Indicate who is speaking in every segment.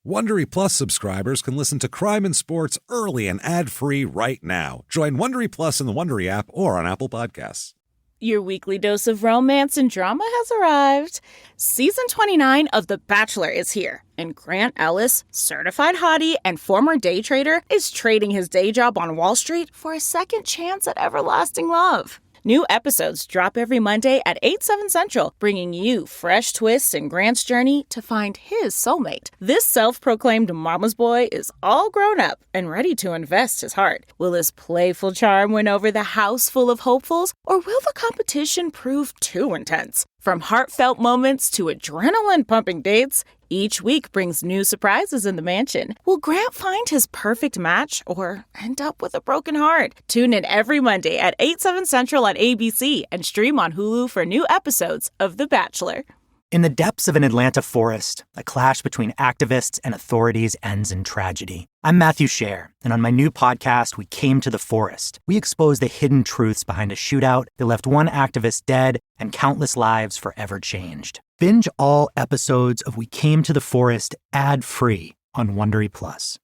Speaker 1: Wondery Plus subscribers can listen to Crime and Sports early and ad-free right now. Join Wondery Plus in the Wondery app or on Apple Podcasts.
Speaker 2: Your weekly dose of romance and drama has arrived. Season 29 of The Bachelor is here, and Grant Ellis, certified hottie and former day trader, is trading his day job on Wall Street for a second chance at everlasting love. New episodes drop every Monday at 8/7 Central, bringing you fresh twists in Grant's journey to find his soulmate. This self-proclaimed mama's boy is all grown up and ready to invest his heart. Will his playful charm win over the house full of hopefuls, or will the competition prove too intense? From heartfelt moments to adrenaline-pumping dates, each week brings new surprises in the mansion. Will Grant find his perfect match or end up with a broken heart? Tune in every Monday at 8/7 Central on ABC and stream on Hulu for new episodes of The Bachelor.
Speaker 3: In the depths of an Atlanta forest, a clash between activists and authorities ends in tragedy. I'm Matthew Scher, and on my new podcast, We Came to the Forest, we expose the hidden truths behind a shootout that left one activist dead and countless lives forever changed. Binge all episodes of We Came to the Forest ad-free on Wondery Plus.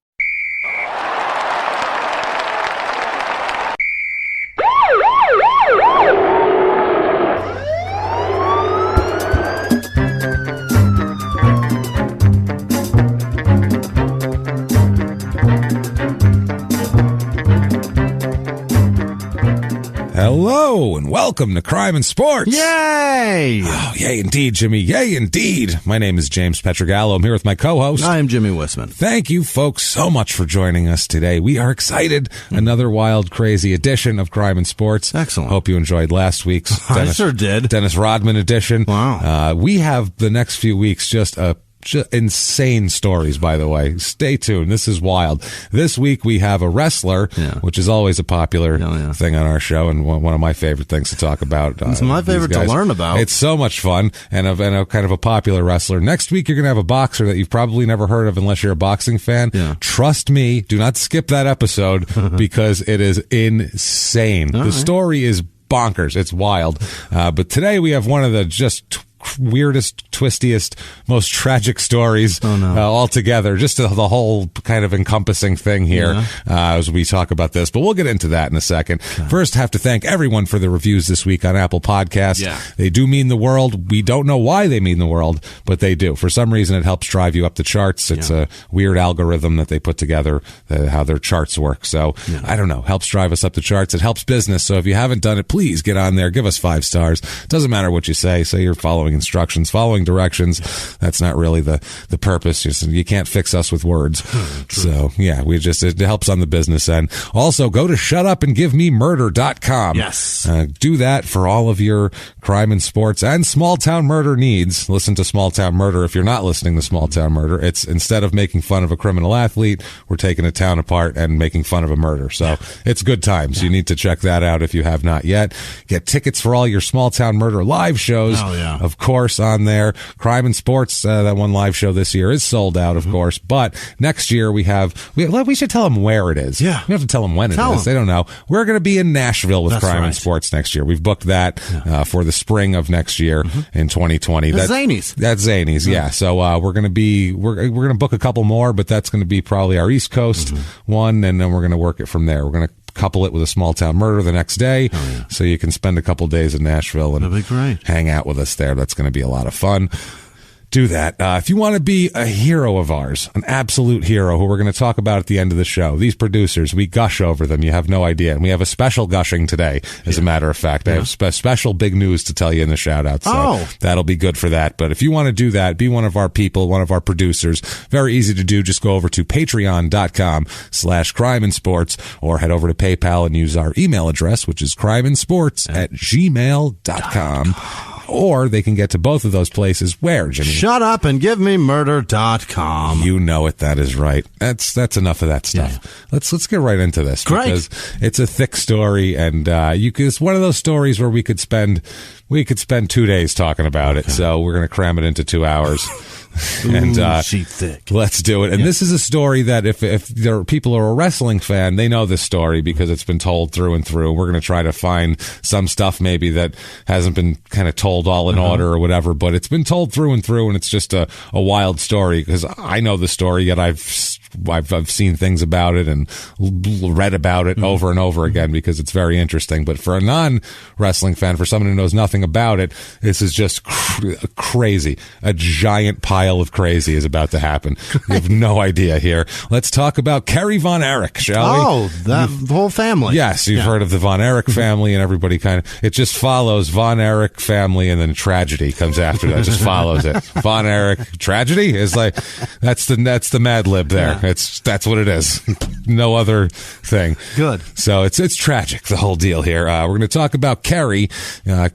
Speaker 1: Hello, and welcome to Crime and Sports.
Speaker 4: Yay!
Speaker 1: Oh, yay indeed, Jimmy. Yay indeed. My name is James Pietragallo. I'm here with my co-host.
Speaker 4: I am Jimmie Whisman.
Speaker 1: Thank you, folks, so much for joining us today. We are excited. Another wild, crazy edition of Crime and Sports.
Speaker 4: Excellent.
Speaker 1: Hope you enjoyed last week's
Speaker 4: I sure did.
Speaker 1: Dennis Rodman edition.
Speaker 4: Wow.
Speaker 1: We have the next few weeks just insane stories, by the way. Stay tuned. This is wild. This week we have a wrestler, which is always a popular thing on our show and one of my favorite things to talk about.
Speaker 4: It's my favorite to learn about.
Speaker 1: It's so much fun and a kind of a popular wrestler. Next week you're going to have a boxer that you've probably never heard of unless you're a boxing fan.
Speaker 4: Yeah.
Speaker 1: Trust me, do not skip that episode because it is insane. The story is bonkers. It's wild. But today we have one of the just weirdest, twistiest, most tragic stories altogether. Just the whole kind of encompassing thing here as we talk about this. But we'll get into that in a second. Okay. First, have to thank everyone for the reviews this week on Apple Podcasts. Yeah. They do mean the world. We don't know why they mean the world, but they do. For some reason, it helps drive you up the charts. It's a weird algorithm that they put together, how their charts work. So, I don't know, helps drive us up the charts. It helps business. So if you haven't done it, please get on there. Give us 5 stars. Doesn't matter what you say. Say you're following instructions, following directions. That's not really the purpose. You can't fix us with words. So yeah, it helps on the business end. Also, go to shutupandgivememurder.com.
Speaker 4: Yes.
Speaker 1: Do that for all of your crime and sports and small town murder needs. Listen to Small Town Murder. If you're not listening to Small Town Murder, it's instead of making fun of a criminal athlete, we're taking a town apart and making fun of a murder. So it's good times. You need to check that out if you have not yet. Get tickets for all your Small Town Murder live shows. Of course, on there. Crime and Sports, that one live show this year is sold out, of course. But next year we should tell them where it is.
Speaker 4: Yeah.
Speaker 1: We have to tell them when it is. They don't know. We're going to be in Nashville with Crime and Sports next year. We've booked that for the spring of next year in 2020.
Speaker 4: That's Zanies.
Speaker 1: That's Zanies, yeah. So we're going to book a couple more, but that's going to be probably our East Coast one, and then we're going to work it from there. We're going to couple it with a Small Town Murder the next day, so you can spend a couple days in Nashville and hang out with us there. That's going to be a lot of fun. Do that. If you want to be a hero of ours, an absolute hero who we're going to talk about at the end of the show, these producers, we gush over them. You have no idea. And we have a special gushing today, as a matter of fact. I have special big news to tell you in the shout out. So that'll be good for that. But if you want to do that, be one of our people, one of our producers, very easy to do. Just go over to patreon.com/crimeinsports or head over to PayPal and use our email address, which is crimeinsports@gmail.com. Or they can get to both of those places where, Jimmy?
Speaker 4: Shutupandgivememurder.com.
Speaker 1: You know it. That is right. That's enough of that stuff. Yeah. Let's get right into this.
Speaker 4: Great.
Speaker 1: Because it's a thick story, and it's one of those stories where we could spend we could spend 2 days talking about it. So we're going to cram it into 2 hours. And
Speaker 4: sheet thick.
Speaker 1: Let's do it. And this is a story that if there are people who are a wrestling fan, they know this story because it's been told through and through. We're going to try to find some stuff maybe that hasn't been kind of told all in order or whatever, but it's been told through and through, and it's just a wild story because I know the story, yet I've seen things about it and read about it over and over again because it's very interesting. But for a non-wrestling fan, for someone who knows nothing about it, this is just crazy. A giant pile of crazy is about to happen. You have no idea here. Let's talk about Kerry Von Erich, shall we?
Speaker 4: Oh, the whole family.
Speaker 1: Yes, you've heard of the Von Erich family, and everybody it just follows Von Erich family, and then tragedy comes after that. It just follows it. Von Erich tragedy is like that's the Mad Lib there. That's what it is. No other thing.
Speaker 4: Good.
Speaker 1: So it's tragic, the whole deal here. We're going to talk about Kerry.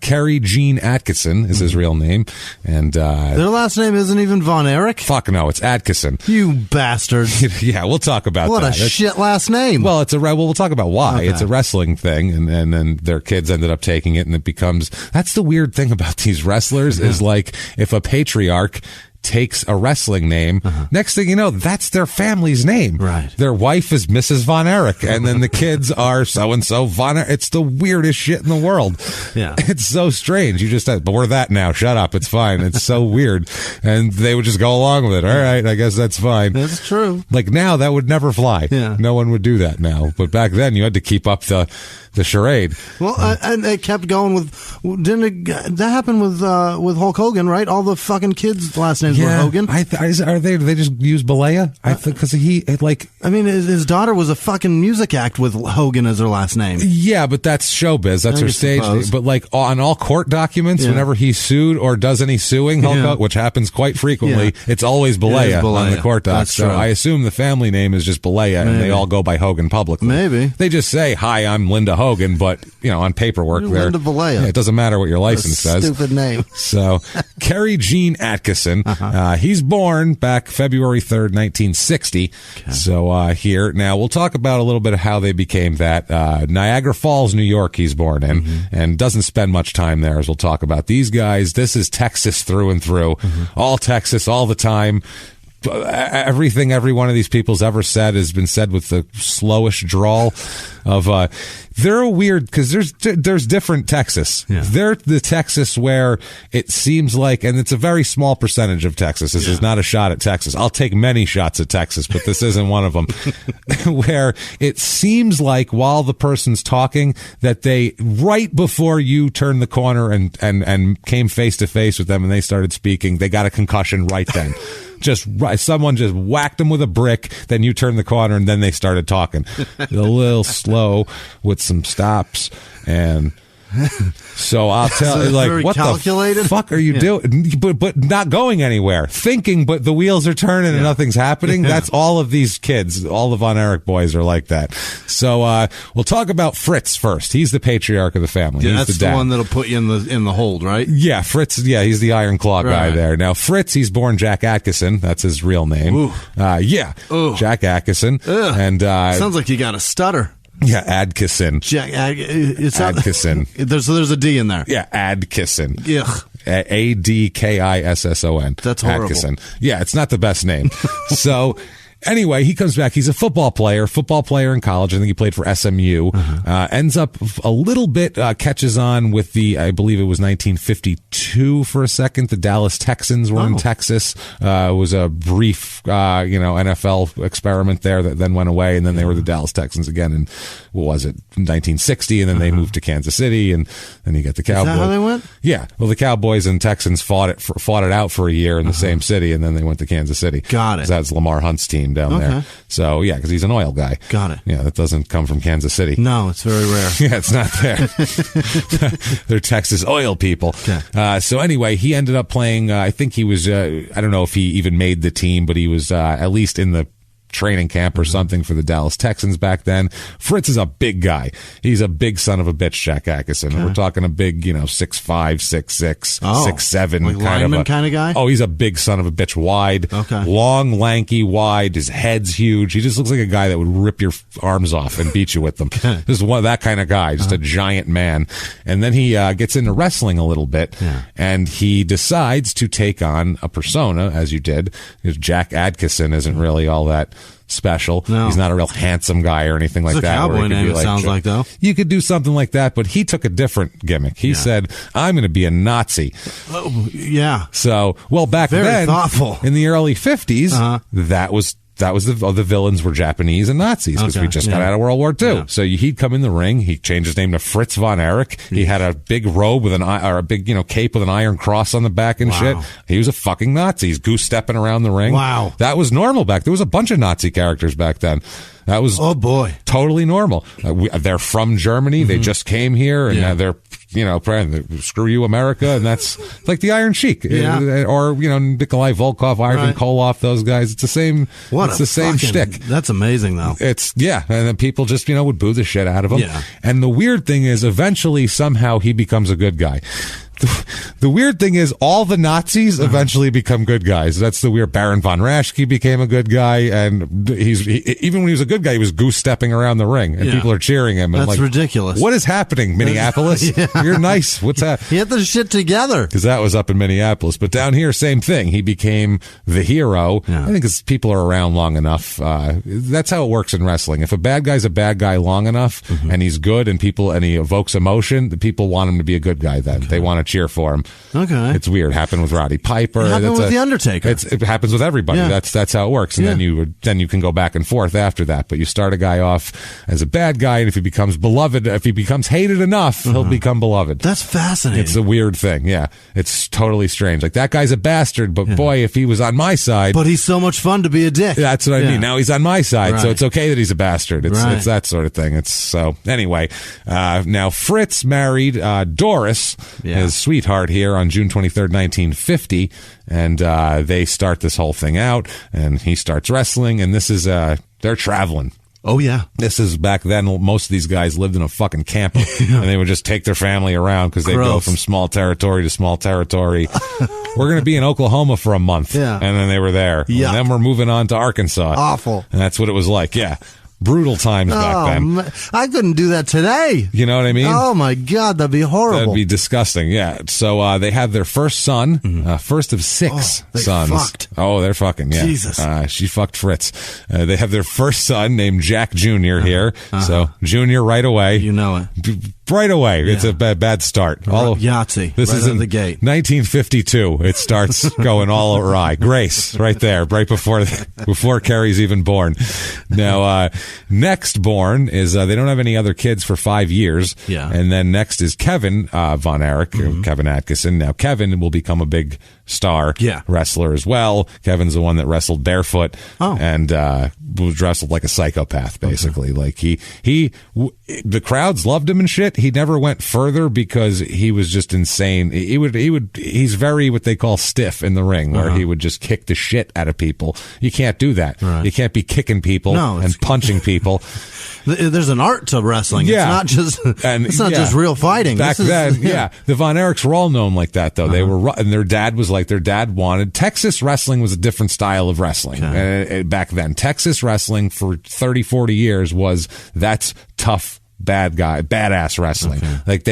Speaker 1: Kerry Jean Adkisson is his real name, and
Speaker 4: their last name isn't even Von Erich?
Speaker 1: Fuck no, it's Adkisson.
Speaker 4: You bastards.
Speaker 1: Yeah, we'll talk about
Speaker 4: what
Speaker 1: that.
Speaker 4: What a shit last name.
Speaker 1: Well, we'll talk about why. Okay. It's a wrestling thing, and then their kids ended up taking it, and it becomes... That's the weird thing about these wrestlers is like if a patriarch takes a wrestling name, next thing you know, that's their family's name.
Speaker 4: Right.
Speaker 1: Their wife is Mrs. Von Erich, and then the kids are so-and-so Von Erich. It's the weirdest shit in the world.
Speaker 4: Yeah.
Speaker 1: It's so strange. You just, but we're that now. Shut up. It's fine. It's so weird. And they would just go along with it. All right, I guess that's fine.
Speaker 4: That's true.
Speaker 1: Like now, that would never fly.
Speaker 4: Yeah.
Speaker 1: No one would do that now. But back then, you had to keep up the charade.
Speaker 4: Well, and they kept going with. That happen with Hulk Hogan, right? All the fucking kids' last names were Hogan.
Speaker 1: Are they just use Balea? I think because
Speaker 4: I mean, his daughter was a fucking music act with Hogan as her last name.
Speaker 1: Yeah, but that's showbiz. That's her stage name. But like on all court documents, whenever he's sued or does any suing, Hulk Hogan, which happens quite frequently, it's always Balea on the court docs. So I assume the family name is just Balea, and they all go by Hogan publicly.
Speaker 4: Maybe
Speaker 1: they just say, "Hi, I'm Linda Hogan," but on paperwork,
Speaker 4: Linda Balea.
Speaker 1: It doesn't matter what your license says.
Speaker 4: Stupid name.
Speaker 1: So, Kerry Jean Adkisson, he's born back February 3rd, 1960. Okay. So here now we'll talk about a little bit of how they became that. Niagara Falls, New York. He's born in, and doesn't spend much time there. As we'll talk about these guys. This is Texas through and through, all Texas, all the time. Everything every one of these people's ever said has been said with the slowish drawl of they're a weird because there's different Texas. They're the Texas where it seems like, and it's a very small percentage of Texas. This is not a shot at Texas. I'll take many shots at Texas, but this isn't one of them. Where it seems like while the person's talking that they, right before you turned the corner and came face to face with them and they started speaking, they got a concussion right then. Someone just whacked them with a brick, then you turned the corner and then they started talking. A little slow with some stops, and so I'll tell you, like, what
Speaker 4: calculated?
Speaker 1: The fuck are you doing? But not going anywhere, thinking, but the wheels are turning and nothing's happening. That's all of these kids. All the Von Erich boys are like that. So we'll talk about Fritz first. He's the patriarch of the family.
Speaker 4: Yeah,
Speaker 1: he's
Speaker 4: that's
Speaker 1: the
Speaker 4: one that'll put you in the hold, right?
Speaker 1: Yeah, Fritz. Yeah, he's the Iron Claw guy there. Now Fritz, he's born Jack Adkisson. That's his real name.
Speaker 4: Ooh.
Speaker 1: Jack Adkisson. Ugh. And
Speaker 4: sounds like you got a stutter.
Speaker 1: Yeah, Adkisson. Adkisson.
Speaker 4: There's a D in there.
Speaker 1: Yeah, Adkisson.
Speaker 4: Ugh.
Speaker 1: Adkisson.
Speaker 4: That's horrible.
Speaker 1: Adkisson. Yeah, it's not the best name. So anyway, he comes back. He's a football player in college. I think he played for SMU. Ends up a little bit, catches on with I believe it was 1952 for a second. The Dallas Texans were in Texas. It was a brief, NFL experiment there that then went away. And then they were the Dallas Texans again. And what was it? 1960. And then they moved to Kansas City. And then you get the Cowboys.
Speaker 4: Is that how they went?
Speaker 1: Yeah. Well, the Cowboys and Texans fought it out for a year in the same city. And then they went to Kansas City.
Speaker 4: Got it.
Speaker 1: That's Lamar Hunt's team down there. So, yeah, because he's an oil guy.
Speaker 4: Got it.
Speaker 1: Yeah, that doesn't come from Kansas City.
Speaker 4: No, it's very rare.
Speaker 1: Yeah, it's not there. They're Texas oil people.
Speaker 4: Okay.
Speaker 1: So anyway, he ended up playing, I think he was, I don't know if he even made the team, but he was at least in the training camp or something for the Dallas Texans back then. Fritz is a big guy. He's a big son of a bitch, Jack Adkisson. Okay. We're talking a big, 6'5", 6'6", 6'7",
Speaker 4: like kind of guy.
Speaker 1: Oh, he's a big son of a bitch, wide,
Speaker 4: okay,
Speaker 1: long, lanky, wide. His head's huge. He just looks like a guy that would rip your arms off and beat you with them.
Speaker 4: Okay.
Speaker 1: This is that kind of guy, just a giant man. And then he gets into wrestling a little bit, and he decides to take on a persona, as you did, because Jack Adkisson isn't really all that special.
Speaker 4: No.
Speaker 1: He's not a real handsome guy or anything like
Speaker 4: it's
Speaker 1: that.
Speaker 4: A cowboy name, it sounds like, though.
Speaker 1: You could do something like that, but he took a different gimmick. He said, I'm going to be a Nazi.
Speaker 4: Oh, yeah.
Speaker 1: So, back
Speaker 4: Very
Speaker 1: then,
Speaker 4: thoughtful.
Speaker 1: In the early 50s, that was the villains were Japanese and Nazis because we just got out of World War II. So he'd come in the ring. He changed his name to Fritz Von Erich. He had a big robe with a big cape with an iron cross on the back and shit. He was a fucking Nazi. He's goose stepping around the ring.
Speaker 4: Wow,
Speaker 1: that was normal back. There was a bunch of Nazi characters back then. That was totally normal. They're from Germany. They just came here, and they're screw you, America, and that's like the Iron Sheik, or Nikolai Volkov, Ivan Koloff, those guys. It's the same. It's the same shtick.
Speaker 4: That's amazing, though.
Speaker 1: It's and then people just would boo the shit out of him. Yeah. And the weird thing is, eventually, somehow he becomes a good guy. The weird thing is, all the Nazis eventually become good guys. That's the weird. Baron von Raschke became a good guy, and even when he was a good guy, he was goose stepping around the ring, and people are cheering him. And
Speaker 4: that's ridiculous.
Speaker 1: What is happening, Minneapolis? You're nice. What's that?
Speaker 4: He had the shit together.
Speaker 1: Because that was up in Minneapolis, but down here, same thing. He became the hero. I think because people are around long enough. That's how it works in wrestling. If a bad guy's a bad guy long enough, and he's good, and he evokes emotion, the people want him to be a good guy. Then they want to cheer for him.
Speaker 4: Okay,
Speaker 1: it's weird. Happened with Roddy Piper.
Speaker 4: It happened with the Undertaker.
Speaker 1: It happens with everybody. That's how it works. And then you can go back and forth after that. But you start a guy off as a bad guy, and if he becomes beloved, if he becomes hated enough, he'll become beloved.
Speaker 4: That's fascinating.
Speaker 1: It's a weird thing. Yeah, it's totally strange. Like, that guy's a bastard, but boy, if he was on my side,
Speaker 4: but he's so much fun to be a dick.
Speaker 1: That's what I mean. Now he's on my side, so it's okay that he's a bastard. It's that sort of thing. Anyway. Now Fritz married Doris, his sweetheart, here on June 23rd, 1950, and they start this whole thing out, and he starts wrestling, and this is they're traveling.
Speaker 4: Oh, yeah.
Speaker 1: This is back then. Most of these guys lived in a fucking camper, and they would just take their family around because they'd go from small territory to small territory. We're going to be in Oklahoma for a month, and then they were there.
Speaker 4: Yeah.
Speaker 1: And then we're moving on to Arkansas.
Speaker 4: Awful.
Speaker 1: And that's what it was like, brutal times back then.
Speaker 4: I couldn't do that today.
Speaker 1: You know what I mean?
Speaker 4: Oh, my God. That'd be horrible.
Speaker 1: That'd be disgusting, So they have their first son, first of 6 sons.
Speaker 4: Fucked.
Speaker 1: Oh, they're fucking,
Speaker 4: Jesus.
Speaker 1: She fucked Fritz. They have their first son named Jack Jr. here. So Jr. right away.
Speaker 4: You know it.
Speaker 1: Right away. It's a bad start.
Speaker 4: Yahtzee.
Speaker 1: This is in
Speaker 4: the gate.
Speaker 1: 1952. It starts going all awry. Grace, right there, right before Kerry's even born. Now, next born is, they don't have any other kids for 5 years.
Speaker 4: Yeah.
Speaker 1: And then next is Kevin Von Erich, Kevin Adkisson. Now, Kevin will become a big star wrestler as well. Kevin's the one that wrestled barefoot and was wrestled like a psychopath, basically. Like the crowds loved him and shit. He never went further because he was just insane. He's very what they call stiff in the ring, where he would just kick the shit out of people. You can't do that.
Speaker 4: Right.
Speaker 1: You can't be kicking people and punching people.
Speaker 4: There's an art to wrestling.
Speaker 1: Yeah.
Speaker 4: It's not just real fighting.
Speaker 1: Back then, the Von Erichs were all known like that, though. They were, and their dad was like, their dad wanted. Texas wrestling was a different style of wrestling back then. Texas wrestling for 30, 40 years that's tough, badass wrestling. Like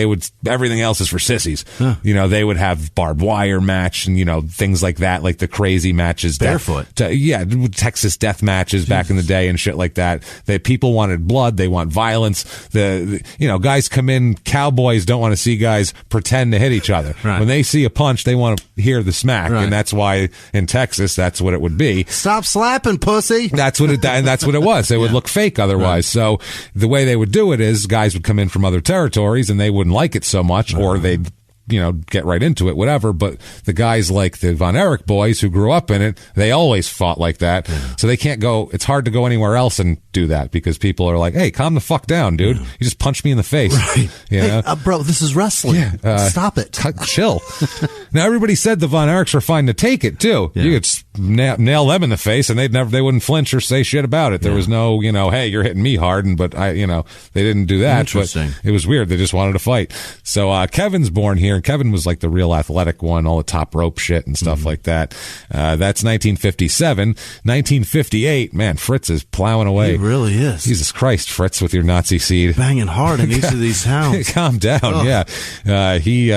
Speaker 1: everything else is for sissies. They would have barbed wire match and, things like that, like the crazy matches.
Speaker 4: Barefoot.
Speaker 1: Texas death matches back in the day and shit like that. People wanted blood. They want violence. Guys come in, cowboys don't want to see guys pretend to hit each other.
Speaker 4: Right.
Speaker 1: When they see a punch, they want to hear the smack. Right. And that's why in Texas, that's what it would be.
Speaker 4: Stop slapping, pussy.
Speaker 1: That's what it was. It would look fake otherwise. Right. So the way they would do it is guys would come in from other territories and they wouldn't like it so much, or they'd get right into it, whatever. But the guys like the Von Erich boys who grew up in it, they always fought like that. Yeah. So they can't go, it's hard to go anywhere else and do that because people are like, hey, calm the fuck down, dude. You just punched me in the face.
Speaker 4: Right. Hey, bro, this is wrestling. Yeah, stop it.
Speaker 1: Chill. Now, everybody said the Von Erichs were fine to take it, too. Yeah. You could nail them in the face and they wouldn't flinch or say shit about it. There was no, hey, you're hitting me hard, but they didn't do that.
Speaker 4: Interesting.
Speaker 1: But it was weird. They just wanted to fight. So Kevin's born here, and Kevin was like the real athletic one, all the top rope shit and stuff like that. That's 1957. 1958, man, Fritz is plowing away.
Speaker 4: He really is.
Speaker 1: Jesus Christ, Fritz, with your Nazi seed.
Speaker 4: Banging hard in each of these towns.
Speaker 1: Calm down, yeah. He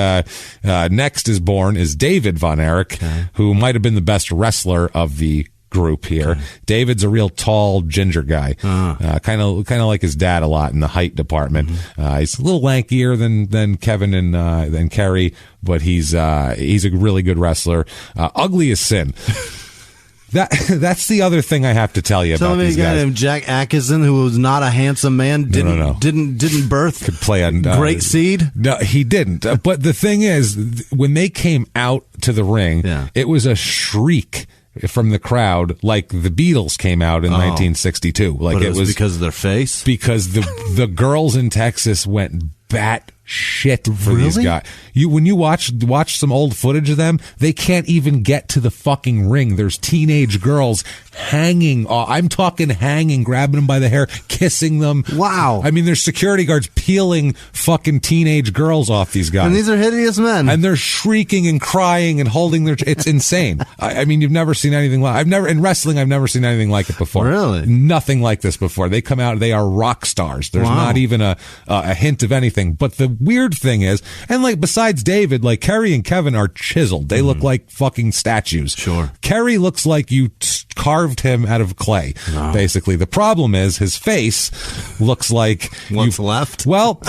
Speaker 1: next is born is David Von Erich, who might have been the best wrestler of the group here. Okay. David's a real tall ginger guy, kind of like his dad a lot in the height department. He's a little lankier than Kevin and than Kerry, but he's a really good wrestler. Ugly as sin. That's the other thing I have to tell you about these guys. Tell me a guy
Speaker 4: named Jack Adkisson, who was not a handsome man, didn't birth,
Speaker 1: could play a
Speaker 4: great seed.
Speaker 1: No, he didn't. But the thing is, when they came out to the ring, it was a shriek from the crowd, like the Beatles came out in 1962. Like
Speaker 4: it was because of their face.
Speaker 1: Because the girls in Texas went bat shit for these guys. When you watch some old footage of them, they can't even get to the fucking ring. There's teenage girls hanging. I'm talking hanging, grabbing them by the hair, kissing them.
Speaker 4: Wow.
Speaker 1: I mean, there's security guards peeling fucking teenage girls off these guys.
Speaker 4: And these are hideous men.
Speaker 1: And they're shrieking and crying and holding their... It's insane. I mean, you've never seen anything like... in wrestling, I've never seen anything like it before.
Speaker 4: Really?
Speaker 1: Nothing like this before. They come out, they are rock stars. There's not even a hint of anything. But the weird thing is, and like besides David, like Kerry and Kevin are chiseled. They look like fucking statues.
Speaker 4: Sure.
Speaker 1: Kerry looks like you carved him out of clay, basically. The problem is his face looks like...
Speaker 4: What's left?
Speaker 1: Well...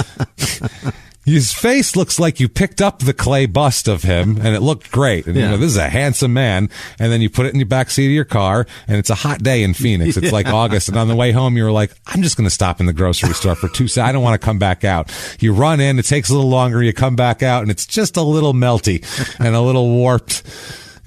Speaker 1: His face looks like you picked up the clay bust of him, and it looked great. And this is a handsome man. And then you put it in your backseat of your car, and it's a hot day in Phoenix. It's like August. And on the way home, you were like, I'm just going to stop in the grocery store for 2 seconds. I don't want to come back out. You run in, it takes a little longer. You come back out, and it's just a little melty and a little warped.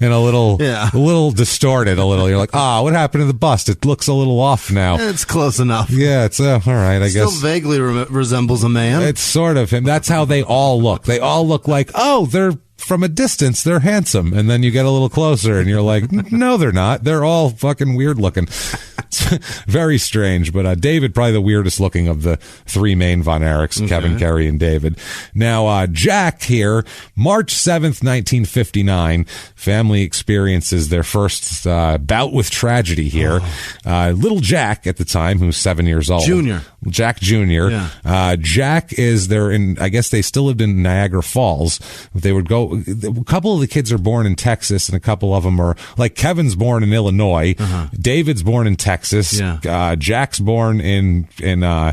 Speaker 1: And a little distorted a little. You're like, what happened to the bust? It looks a little off now.
Speaker 4: It's close enough.
Speaker 1: Yeah, it's all right, I guess.
Speaker 4: Still vaguely resembles a man.
Speaker 1: It's sort of him. That's how they all look. They all look like, they're from a distance, they're handsome. And then you get a little closer and you're like, no, they're not. They're all fucking weird looking. It's very strange. But David, probably the weirdest looking of the three main Von Erichs, okay. Kevin, Kerry, and David. Now, Jack here, March 7th, 1959, family experiences their first bout with tragedy here. Little Jack at the time, who's 7 years old. Jack Jr. Yeah. Jack is there in, I guess they still lived in Niagara Falls. They would go, a couple of the kids are born in Texas and a couple of them are, like Kevin's born in Illinois. David's born in Texas. Yeah. Jack's born in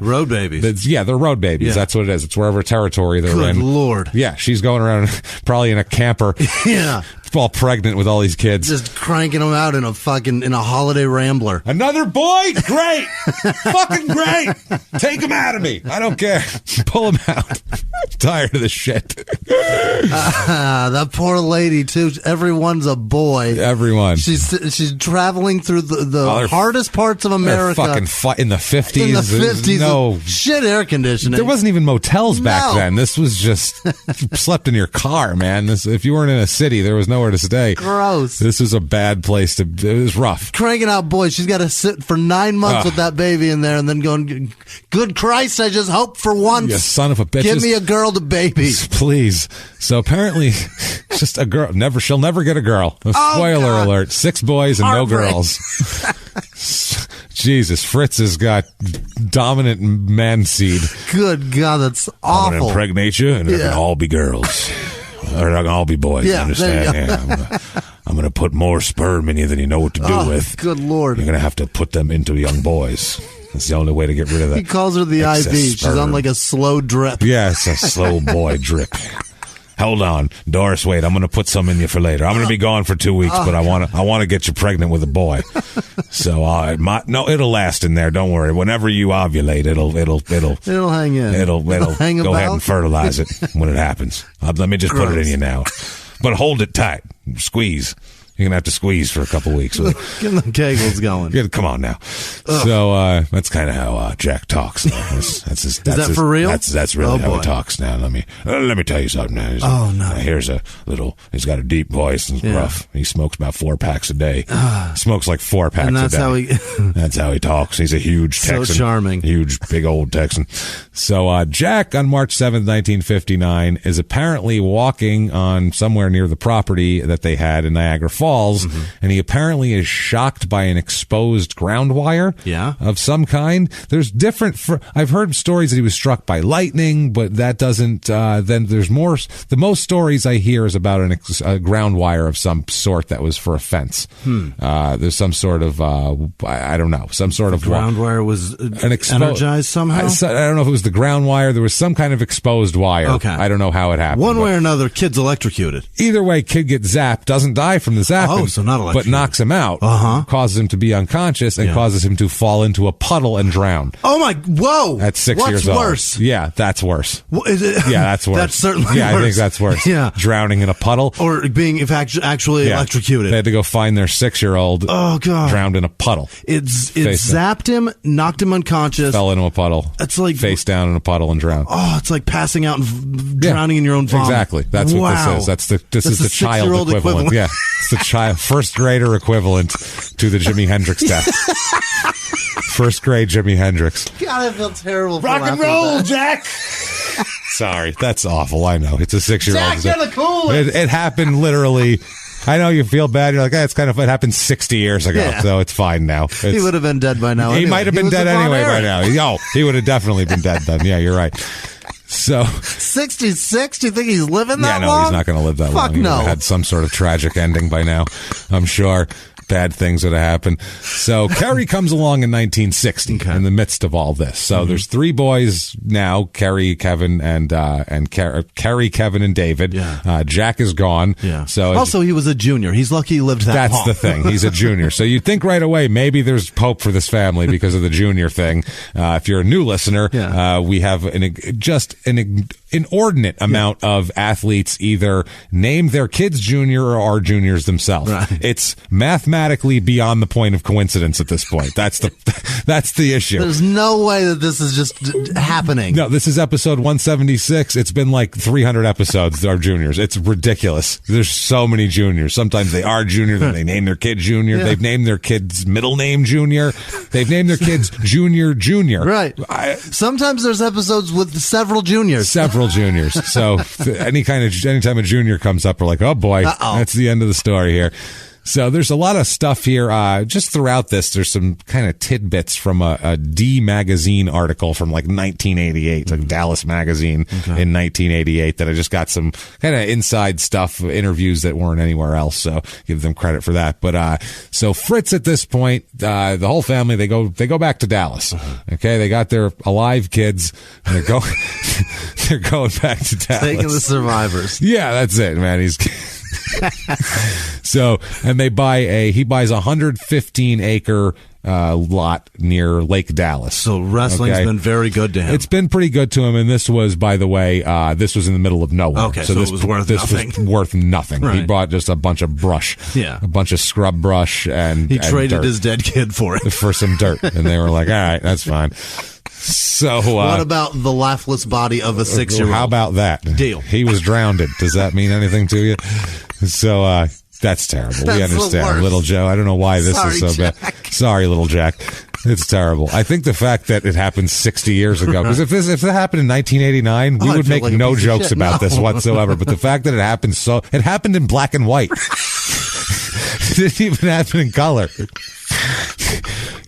Speaker 4: road babies.
Speaker 1: They're road babies. Yeah. That's what it is. It's wherever territory they're in.
Speaker 4: Good Lord.
Speaker 1: Yeah. She's going around probably in a camper.
Speaker 4: Yeah.
Speaker 1: All pregnant with all these kids.
Speaker 4: Just cranking them out in a holiday rambler.
Speaker 1: Another boy? Great. Fucking great. Take him out of me. I don't care. Pull him out. I'm tired of this shit.
Speaker 4: That poor lady, too. Everyone's a boy.
Speaker 1: Everyone.
Speaker 4: She's traveling through the hardest parts of America.
Speaker 1: Fucking in the 50s.
Speaker 4: In the 50s.
Speaker 1: No.
Speaker 4: Shit air conditioning.
Speaker 1: There wasn't even motels back then. This was just, you slept in your car, man. If you weren't in a city, there was nowhere to stay.
Speaker 4: Gross.
Speaker 1: This was a bad place it was rough.
Speaker 4: Cranking out boys. She's got to sit for 9 months with that baby in there and then going, good Christ, I just hope for once.
Speaker 1: You son of a bitch.
Speaker 4: Give me a girl to baby.
Speaker 1: Please. So apparently, just a girl. She'll never get a girl. Spoiler alert. 6 boys and no girls. Jesus, Fritz has got dominant man seed.
Speaker 4: Good God, that's awful.
Speaker 1: I'm going to impregnate you and they're going to all be girls. They're not going to all be boys.
Speaker 4: Yeah,
Speaker 1: understand? I'm going to put more sperm in you than you know what to do with.
Speaker 4: Good Lord.
Speaker 1: You're going to have to put them into young boys. That's the only way to get rid of that.
Speaker 4: He calls her the IV. She's on like a slow drip.
Speaker 1: Yeah, it's a slow boy drip. hold on, Doris, wait, I'm going to put some in you for later. I'm going to be gone for 2 weeks, but I want to get you pregnant with a boy. So, no, it'll last in there. Don't worry. Whenever you ovulate, it'll
Speaker 4: hang in.
Speaker 1: It'll
Speaker 4: hang
Speaker 1: go ahead
Speaker 4: about.
Speaker 1: and fertilize it when it happens. Let me just put it in you now. But hold it tight. Squeeze. You're going to have to squeeze for a couple weeks.
Speaker 4: Get the kegels going.
Speaker 1: Yeah, come on now. Ugh. So that's kind of how Jack talks. Is
Speaker 4: that for real?
Speaker 1: That's really how he talks now. Let me tell you something now. Here's a little, he's got a deep voice and rough. He smokes about 4 packs a day. Smokes like 4 packs a day. That's how he talks. He's a huge Texan.
Speaker 4: So charming.
Speaker 1: Huge, big old Texan. So Jack, on March 7th, 1959, is apparently walking on somewhere near the property that they had in Niagara Falls. And he apparently is shocked by an exposed ground wire of some kind. There's I've heard stories that he was struck by lightning, but that doesn't, then there's more. The most stories I hear is about a ground wire of some sort that was for a fence. There's some sort of, I don't know, some sort of
Speaker 4: ground wire was energized somehow?
Speaker 1: I don't know if it was the ground wire. There was some kind of exposed wire.
Speaker 4: Okay.
Speaker 1: I don't know how it happened.
Speaker 4: One way or another, kid's electrocuted.
Speaker 1: Either way, kid gets zapped, doesn't die from the zapping.
Speaker 4: Oh, so not electrocuted.
Speaker 1: But knocks him out, causes him to be unconscious, and causes him to fall into a puddle and drown.
Speaker 4: Oh my, whoa.
Speaker 1: At 6 years old.
Speaker 4: What's worse?
Speaker 1: Yeah, that's worse.
Speaker 4: Is it?
Speaker 1: Yeah, that's worse.
Speaker 4: That's certainly worse.
Speaker 1: I think that's worse.
Speaker 4: Yeah.
Speaker 1: Drowning in a puddle.
Speaker 4: Or being actually electrocuted.
Speaker 1: They had to go find their 6-year-old drowned in a puddle.
Speaker 4: It zapped him, knocked him unconscious.
Speaker 1: Fell into a puddle.
Speaker 4: It's like
Speaker 1: face down in a puddle and drowned.
Speaker 4: Oh, it's like passing out and drowning in your own vomit.
Speaker 1: Exactly. That's what this is. This is the child equivalent. Yeah. It's the child first grader equivalent to the Jimi Hendrix death. First grade Jimi Hendrix.
Speaker 4: God, I feel terrible.
Speaker 1: Rock and roll, Jack. Sorry, that's awful. I know. It's a 6-year-old.
Speaker 4: Jack, you're the coolest.
Speaker 1: It happened literally. I know you feel bad. You're like, it's kind of, it happened 60 years ago, so it's fine now.
Speaker 4: He would have been dead by now.
Speaker 1: He might have been dead anyway by now. He would have definitely been dead then. Yeah, you're right. So
Speaker 4: 66? Do you think he's living that long?
Speaker 1: Yeah, no, he's not going to live that long.
Speaker 4: Fuck no.
Speaker 1: He had some sort of tragic ending by now, I'm sure. Bad things would have happened. So Kerry comes along in 1960 in the midst of all this. So there's 3 boys now: Kerry, Kevin, and Kerry, Kevin, and David.
Speaker 4: Yeah.
Speaker 1: Jack is gone.
Speaker 4: Yeah.
Speaker 1: So
Speaker 4: also, he was a junior. He's lucky he lived that long.
Speaker 1: That's the thing. He's a junior. So you'd think right away maybe there's hope for this family because of the junior thing. If you're a new listener, we have an inordinate amount of athletes either name their kids junior or are juniors themselves.
Speaker 4: Right.
Speaker 1: It's mathematically beyond the point of coincidence at this point. That's the issue.
Speaker 4: There's no way that this is just happening.
Speaker 1: No, this is episode 176. It's been like 300 episodes are juniors. It's ridiculous. There's so many juniors. Sometimes they are junior, then they name their kid junior. Yeah. They've named their kid's middle name junior. They've named their kids junior.
Speaker 4: Right. Sometimes there's episodes with several juniors.
Speaker 1: Several juniors. So anytime a junior comes up, we're like, oh boy, that's the end of the story here. So there's a lot of stuff here. Just throughout this, there's some kind of tidbits from a D magazine article from like 1988, like Dallas magazine in 1988, that I just got some kind of inside stuff, interviews that weren't anywhere else. So give them credit for that. But so Fritz at this point, the whole family, they go back to Dallas. Okay, they got their alive kids, and they're going back to Dallas.
Speaker 4: Taking the survivors.
Speaker 1: Yeah, that's it, man. So, and he buys a 115-acre lot near Lake Dallas.
Speaker 4: So wrestling's been very good to him.
Speaker 1: It's been pretty good to him, and this was, by the way, this was in the middle of nowhere.
Speaker 4: Okay, so this was worth nothing.
Speaker 1: Was worth nothing.
Speaker 4: Right.
Speaker 1: He bought just a bunch of brush, a bunch of scrub brush, and
Speaker 4: he traded
Speaker 1: dirt
Speaker 4: his dead kid for it.
Speaker 1: For some dirt, and they were like, all right, that's fine. So
Speaker 4: what about the lifeless body of a 6-year-old?
Speaker 1: How about that?
Speaker 4: Deal.
Speaker 1: He was drowned. Does that mean anything to you? So that's terrible. We understand, little Joe. I don't know why this is so bad. Sorry, little Jack. It's terrible. I think the fact that it happened 60 years ago, because if it happened in 1989, we would make like no jokes about this whatsoever. But the fact that it happened in black and white. It didn't even happen in color.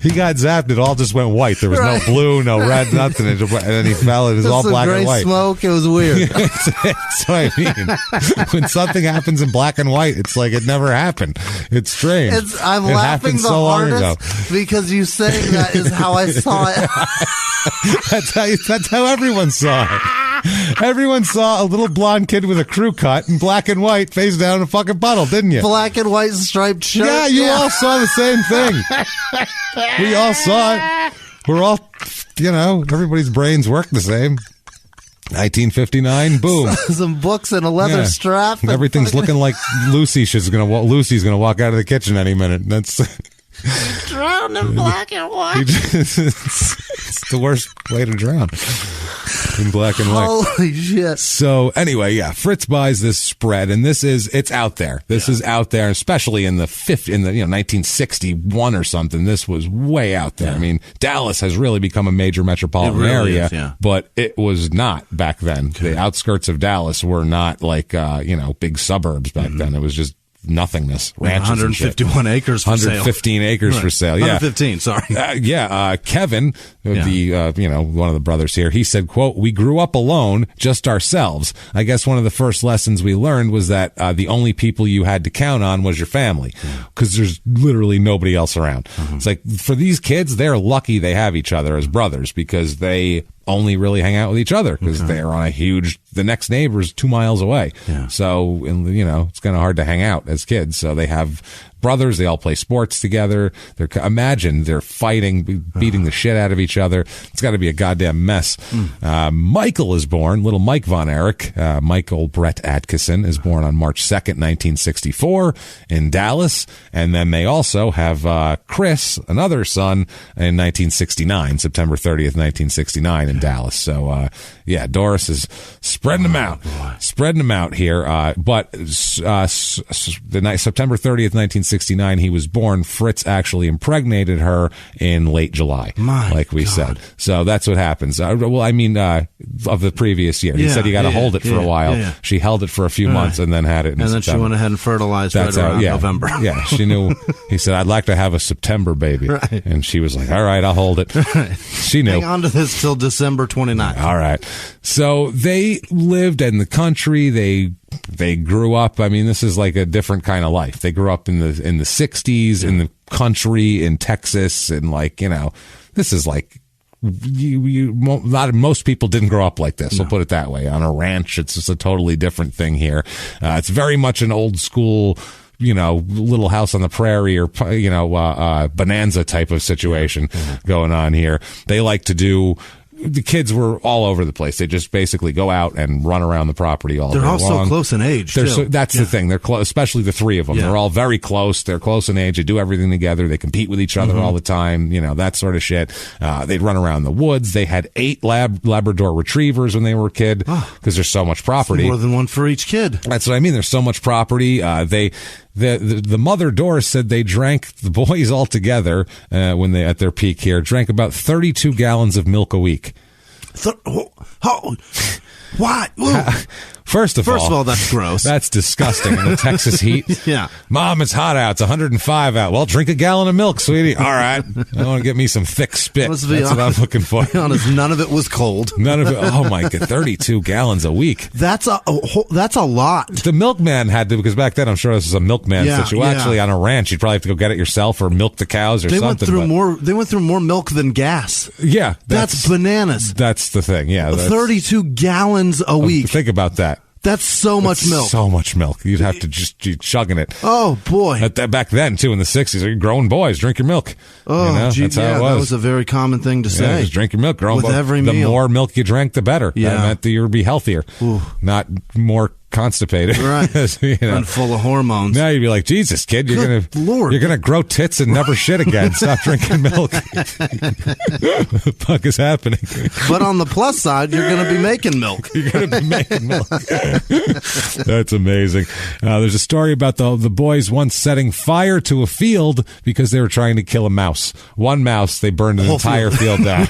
Speaker 1: He got zapped. It all just went white. There was no blue, no red, nothing. And then he fell. It was all black and white.
Speaker 4: Smoke. It was weird.
Speaker 1: That's what I mean. When something happens in black and white, it's like it never happened. It's strange.
Speaker 4: I'm laughing the hardest because you saying that is how I saw it.
Speaker 1: That's how everyone saw it. Everyone saw a little blonde kid with a crew cut in black and white face down in a fucking puddle, didn't you?
Speaker 4: Black and white striped shirt.
Speaker 1: Yeah, you all saw the same thing. We all saw it. We're all, everybody's brains work the same. 1959, boom.
Speaker 4: Some books and a leather strap.
Speaker 1: Everything's looking like Lucy's gonna walk out of the kitchen any minute. That's
Speaker 4: drowned in black and white.
Speaker 1: It's the worst way to drown. In black and white.
Speaker 4: Holy shit.
Speaker 1: So anyway, Fritz buys this spread, and it's out there. This is out there, especially in the 1961 or something. This was way out there. I mean, Dallas has really become a major metropolitan area, but it was not back then. Okay. The outskirts of Dallas were not like big suburbs back then. It was just nothingness.
Speaker 4: 151 acres for
Speaker 1: 115
Speaker 4: sale.
Speaker 1: acres for sale. Yeah.
Speaker 4: 115, sorry.
Speaker 1: Kevin, one of the brothers here, he said, quote, "We grew up alone, just ourselves. I guess one of the first lessons we learned was that the only people you had to count on was your family, because there's literally nobody else around." It's like, for these kids, they're lucky they have each other as brothers, because they only really hang out with each other, because they're on the next neighbor's 2 miles away. Yeah. So, it's kind of hard to hang out as kids. So they have brothers. They all play sports together. Imagine they're fighting, beating the shit out of each other. It's got to be a goddamn mess. Michael is born, little Mike Von Erich. Michael Brett Adkisson is born on March 2nd, 1964 in Dallas. And then they also have Chris, another son, in 1969, September 30th, 1969 in Dallas. So, Doris is spreading them out. Spreading them out here. But September 30th, 1969, he was born. Fritz actually impregnated her in late July, like we said. So that's what happens. Of the previous year. He said you got to hold it for a while. Yeah. She held it for a few months and then had it in
Speaker 4: And then
Speaker 1: September.
Speaker 4: she went ahead and fertilized around November.
Speaker 1: Yeah, she knew. He said, "I'd like to have a September baby." Right. And she was like, "All right, I'll hold it." Right. She knew.
Speaker 4: Hang on to this till December 29th.
Speaker 1: All right. So they lived in the country. They grew up. I mean, this is like a different kind of life. They grew up in the 60s in the country in Texas, and this is like most people didn't grow up like this. We'll put it that way. On a ranch, it's just a totally different thing here. It's very much an old school, Little House on the Prairie or Bonanza type of situation going on here. They like to do. The kids were all over the place. They just basically go out and run around the property all day long.
Speaker 4: They're all so close in age, too.
Speaker 1: That's the thing. They're close, especially the three of them. Yeah. They're all very close. They're close in age. They do everything together. They compete with each other all the time, that sort of shit. They'd run around the woods. They had 8 Labrador retrievers when they were a kid, because there's so much property.
Speaker 4: More than one for each kid.
Speaker 1: That's what I mean. There's so much property. The mother, Doris, said they drank, the boys all together, when they, at their peak here, drank about 32 gallons of milk a week.
Speaker 4: What?
Speaker 1: First of all,
Speaker 4: that's gross.
Speaker 1: That's disgusting in the Texas heat.
Speaker 4: Yeah.
Speaker 1: Mom, it's hot out. It's 105 out. Well, drink a gallon of milk, sweetie. All right. I want to get me some thick spit. That's what I'm looking for.
Speaker 4: To be honest, none of it was cold.
Speaker 1: None of it. Oh, my God. 32 gallons a week.
Speaker 4: That's a lot.
Speaker 1: The milkman had to, because back then I'm sure this was a milkman situation. Actually, on a ranch, you'd probably have to go get it yourself or milk the cows or something.
Speaker 4: They went through more milk than gas.
Speaker 1: Yeah.
Speaker 4: That's bananas.
Speaker 1: That's the thing. Yeah.
Speaker 4: 32 gallons a week.
Speaker 1: Think about that.
Speaker 4: That's so much milk.
Speaker 1: So much milk. You'd have to just be chugging it.
Speaker 4: Oh, boy.
Speaker 1: Back then, too, in the 60s, you're grown boys, drink your milk.
Speaker 4: Oh, that's how it was. That was a very common thing to say.
Speaker 1: Just drink your milk.
Speaker 4: With every meal.
Speaker 1: The more milk you drank, the better.
Speaker 4: Yeah.
Speaker 1: That meant that you'd be healthier. Ooh. Not more constipated.
Speaker 4: Right. And full of hormones.
Speaker 1: Now you'd be like, Jesus, kid, you're gonna grow tits and never shit again. Stop drinking milk. What the fuck is happening?
Speaker 4: But on the plus side, you're gonna be making milk.
Speaker 1: You're gonna be making milk. That's amazing. There's a story about the boys once setting fire to a field because they were trying to kill a mouse. One mouse, they burned an entire field down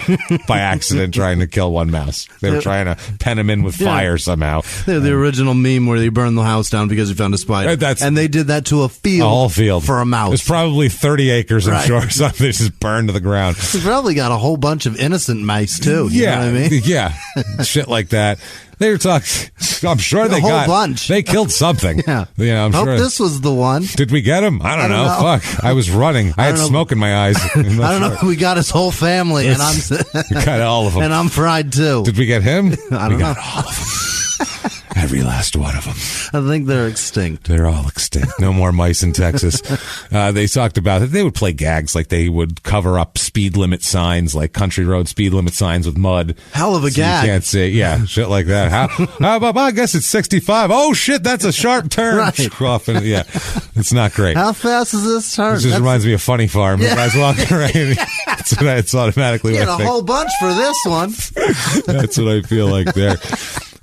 Speaker 1: by accident trying to kill one mouse. They were trying to pen him in with fire somehow.
Speaker 4: They're the original meme meme where they burned the house down because you found a spider. And they did that to a
Speaker 1: whole field
Speaker 4: for a mouse.
Speaker 1: It's probably 30 acres, I'm sure. Something they just burned to the ground.
Speaker 4: They probably got a whole bunch of innocent mice, too. You know what I mean?
Speaker 1: Yeah. Shit like that. They were talking. I'm sure they got a whole bunch. They killed something.
Speaker 4: Yeah.
Speaker 1: I'm
Speaker 4: Hope
Speaker 1: sure
Speaker 4: this was the one.
Speaker 1: Did we get him? I don't know. Fuck. I was running. I had smoke in my eyes.
Speaker 4: I don't know. We got his whole family, and
Speaker 1: we got all of them.
Speaker 4: And I'm fried too.
Speaker 1: Did we get him?
Speaker 4: I don't know.
Speaker 1: Got all of them. Every last one of them.
Speaker 4: I think they're extinct.
Speaker 1: They're all extinct. No more mice in Texas. They talked about that they would play gags, like they would cover up speed limit signs, like country road speed limit signs with mud.
Speaker 4: Hell of a gag.
Speaker 1: You can't see. Yeah, shit like that. How about, I guess it's 65. Oh, shit, that's a sharp turn. Yeah, it's not great.
Speaker 4: How fast is this turn?
Speaker 1: It just reminds me of Funny Farm. Yeah. Guys walking around. It's automatically what I think.
Speaker 4: Get a whole bunch for this one.
Speaker 1: That's what I feel like there.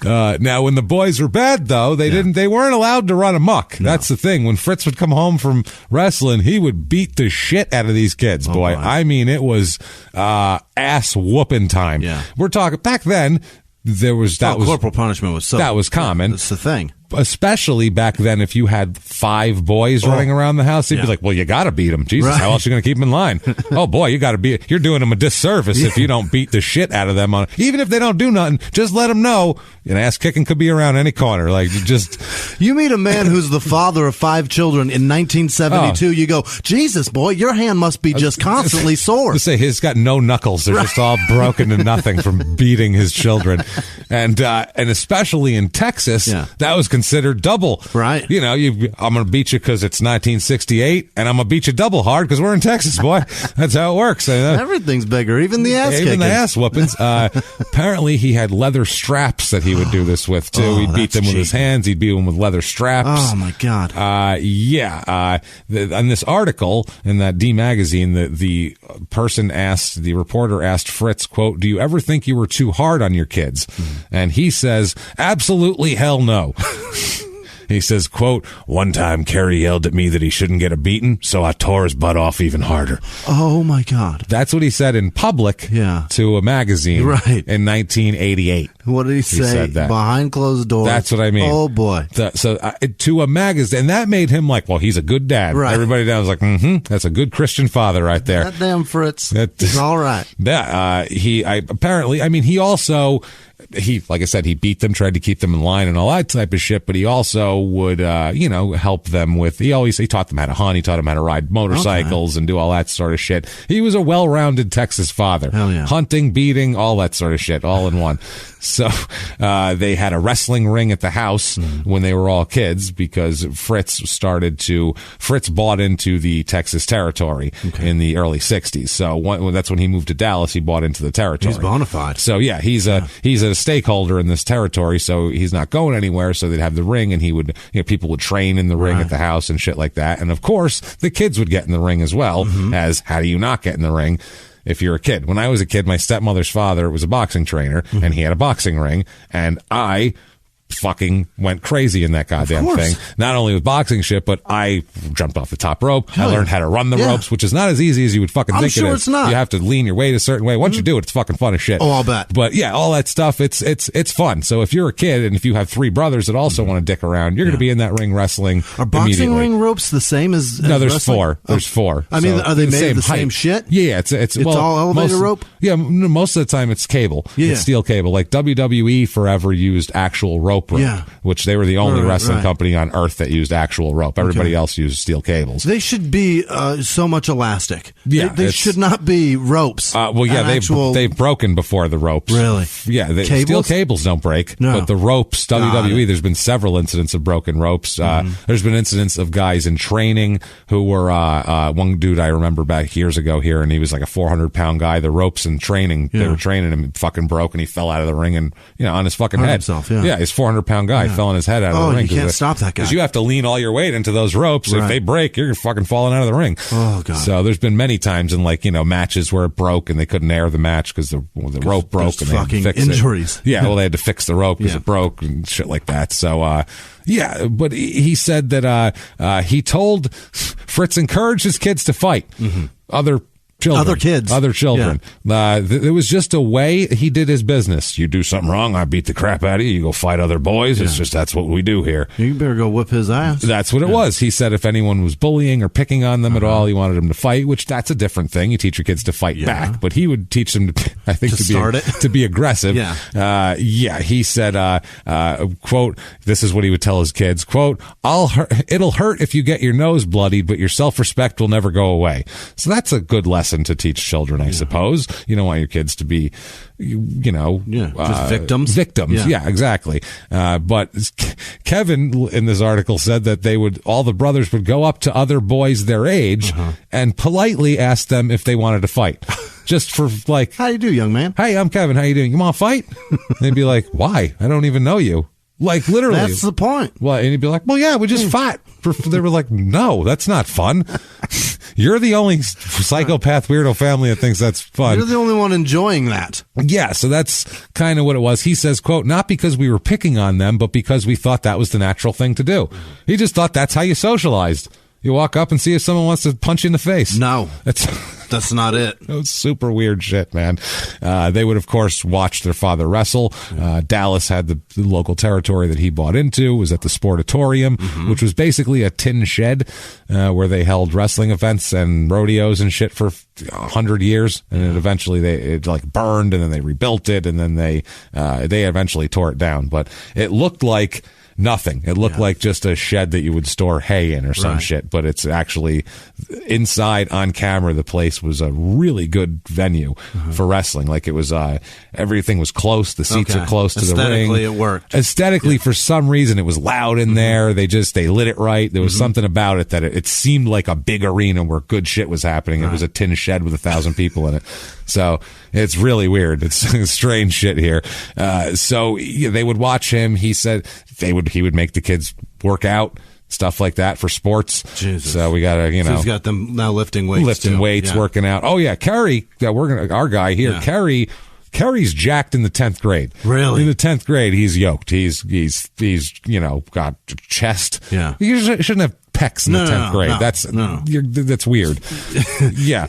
Speaker 1: Now, when the boys were bad, though, they weren't allowed to run amok. No. That's the thing. When Fritz would come home from wrestling, he would beat the shit out of these kids, boy. I mean, it was ass whooping time.
Speaker 4: Yeah.
Speaker 1: We're talking back then.
Speaker 4: Corporal punishment was
Speaker 1: that was common.
Speaker 4: That's the thing.
Speaker 1: Especially back then, if you had 5 boys running around the house, they'd be like, well, you got to beat them. Jesus, how else are you going to keep them in line? Oh, boy, you're doing them a disservice if you don't beat the shit out of them. Even if they don't do nothing, just let them know an ass kicking could be around any corner. Like, just.
Speaker 4: You meet a man who's the father of 5 children in 1972, you go, Jesus, boy, your hand must be just constantly sore.
Speaker 1: Let's say he's got no knuckles. They're just all broken to nothing from beating his children. And especially in Texas, that was considered double.
Speaker 4: Right.
Speaker 1: I'm going to beat you because it's 1968, and I'm going to beat you double hard because we're in Texas, boy. That's how it works.
Speaker 4: Everything's bigger, even the ass kicking.
Speaker 1: Even the ass whoopings. Apparently, he had leather straps that he would do this with, too. He'd beat them with his hands. He'd beat them with leather straps.
Speaker 4: Oh, my God.
Speaker 1: On this article in that D magazine, the reporter asked Fritz, quote, do you ever think you were too hard on your kids? And he says, absolutely hell no. He says, quote, one time Kerry yelled at me that he shouldn't get a beating, so I tore his butt off even harder.
Speaker 4: Oh, my God.
Speaker 1: That's what he said in public to a magazine in 1988.
Speaker 4: What did he say?
Speaker 1: Said that.
Speaker 4: Behind closed doors.
Speaker 1: That's what I mean.
Speaker 4: Oh, boy.
Speaker 1: To a magazine. And that made him like, well, he's a good dad.
Speaker 4: Right.
Speaker 1: Everybody down was like, that's a good Christian father right there.
Speaker 4: That damn Fritz. He's all right.
Speaker 1: He also... like I said, he beat them, tried to keep them in line and all that type of shit, but he also would, help them with, he taught them how to hunt, he taught them how to ride motorcycles and do all that sort of shit. He was a well-rounded Texas father.
Speaker 4: Hell yeah.
Speaker 1: Hunting, beating, all that sort of shit, all in one. So, they had a wrestling ring at the house when they were all kids because Fritz bought into the Texas territory in the early 60s. So that's when he moved to Dallas, he bought into the territory.
Speaker 4: He's bona fide.
Speaker 1: So yeah, he's a stakeholder in this territory, so he's not going anywhere. So they'd have the ring, and he would, people would train in the ring at the house and shit like that. And of course, the kids would get in the ring as well. As how do you not get in the ring if you're a kid? When I was a kid, my stepmother's father was a boxing trainer, and he had a boxing ring, and I fucking went crazy in that goddamn thing. Not only with boxing shit, but I jumped off the top rope. I learned how to run the ropes, which is not as easy as you would fucking think it is.
Speaker 4: It's not.
Speaker 1: You have to lean your weight a certain way. Once you do it, it's fucking fun as shit.
Speaker 4: Oh, I'll bet.
Speaker 1: But yeah, all that stuff, it's fun. So if you're a kid and if you have 3 brothers that also want to dick around, you're going to be in that ring wrestling.
Speaker 4: Are boxing ring ropes the same as
Speaker 1: No, there's
Speaker 4: wrestling?
Speaker 1: 4. There's 4.
Speaker 4: I mean, are they made of the same shit?
Speaker 1: Yeah, it's
Speaker 4: all elevator rope?
Speaker 1: Yeah, most of the time it's cable.
Speaker 4: Yeah.
Speaker 1: It's steel cable. Like WWE forever used actual rope, which they were the only wrestling company on earth that used actual rope. Everybody else used steel cables.
Speaker 4: They should be so much elastic.
Speaker 1: Yeah,
Speaker 4: they should not be ropes.
Speaker 1: They've broken before the ropes.
Speaker 4: Really?
Speaker 1: Yeah, steel cables don't break, but the ropes, WWE, there's been several incidents of broken ropes. There's been incidents of guys in training who were, one dude I remember back years ago here, and he was like a 400-pound guy. The ropes in training, they were training him, fucking broke, and he fell out of the ring and, on his fucking head.
Speaker 4: Himself,
Speaker 1: he's a 400-pound guy, fell on his head out of the ring.
Speaker 4: You can't stop that guy.
Speaker 1: Because you have to lean all your weight into those ropes. If they break, you're fucking falling out of the ring.
Speaker 4: Oh, God.
Speaker 1: So there's been many times in matches where it broke and they couldn't air the match because the rope broke and they had to fix
Speaker 4: injuries.
Speaker 1: it. Yeah, well, they had to fix the rope because it broke and shit like that. So, but he said that he told Fritz encouraged his kids to fight. Other
Speaker 4: Other kids.
Speaker 1: Other children. Yeah. It was just a way he did his business. You do something wrong, I beat the crap out of you. You go fight other boys. It's just, that's what we do here.
Speaker 4: You better go whip his ass.
Speaker 1: That's what it was. He said if anyone was bullying or picking on them at all, he wanted them to fight, which that's a different thing. You teach your kids to fight back, but he would teach them to, I think, to be aggressive. He said, quote, this is what he would tell his kids, quote, it'll hurt if you get your nose bloodied, but your self-respect will never go away. So that's a good lesson to teach children, I suppose. You don't want your kids to be,
Speaker 4: just victims.
Speaker 1: Victims, yeah exactly. But Kevin in this article said that all the brothers would go up to other boys their age and politely ask them if they wanted to fight. Just for like,
Speaker 4: how you do, young man? Hey,
Speaker 1: I'm Kevin. How you doing? You want to fight? They'd be like, why? I don't even know you. Like, literally.
Speaker 4: That's the point.
Speaker 1: Well, and he'd be like, well, yeah, we just fought. They were like, no, that's not fun. You're the only psychopath weirdo family that thinks that's fun.
Speaker 4: You're the only one enjoying that.
Speaker 1: Yeah, so that's kind of what it was. He says, quote, not because we were picking on them, but because we thought that was the natural thing to do. He just thought that's how you socialized. You walk up and see if someone wants to punch you in the face.
Speaker 4: No. That's not it.
Speaker 1: It was super weird shit, man. They would, of course, watch their father wrestle. Dallas had the local territory that he bought into, was at the Sportatorium, which was basically a tin shed where they held wrestling events and rodeos and shit for 100 years. And then eventually it burned, and then they rebuilt it, and then they eventually tore it down. But it looked like nothing. It looked like just a shed that you would store hay in or some shit, but it's actually inside on camera. The place was a really good venue for wrestling. Like, it was, everything was close. The seats are close to the ring.
Speaker 4: Aesthetically, it worked.
Speaker 1: Aesthetically, for some reason, it was loud in there. They lit it right. There was something about it that it seemed like a big arena where good shit was happening. It was a tin shed with 1,000 people in it. So it's really weird. It's strange shit here. So they would watch him. He said he would make the kids work out, stuff like that for sports.
Speaker 4: Jesus.
Speaker 1: So we gotta,
Speaker 4: So he's got them now lifting weights,
Speaker 1: working out. Oh yeah, Kerry. Our guy here, yeah. Kerry's jacked in the 10th grade.
Speaker 4: Really?
Speaker 1: In the 10th grade, he's yoked. He's got chest.
Speaker 4: Yeah.
Speaker 1: You shouldn't have pecs in the 10th grade. That's weird. Yeah.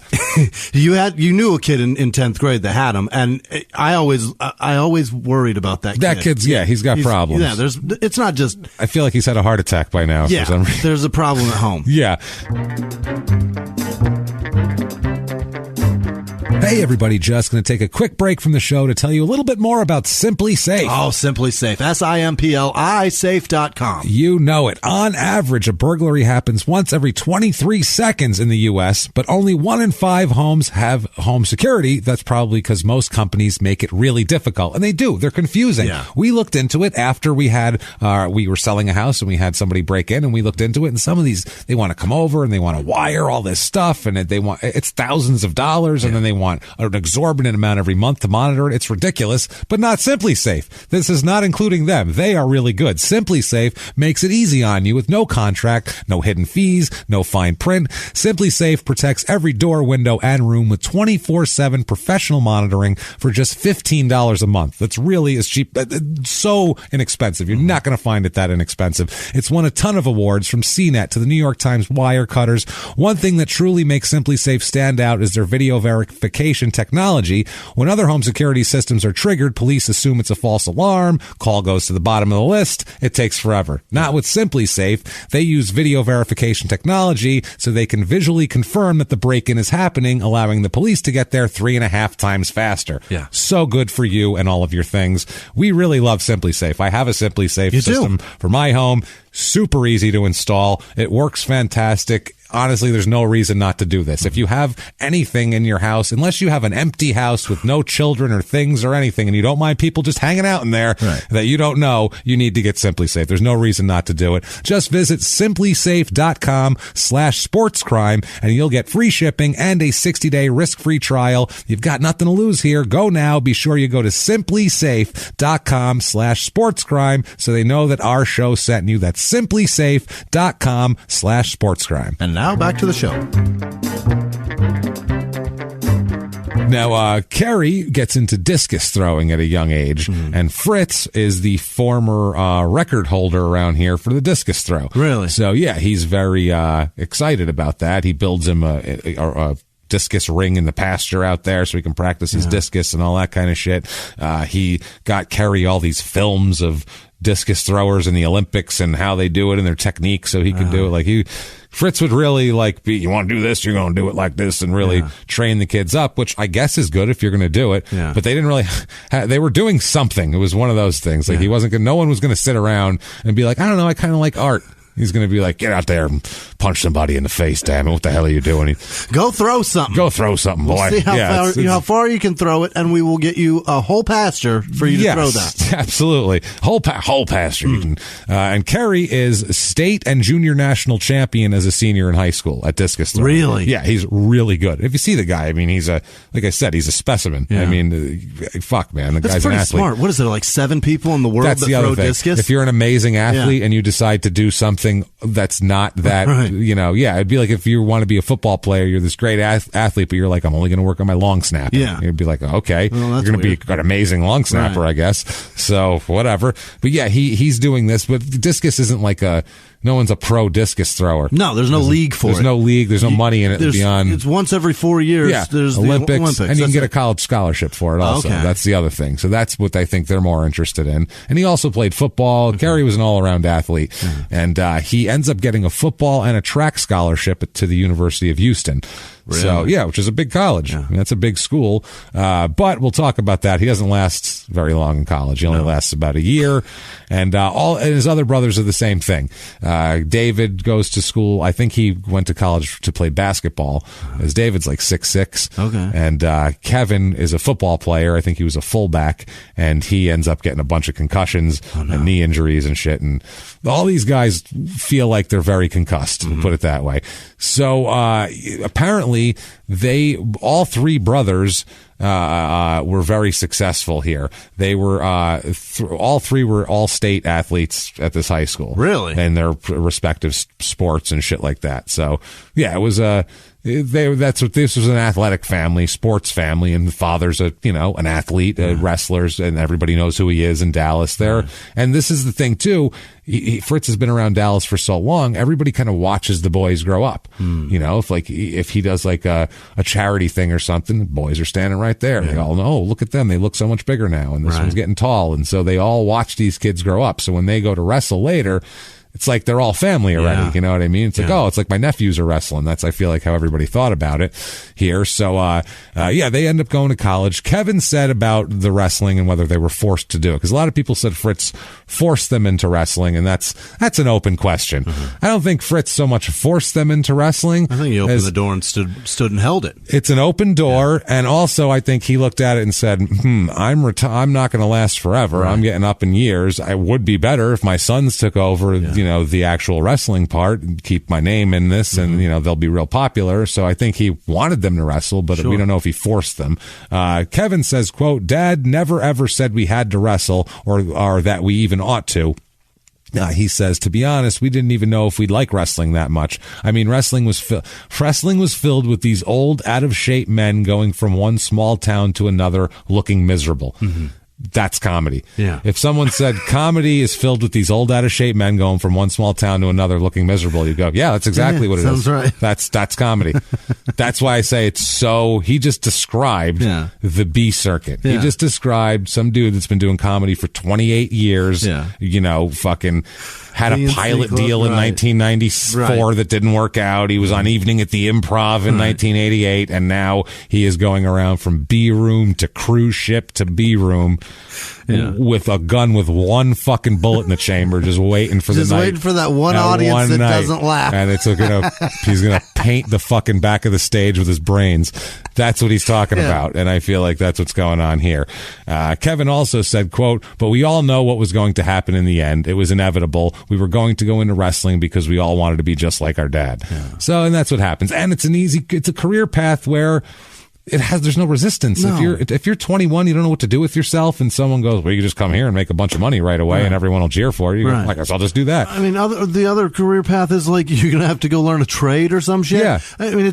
Speaker 4: You knew a kid in 10th grade that had them, and I always worried about that kid.
Speaker 1: That kid's, he's got problems.
Speaker 4: Yeah, it's not just...
Speaker 1: I feel like he's had a heart attack by now.
Speaker 4: Yeah,
Speaker 1: for some reason.
Speaker 4: There's a problem at home.
Speaker 1: Yeah. Hey, everybody, just going to take a quick break from the show to tell you a little bit more about Simply Safe.
Speaker 4: Oh, Simply Safe. SIMPLI safe.com.
Speaker 1: You know it. On average, a burglary happens once every 23 seconds in the U.S., but only 1 in 5 homes have home security. That's probably because most companies make it really difficult. And they do. They're confusing. Yeah. We looked into it after we were selling a house and we had somebody break in, and we looked into it. And some of these, they want to come over and they want to wire all this stuff, and it's thousands of dollars, and then they want an exorbitant amount every month to monitor it. It's ridiculous, but not Simply Safe. This is not including them. They are really good. Simply Safe makes it easy on you with no contract, no hidden fees, no fine print. Simply Safe protects every door, window, and room with 24/7 professional monitoring for just $15 a month. That's really as cheap. It's so inexpensive. You're not going to find it that inexpensive. It's won a ton of awards, from CNET to the New York Times Wirecutters. One thing that truly makes Simply Safe stand out is their video verification technology. When other home security systems are triggered, police assume it's a false alarm. Call goes to the bottom of the list. It takes forever. Not with Simply Safe. They use video verification technology so they can visually confirm that the break-in is happening, allowing the police to get there 3.5 times faster.
Speaker 4: Yeah.
Speaker 1: So good for you and all of your things. We really love Simply Safe. I have a Simply Safe system for my home. Super easy to install. It works fantastic. Honestly, there's no reason not to do this. If you have anything in your house, unless you have an empty house with no children or things or anything, and you don't mind people just hanging out in there that you don't know, you need to get Simply Safe. There's no reason not to do it. Just visit simplysafe.com/sportscrime and you'll get free shipping and a 60-day risk-free trial. You've got nothing to lose here. Go now. Be sure you go to simplysafe.com/sportscrime so they know that our show sent you. That's simplysafe.com/sportscrime.
Speaker 4: And now back to the show.
Speaker 1: Now, Kerry gets into discus throwing at a young age, and Fritz is the former record holder around here for the discus throw.
Speaker 4: Really?
Speaker 1: So, yeah, he's very excited about that. He builds him a discus ring in the pasture out there so he can practice his discus and all that kind of shit. He got Kerry all these films of discus throwers in the Olympics and how they do it and their technique so he could do it. Like Fritz would really like, you want to do this, you're going to do it like this, and really train the kids up, which I guess is good if you're going to do it. Yeah. But they didn't really, they were doing something. It was one of those things. Like he wasn't going to, no one was going to sit around and be like, I don't know, I kind of like art. He's going to be like, get out there and punch somebody in the face, damn it. What the hell are you doing?
Speaker 4: Go throw something.
Speaker 1: Go throw something, boy.
Speaker 4: We'll see how far you can throw it, and we will get you a whole pasture for you to throw that.
Speaker 1: Absolutely. Whole pasture. You can, and Kerry is state and junior national champion as a senior in high school at discus throwing.
Speaker 4: Really?
Speaker 1: Yeah, he's really good. If you see the guy, I mean, like I said, he's a specimen. Yeah. I mean, fuck, man. The guy's an athlete.
Speaker 4: That's pretty smart. What is there, like 7 people in the world that throw discus?
Speaker 1: If you're an amazing athlete and you decide to do something that's not that, it'd be like if you want to be a football player, you're this great athlete, but you're like, I'm only going to work on my long snapper. Yeah. You'd be like, okay, you're going to be an amazing long snapper, I guess. So whatever. But yeah, he's doing this, but discus isn't like no one's a pro discus thrower.
Speaker 4: No, there's no league for it.
Speaker 1: There's no league. There's no money in it beyond.
Speaker 4: It's once every 4 years.
Speaker 1: Yeah,
Speaker 4: there's
Speaker 1: Olympics,
Speaker 4: the Olympics.
Speaker 1: And you can get a college scholarship for it also. Okay. That's the other thing. So that's what I think they're more interested in. And he also played football. Kerry was an all-around athlete. And he ends up getting a football and a track scholarship to the University of Houston. Really? So, yeah, which is a big college. Yeah. I mean, that's a big school. But we'll talk about that. He doesn't last very long in college. He only lasts about a year. And and his other brothers are the same thing. David goes to school. I think he went to college to play basketball, as David's like 6'6".
Speaker 4: Okay.
Speaker 1: And Kevin is a football player. I think he was a fullback, and he ends up getting a bunch of concussions and knee injuries and shit. And all these guys feel like they're very concussed, put it that way. So apparently all 3 brothers were very successful here. They were all 3 were all-state athletes at this high school.
Speaker 4: Really?
Speaker 1: In their respective sports and shit like that. So yeah, it was this was an athletic family, sports family, and the father's an athlete, wrestlers, and everybody knows who he is in Dallas there. And this is the thing too. Fritz has been around Dallas for so long, everybody kind of watches the boys grow up. If he does like a charity thing or something, the boys are standing right there. They all know, look at them. They look so much bigger now. And this one's getting tall. And so they all watch these kids grow up. So when they go to wrestle later, it's like they're all family already. Yeah. You know what I mean? It's like, it's like my nephews are wrestling. That's, I feel like, how everybody thought about it here. So, they end up going to college. Kevin said about the wrestling and whether they were forced to do it, because a lot of people said Fritz forced them into wrestling, and that's an open question. I don't think Fritz so much forced them into wrestling.
Speaker 4: I think he opened the door and stood and held it.
Speaker 1: It's an open door, and also I think he looked at it and said, I'm not going to last forever. I'm getting up in years. I would be better if my sons took over, the actual wrestling part and keep my name in this, and they'll be real popular. So I think he wanted them to wrestle, but we don't know if he forced them. Kevin says, quote, "Dad never ever said we had to wrestle or that we even ought to." He says, to be honest, we didn't even know if we'd like wrestling that much. I mean, wrestling was filled with these old, out of shape men going from one small town to another looking miserable. That's comedy. Yeah. If someone said comedy is filled with these old, out of shape men going from one small town to another looking miserable, you go, yeah, that's exactly what it
Speaker 4: sounds
Speaker 1: is.
Speaker 4: Right.
Speaker 1: That's comedy. That's why I say it's so. He just described the B circuit. He just described some dude that's been doing comedy for 28 years. Fucking had a pilot deal in 1994 that didn't work out. He was on Evening at the Improv in 1988, and now he is going around from B room to cruise ship to B room with a gun with one fucking bullet in the chamber, just waiting for
Speaker 4: just waiting for that one audience that doesn't laugh.
Speaker 1: And he's gonna paint the fucking back of the stage with his brains. That's what he's talking about, and I feel like that's what's going on here. Kevin also said, quote, "But we all know what was going to happen in the end. It was inevitable. We were going to go into wrestling because we all wanted to be just like our dad." So, and that's what happens. And it's a career path where there's no resistance.
Speaker 4: No.
Speaker 1: If you're 21, you don't know what to do with yourself, and someone goes, well, you can just come here and make a bunch of money right away, and everyone will cheer for you.
Speaker 4: Right.
Speaker 1: Like, I'll just do that.
Speaker 4: I mean, the other career path is like you're gonna have to go learn a trade or some shit.
Speaker 1: Yeah.
Speaker 4: I mean,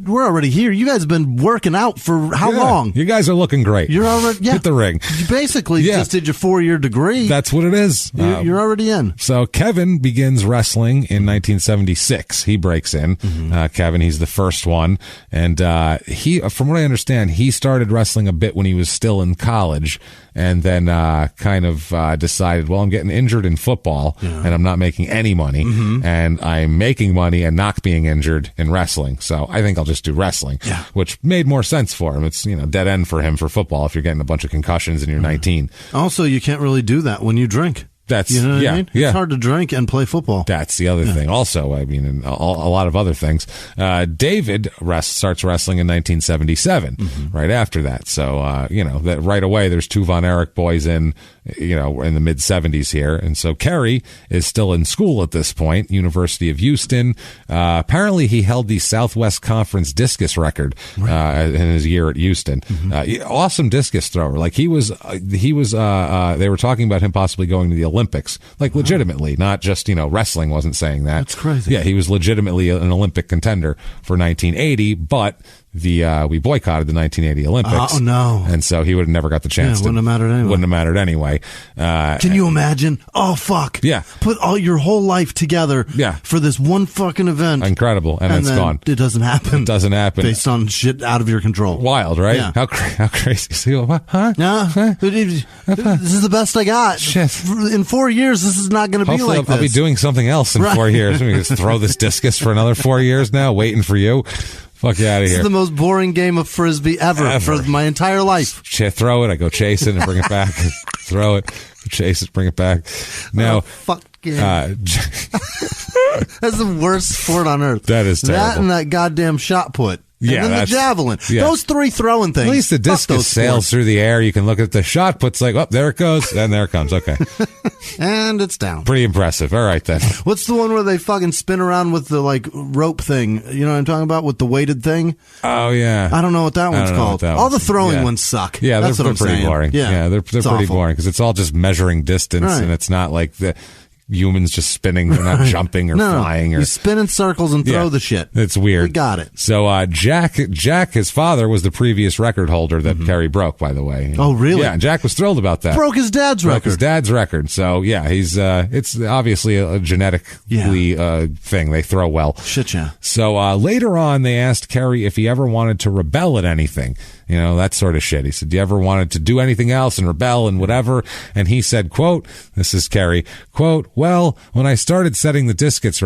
Speaker 4: we're already here. You guys have been working out for how long?
Speaker 1: You guys are looking great.
Speaker 4: You're already
Speaker 1: hit the ring.
Speaker 4: You basically just did your 4-year degree.
Speaker 1: That's what it is.
Speaker 4: You're already in.
Speaker 1: So Kevin begins wrestling in 1976. He breaks in. Kevin, he's the first one, and he, from what I understand, he started wrestling a bit when he was still in college, and then kind of decided, well, I'm getting injured in football, and I'm not making any money, and I'm making money and not being injured in wrestling. So I think I'll just do wrestling, which made more sense for him. It's, dead end for him for football if you're getting a bunch of concussions and you're 19.
Speaker 4: Also, you can't really do that when you drink.
Speaker 1: That's,
Speaker 4: you know what
Speaker 1: yeah,
Speaker 4: I mean?
Speaker 1: yeah.
Speaker 4: It's hard to drink and play football.
Speaker 1: That's the other thing. Also, I mean, and a lot of other things. David starts wrestling in 1977, right after that. So, that right away, there's two Von Erich boys in the mid 70s here. And so Kerry is still in school at this point, University of Houston. Apparently he held the Southwest Conference discus record, in his year at Houston. Awesome discus thrower. Like they were talking about him possibly going to the Olympics, like legitimately, not just, wrestling wasn't saying that.
Speaker 4: That's crazy.
Speaker 1: Yeah, he was legitimately an Olympic contender for 1980, but we boycotted the 1980 Olympics.
Speaker 4: Oh, no.
Speaker 1: And so he would have never got the chance.
Speaker 4: Wouldn't have mattered anyway.
Speaker 1: Can
Speaker 4: you imagine? Oh, fuck.
Speaker 1: Yeah.
Speaker 4: Put all your whole life together for this one fucking event.
Speaker 1: Incredible. And it's
Speaker 4: then
Speaker 1: gone.
Speaker 4: It doesn't happen.
Speaker 1: It doesn't happen.
Speaker 4: Based on shit out of your control.
Speaker 1: Wild, right?
Speaker 4: Yeah.
Speaker 1: How crazy. So, what? Huh?
Speaker 4: No. This is the best I got.
Speaker 1: Shit.
Speaker 4: In 4 years, this is not going to be like this.
Speaker 1: I'll be doing something else in 4 years. We just throw this discus for another 4 years now, waiting for you. Fuck you out of here.
Speaker 4: This is the most boring game of Frisbee ever. For my entire life.
Speaker 1: Throw it. I go chase it and bring it back. Throw it. Chase it. Bring it back. Now,
Speaker 4: fuck yeah. That's the worst sport on earth.
Speaker 1: That is terrible.
Speaker 4: That and that goddamn shot put.
Speaker 1: Yeah,
Speaker 4: and then the javelin.
Speaker 1: Yeah.
Speaker 4: Those three throwing things.
Speaker 1: At least the discus sails through the air. You can look at the shot puts like, oh, there it goes. And there it comes. Okay.
Speaker 4: And it's down.
Speaker 1: Pretty impressive. All right, then.
Speaker 4: What's the one where they fucking spin around with the, rope thing? You know what I'm talking about? With the weighted thing?
Speaker 1: Oh, yeah.
Speaker 4: I don't know what that one's called. All the throwing ones suck.
Speaker 1: Yeah,
Speaker 4: that's
Speaker 1: they're pretty boring. Yeah, they're pretty
Speaker 4: awful.
Speaker 1: boring because it's all just measuring distance, and it's not like the humans just spinning. They're not jumping or flying.
Speaker 4: You spin in circles and throw the shit.
Speaker 1: It's weird.
Speaker 4: We got it.
Speaker 1: So Jack, his father, was the previous record holder that Kerry broke, by the way.
Speaker 4: Oh, really?
Speaker 1: Yeah, and Jack was thrilled about that.
Speaker 4: Broke his dad's record. So, yeah, he's it's obviously a genetically thing. They throw well. Shit, yeah.
Speaker 1: So later on, they asked Kerry if he ever wanted to rebel at anything. That sort of shit. He said, do you ever wanted to do anything else and rebel and whatever? And he said, quote, this is Kerry, quote, well, when I started setting the discus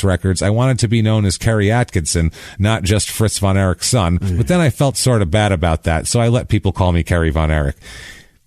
Speaker 1: records, I wanted to be known as Kerry Adkisson, not just Fritz Von Erich's son. But then I felt sort of bad about that, so I let people call me Kerry Von Erich.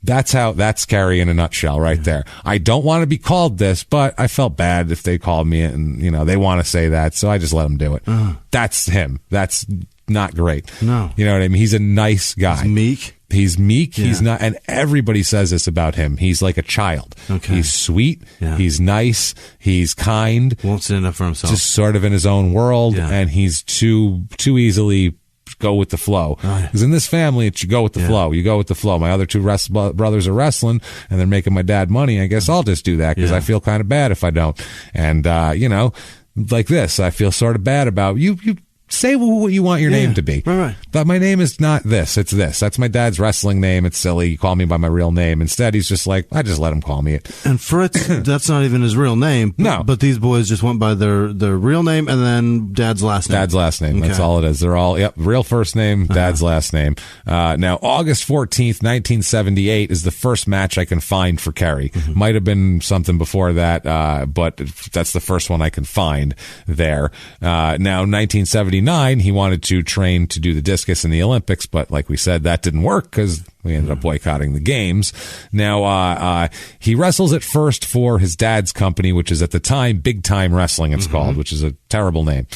Speaker 1: That's Kerry in a nutshell right there. I don't want to be called this, but I felt bad if they called me it and, they want to say that, so I just let them do it. That's him. That's not great.
Speaker 4: No.
Speaker 1: You know what I mean? He's a nice guy. He's meek.
Speaker 4: Yeah.
Speaker 1: He's not, and everybody says this about him. He's like a child.
Speaker 4: Okay.
Speaker 1: He's sweet.
Speaker 4: Yeah.
Speaker 1: He's nice. He's kind.
Speaker 4: Won't stand up for himself.
Speaker 1: Just sort of in his own world, and he's too easily go with the flow. Because in this family, it's you go with the flow. You go with the flow. My other two brothers are wrestling, and they're making my dad money. I guess I'll just do that because I feel kind of bad if I don't. And like this, I feel sort of bad about you. Say what you want your name to be.
Speaker 4: Right.
Speaker 1: But my name is not this. It's this. That's my dad's wrestling name. It's silly. You call me by my real name. Instead, he's just like, I just let him call me it.
Speaker 4: And Fritz, that's not even his real name.
Speaker 1: No.
Speaker 4: But these boys just went by their real name and then dad's last name.
Speaker 1: Dad's last name.
Speaker 4: Okay.
Speaker 1: That's all it is. They're all, real first name, dad's last name. Now, August 14th, 1978 is the first match I can find for Kerry. Might have been something before that, but that's the first one I can find there. Now, 1979, he wanted to train to do the discus in the Olympics, but like we said, that didn't work because we ended up boycotting the games. Now, he wrestles at first for his dad's company, which is at the time Big Time Wrestling, it's called, which is a terrible name.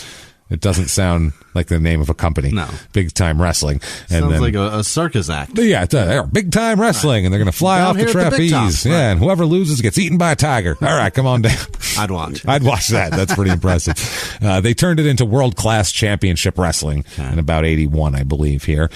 Speaker 1: It doesn't sound like the name of a company.
Speaker 4: No.
Speaker 1: Big Time Wrestling. And
Speaker 4: Sounds
Speaker 1: then,
Speaker 4: like a circus act.
Speaker 1: yeah, it's Big Time Wrestling, and they're going to fly
Speaker 4: Down
Speaker 1: off the
Speaker 4: here at the big
Speaker 1: trapeze.
Speaker 4: top.
Speaker 1: Yeah, and whoever loses gets eaten by a tiger. All right, come on down.
Speaker 4: I'd watch.
Speaker 1: I'd watch that. That's pretty impressive. They turned it into world-class championship wrestling in about 81, I believe, here.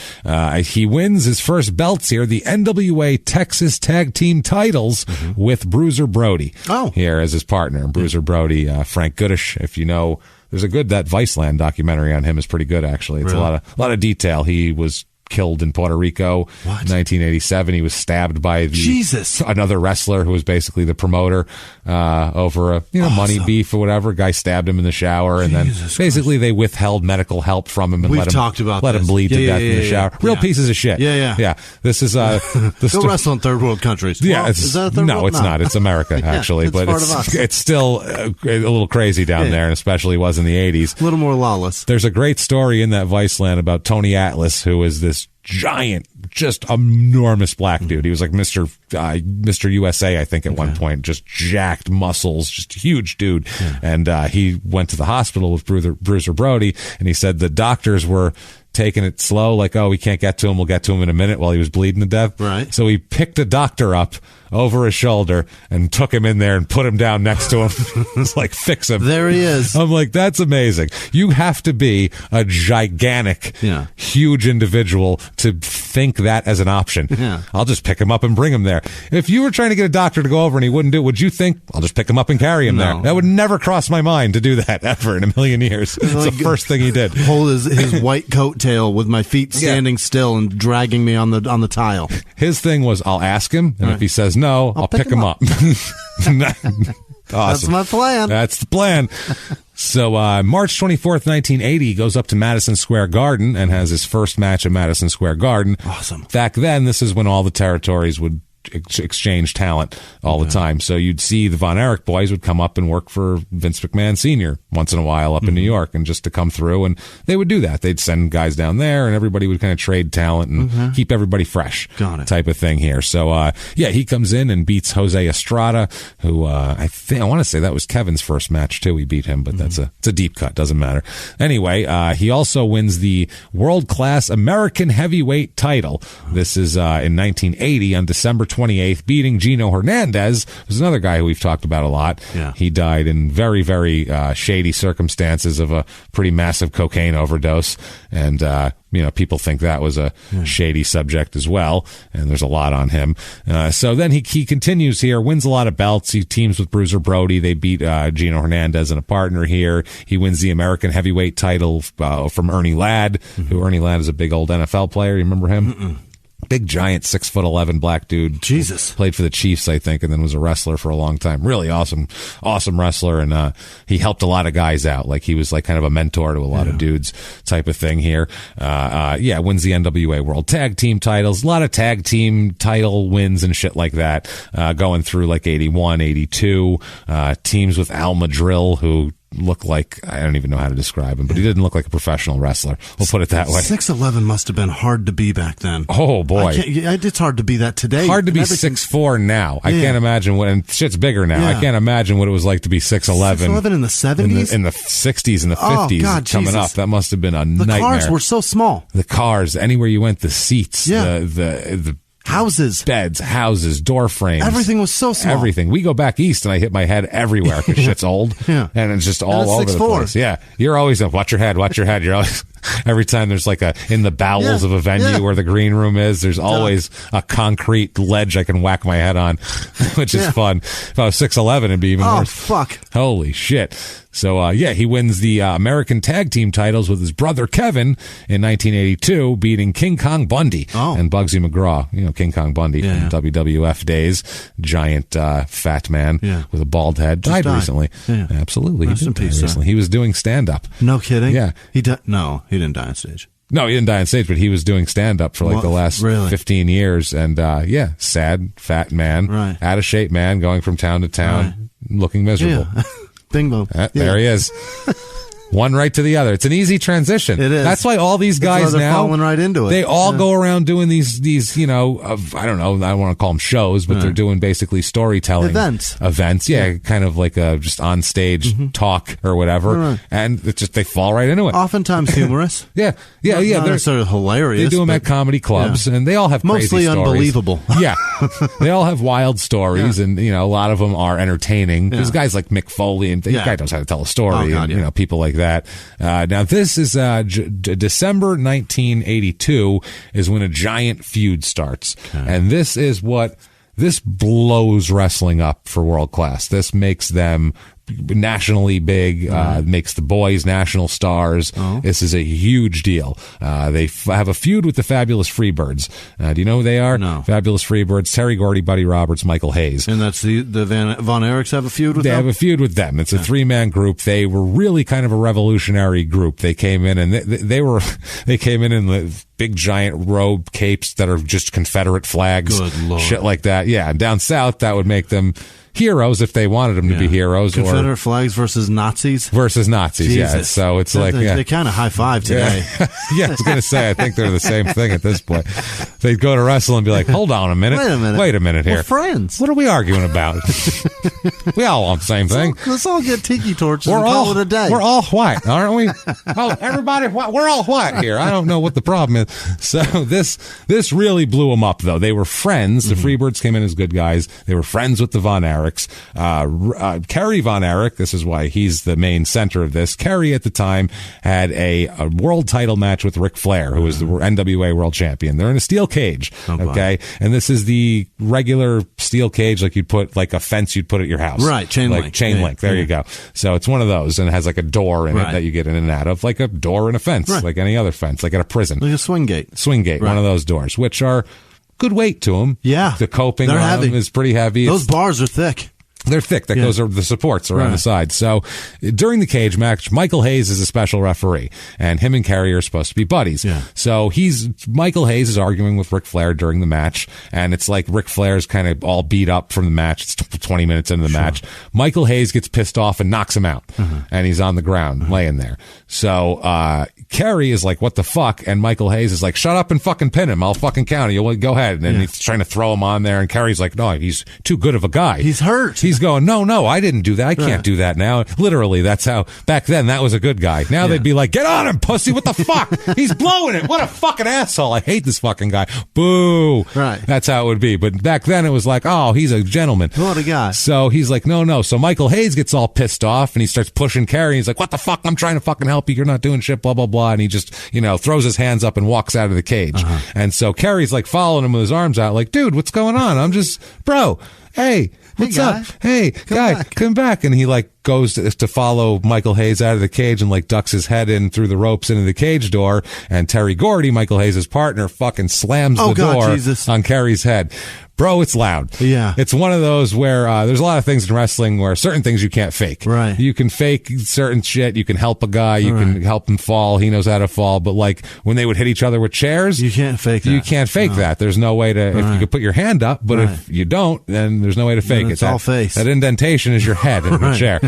Speaker 1: He wins his first belts here, the NWA Texas Tag Team titles with Bruiser Brody here as his partner. Bruiser Brody, Frank Goodish, if you know. There's that Viceland documentary on him is pretty good, actually. It's
Speaker 4: really?
Speaker 1: a lot of detail. He was killed in Puerto Rico in 1987. He was stabbed by another wrestler who was basically the promoter over a money beef or whatever. Guy stabbed him in the shower, and then basically they withheld medical help from him and let him bleed to death in the shower. Real pieces of shit.
Speaker 4: Yeah.
Speaker 1: This is
Speaker 4: go wrestle in third world countries.
Speaker 1: Yeah,
Speaker 4: well, is that a third
Speaker 1: no,
Speaker 4: world?
Speaker 1: it's not. It's America actually,
Speaker 4: it's
Speaker 1: but
Speaker 4: part of us.
Speaker 1: it's still a little crazy down there, and especially was in the 80s.
Speaker 4: A little more lawless.
Speaker 1: There's a great story in that Viceland about Tony Atlas, who is this giant, just enormous black dude. He was like Mr. USA, I think, at one point. Just jacked muscles, just a huge dude. Yeah. And he went to the hospital with Bruiser Brody, and he said the doctors were taking it slow, like, oh, we can't get to him. We'll get to him in a minute, while he was bleeding to death.
Speaker 4: Right.
Speaker 1: So he picked a doctor up over his shoulder and took him in there and put him down next to him. It's like, fix him.
Speaker 4: There he is.
Speaker 1: I'm like, that's amazing. You have to be a gigantic, huge individual to think that as an option.
Speaker 4: Yeah.
Speaker 1: I'll just pick him up and bring him there. If you were trying to get a doctor to go over and he wouldn't do it, would you think, I'll just pick him up and carry him there? That would never cross my mind to do that ever in a million years. It's the first thing he did.
Speaker 4: Hold his white coat-tail with my feet standing still and dragging me on the tile.
Speaker 1: His thing was, I'll ask him, and if he says no, I'll pick him up. Awesome.
Speaker 4: That's my plan.
Speaker 1: That's the plan. So March 24th, 1980, he goes up to Madison Square Garden and has his first match at Madison Square Garden.
Speaker 4: Awesome.
Speaker 1: Back then, this is when all the territories would exchange talent all the time. So you'd see the Von Erich boys would come up and work for Vince McMahon Sr. once in a while up in New York, and just to come through, and they would do that. They'd send guys down there, and everybody would kind of trade talent and keep everybody fresh.
Speaker 4: Got it.
Speaker 1: Type of thing here. So he comes in and beats Jose Estrada, who I want to say that was Kevin's first match too. He beat him, but it's a deep cut, doesn't matter. Anyway, he also wins the World Class American Heavyweight title. This is in 1980 on December 28th, beating Gino Hernandez, who's another guy who we've talked about a lot.
Speaker 4: Yeah.
Speaker 1: He died in very, very shady circumstances of a pretty massive cocaine overdose, and people think that was a shady subject as well, and there's a lot on him. So then he continues here, wins a lot of belts. He teams with Bruiser Brody. They beat Gino Hernandez and a partner here. He wins the American Heavyweight title from Ernie Ladd, who Ernie Ladd is a big old NFL player. You remember him? Big, giant, 6'11" black dude.
Speaker 4: Jesus.
Speaker 1: Played for the Chiefs, I think, and then was a wrestler for a long time. Really awesome wrestler, and he helped a lot of guys out. Like, he was like kind of a mentor to a lot of dudes type of thing here. Wins the NWA World Tag Team titles. A lot of tag team title wins and shit like that, going through like 81, 82. Teams with Al Madrill, who looked like, I don't even know how to describe him, but he didn't look like a professional wrestler. We'll put it that way.
Speaker 4: 6'11" must have been hard to be back then.
Speaker 1: Oh, boy.
Speaker 4: It's hard to be that today.
Speaker 1: Hard to be 6'4" now. I can't imagine and shit's bigger now. I can't imagine what it was like to be 6'11".
Speaker 4: 6'11" in the 70s?
Speaker 1: In the 60s and the 50s.
Speaker 4: Oh, God,
Speaker 1: coming
Speaker 4: Jesus.
Speaker 1: up. That must have been a nightmare.
Speaker 4: The cars were so small.
Speaker 1: The cars, anywhere you went, the seats, the
Speaker 4: houses,
Speaker 1: beds, houses, door frames.
Speaker 4: Everything was so small.
Speaker 1: Everything. We go back east and I hit my head everywhere because shit's old. And it's just all over the place. Yeah. You're always up. Watch your head. You're always, every time there's like in the bowels of a venue where the green room is, there's always a concrete ledge I can whack my head on, which is fun. If I was 6'11", it'd be even worse.
Speaker 4: Fuck.
Speaker 1: Holy shit. So, he wins the American Tag Team titles with his brother Kevin in 1982, beating King Kong Bundy and Bugsy McGraw. You know, King Kong Bundy from WWF days. Giant, fat man with a bald head. Died recently. Yeah. Absolutely.
Speaker 4: Rest in peace,
Speaker 1: recently. He was doing stand-up.
Speaker 4: No kidding?
Speaker 1: Yeah.
Speaker 4: No, he didn't die on stage.
Speaker 1: No, he didn't die on stage, but he was doing stand-up for the last 15 years. And, sad, fat man, out of shape man, going from town to town, looking miserable.
Speaker 4: Yeah. Bingo.
Speaker 1: There he is. One right to the other. It's an easy transition.
Speaker 4: It is.
Speaker 1: That's why all these guys
Speaker 4: they're
Speaker 1: now
Speaker 4: falling right into it.
Speaker 1: They all go around doing these I don't know, I don't want to call them shows, but they're doing basically storytelling events. Yeah, kind of like a just on stage talk or whatever, and it's just they fall right into it.
Speaker 4: Oftentimes humorous.
Speaker 1: yeah.
Speaker 4: Not
Speaker 1: They're
Speaker 4: sort of hilarious.
Speaker 1: They do them at comedy clubs, and they all have
Speaker 4: mostly
Speaker 1: crazy stories.
Speaker 4: unbelievable.
Speaker 1: Yeah, they all have wild stories, and a lot of them are entertaining. There's guys like Mick Foley, and the guy knows how to tell a story, and people like that. Now this is December 1982 is when a giant feud starts, and this blows wrestling up for world class. This makes them nationally big, makes the boys national stars. This is a huge deal. They have a feud with the Fabulous Freebirds. Do you know who they are?
Speaker 4: No.
Speaker 1: Fabulous Freebirds, Terry Gordy, Buddy Roberts, Michael Hayes.
Speaker 4: And that's the Von Erichs have a feud with them?
Speaker 1: They have a feud with them. It's a three-man group. They were really kind of a revolutionary group. They came in and they came in the big giant robe capes that are just Confederate flags.
Speaker 4: Good Lord.
Speaker 1: Shit like that. Yeah. And down south, that would make them heroes if they wanted them to be heroes.
Speaker 4: Confederate flags versus Nazis?
Speaker 1: Jesus. Yeah. So it's
Speaker 4: they kind of high-five today.
Speaker 1: Yeah, I was going to say, I think they're the same thing at this point. They'd go to wrestle and be like, hold on a minute. Wait a minute here.
Speaker 4: We're friends.
Speaker 1: What are we arguing about? We all want the same thing.
Speaker 4: Let's all get tiki torches and call it a day.
Speaker 1: We're all white, aren't we? Oh, everybody, we're all white here. I don't know what the problem is. So this really blew them up, though. They were friends. The Freebirds came in as good guys. They were friends with the Von Erichs. Kerry Von Erich, this is why he's the main center of this. Kerry at the time had a world title match with Ric Flair, who was the NWA world champion. They're in a steel cage, okay? And this is the regular steel cage, like you'd put, like a fence you'd put at your house.
Speaker 4: Right, chain link.
Speaker 1: Chain link, there you go. So it's one of those, and it has like a door in it that you get in and out of, like a door in a fence, like any other fence, like at a prison.
Speaker 4: Like a swing gate.
Speaker 1: One of those doors, which are good weight to them.
Speaker 4: Yeah.
Speaker 1: The coping on them is pretty heavy.
Speaker 4: Those bars are thick.
Speaker 1: They're thick. Those are the supports around the side. So during the cage match, Michael Hayes is a special referee, and him and Kerry are supposed to be buddies.
Speaker 4: Yeah.
Speaker 1: So Michael Hayes is arguing with Ric Flair during the match, and it's like Ric Flair's kind of all beat up from the match. It's 20 minutes into the match. Michael Hayes gets pissed off and knocks him out, and he's on the ground laying there. So Kerry is like, what the fuck? And Michael Hayes is like, shut up and fucking pin him. I'll fucking count it. You'll go ahead. And he's trying to throw him on there, and Kerry's like, no, he's too good of a guy.
Speaker 4: He's hurt.
Speaker 1: He's going, no, I didn't do that. I can't do that now. Literally, that's how, back then, that was a good guy. Now they'd be like, get on him, pussy, what the fuck? He's blowing it. What a fucking asshole. I hate this fucking guy. Boo.
Speaker 4: Right.
Speaker 1: That's how it would be. But back then, it was like, oh, he's a gentleman.
Speaker 4: What a guy.
Speaker 1: So he's like, no. So Michael Hayes gets all pissed off, and he starts pushing Kerry. He's like, what the fuck? I'm trying to fucking help you. You're not doing shit, blah, blah, blah. And he just, throws his hands up and walks out of the cage. And so Kerry's like following him with his arms out, like, dude, what's going on? I'm just, bro, hey, what's up? Hey, guy, come back. And he like goes to follow Michael Hayes out of the cage and like ducks his head in through the ropes into the cage door. And Terry Gordy, Michael Hayes' partner, fucking slams the door on Kerry's head. Bro, it's loud.
Speaker 4: Yeah.
Speaker 1: It's one of those where there's a lot of things in wrestling where certain things you can't fake.
Speaker 4: Right.
Speaker 1: You can fake certain shit. You can help a guy. You can help him fall. He knows how to fall. But like when they would hit each other with chairs,
Speaker 4: you can't fake that.
Speaker 1: You can't fake that. There's no way to, if you could put your hand up, but if you don't, then there's no way to fake it.
Speaker 4: It's all face.
Speaker 1: That indentation is your head in the chair.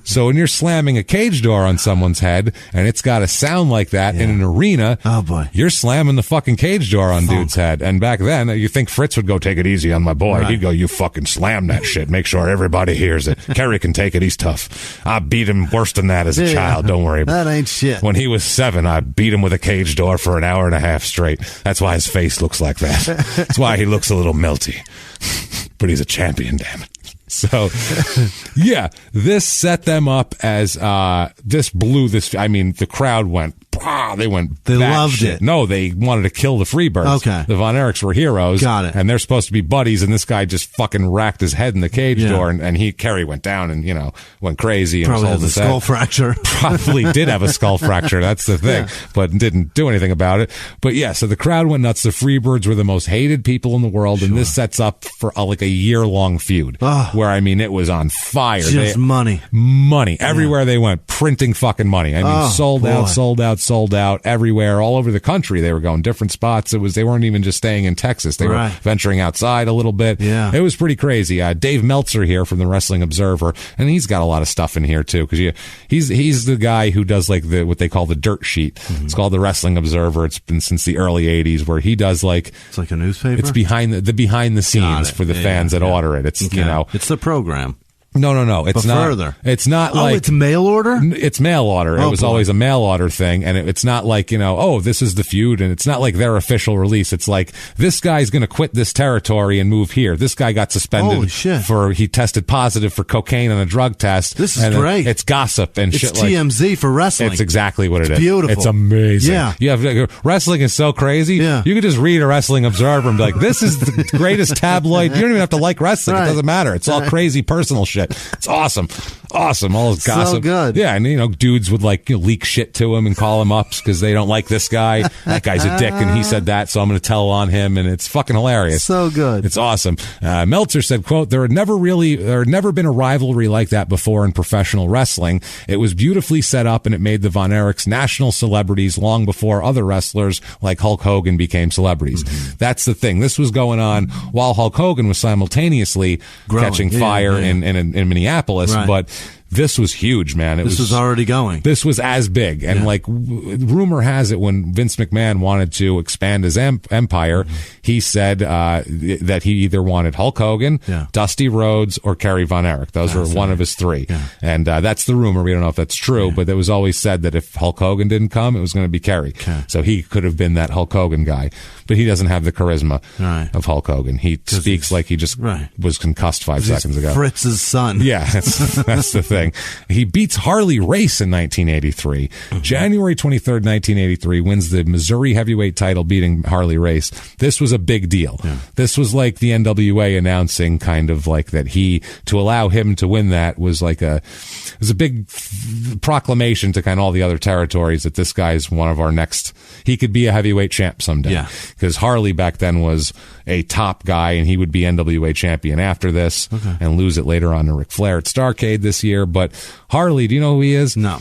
Speaker 1: So when you're slamming a cage door on someone's head and it's got a sound like that in an arena,
Speaker 4: oh boy,
Speaker 1: you're slamming the fucking cage door on dude's head. And back then, you think Fritz would go, take it easy on my boy. He'd go, you fucking slam that shit. Make sure everybody hears it. Kerry can take it. He's tough. I beat him worse than that as a child. Don't worry about it.
Speaker 4: That ain't shit.
Speaker 1: When he was 7, I beat him with a cage door for an hour and a half straight. That's why his face looks like that. That's why he looks a little melty. But he's a champion, damn it. So, yeah, this set them up as, the crowd went, they
Speaker 4: loved
Speaker 1: shit.
Speaker 4: it.
Speaker 1: No, they wanted to kill the Freebirds.
Speaker 4: Okay.
Speaker 1: The Von Erichs were heroes.
Speaker 4: Got it.
Speaker 1: And they're supposed to be buddies, and this guy just fucking racked his head in the cage door, and Kerry went down and, went crazy. And
Speaker 4: probably has a skull fracture.
Speaker 1: Probably did have a skull fracture. That's the thing. But didn't do anything about it. But yeah, so the crowd went nuts. The Freebirds were the most hated people in the world, and this sets up for like a year-long feud. Where, it was on fire.
Speaker 4: Just money.
Speaker 1: Money. Everywhere they went, printing fucking money. Sold out. sold out everywhere, all over the country. They were going different spots. They weren't even just staying in Texas. They were venturing outside a little bit.
Speaker 4: Yeah.
Speaker 1: It was pretty crazy. Dave Meltzer here from the Wrestling Observer, and he's got a lot of stuff in here too, because he's the guy who does like what they call the dirt sheet. Mm-hmm. It's called the Wrestling Observer. It's been since the early 80s, where he does it's
Speaker 4: like a newspaper.
Speaker 1: It's behind the scenes for the fans that order it. It's
Speaker 4: it's the program.
Speaker 1: No. It's not.
Speaker 4: Further.
Speaker 1: It's not
Speaker 4: it's mail order?
Speaker 1: It's mail order. It was always a mail order thing. And it's not like, this is the feud. And it's not like their official release. It's like, this guy's going to quit this territory and move here. This guy got suspended he tested positive for cocaine on a drug test.
Speaker 4: This is great.
Speaker 1: It's gossip and shit like
Speaker 4: TMZ for wrestling.
Speaker 1: It's exactly what it is.
Speaker 4: Beautiful.
Speaker 1: It's amazing.
Speaker 4: Yeah.
Speaker 1: Wrestling is so crazy.
Speaker 4: Yeah.
Speaker 1: You could just read a Wrestling Observer and be like, this is the greatest tabloid. You don't even have to like wrestling. It doesn't matter. It's all crazy personal shit. It's awesome. All his gossip.
Speaker 4: So good.
Speaker 1: Yeah, and dudes would leak shit to him and call him ups because they don't like this guy. That guy's a dick and he said that, so I'm going to tell on him, and it's fucking hilarious.
Speaker 4: So good.
Speaker 1: It's awesome. Meltzer said, quote, there had never been a rivalry like that before in professional wrestling. It was beautifully set up, and it made the Von Erichs national celebrities long before other wrestlers like Hulk Hogan became celebrities. Mm-hmm. That's the thing. This was going on while Hulk Hogan was simultaneously catching fire in Minneapolis.
Speaker 4: Right.
Speaker 1: But this was huge, man.
Speaker 4: This was already going.
Speaker 1: This was as big. And rumor has it when Vince McMahon wanted to expand his empire, he said that he either wanted Hulk Hogan, Dusty Rhodes, or Kerry Von Erich. Those were one of his three. Yeah. And that's the rumor. We don't know if that's true, but it was always said that if Hulk Hogan didn't come, it was going to be Kerry. Okay. So he could have been that Hulk Hogan guy. But he doesn't have the charisma of Hulk Hogan. He speaks like he just was concussed 5 seconds ago.
Speaker 4: Fritz's son.
Speaker 1: Yeah, that's the thing. He beats Harley Race in 1983. Mm-hmm. January 23rd, 1983, wins the Missouri heavyweight title, beating Harley Race. This was a big deal. Yeah. This was like the NWA announcing kind of like that to allow him to win that was like it was a big proclamation to kind of all the other territories that this guy's one of our next, he could be a heavyweight champ someday. Yeah. Because Harley back then was a top guy, and he would be NWA champion after this and lose it later on to Ric Flair at Starrcade this year. But Harley, do you know who he is?
Speaker 4: No.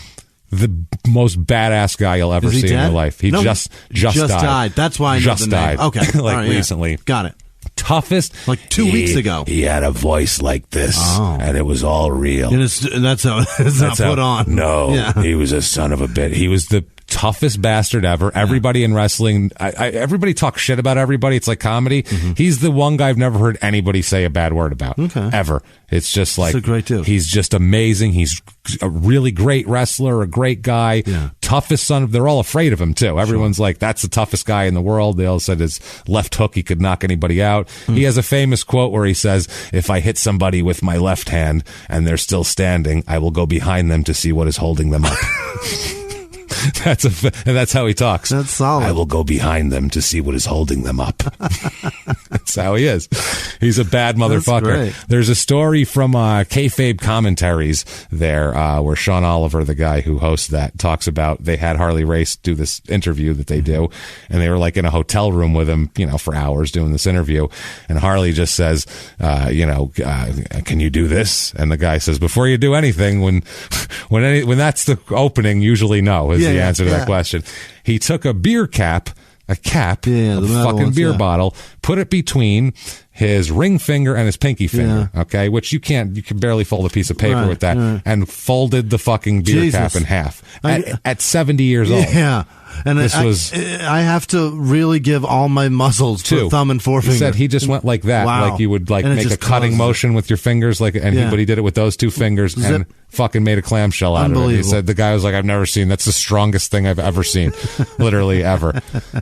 Speaker 1: The most badass guy you'll ever see in your life. He just died.
Speaker 4: That's why I know the name. Okay.
Speaker 1: Recently.
Speaker 4: Got it.
Speaker 1: Toughest.
Speaker 4: Like 2 weeks ago.
Speaker 1: He had a voice like this, and it was all real.
Speaker 4: And that's how it's not put on.
Speaker 1: No, he was a son of a bitch. He was the toughest bastard ever. Everybody in wrestling, everybody talks shit about everybody. It's like comedy. Mm-hmm. He's the one guy I've never heard anybody say a bad word about. Ever. It's just like,
Speaker 4: that's a great dude.
Speaker 1: He's just amazing. He's a really great wrestler, a great guy. Yeah. Toughest son of, they're all afraid of him too. Everyone's like, that's the toughest guy in the world. They all said his left hook, he could knock anybody out. He has a famous quote where he says, if I hit somebody with my left hand and they're still standing, I will go behind them to see what is holding them up. That's how he talks.
Speaker 4: That's solid.
Speaker 1: I will go behind them to see what is holding them up. That's how he is. He's a bad motherfucker. There's a story from Kayfabe Commentaries there where Sean Oliver, the guy who hosts that, talks about they had Harley Race do this interview that they do, and they were like in a hotel room with him, for hours doing this interview, and Harley just says, can you do this? And the guy says, before you do anything, when that's the opening, usually no is the answer to that question. He took a beer cap, a fucking beer bottle, put it between his ring finger and his pinky finger, okay, which you can barely fold a piece of paper with that, and folded the fucking beer cap in half at 70 years old.
Speaker 4: Yeah. And I have to really give all my muscles for thumb and forefinger.
Speaker 1: He said he just went like that, like you would make a cutting motion with your fingers, but he did it with those two fingers and fucking made a clamshell out of it. He said the guy was like, I've never seen, that's the strongest thing I've ever seen, literally ever.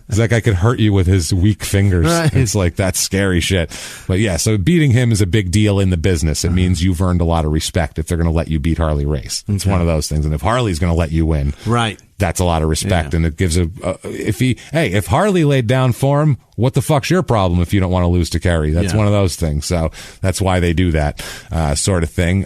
Speaker 1: That guy could hurt you with his weak fingers. Right. It's like, that's scary shit. But yeah, so beating him is a big deal in the business. It means you've earned a lot of respect if they're going to let you beat Harley Race. It's one of those things. And if Harley's going to let you win, that's a lot of respect, and it gives if Harley laid down for him, what the fuck's your problem if you don't want to lose to Kerry? That's one of those things. So that's why they do that sort of thing.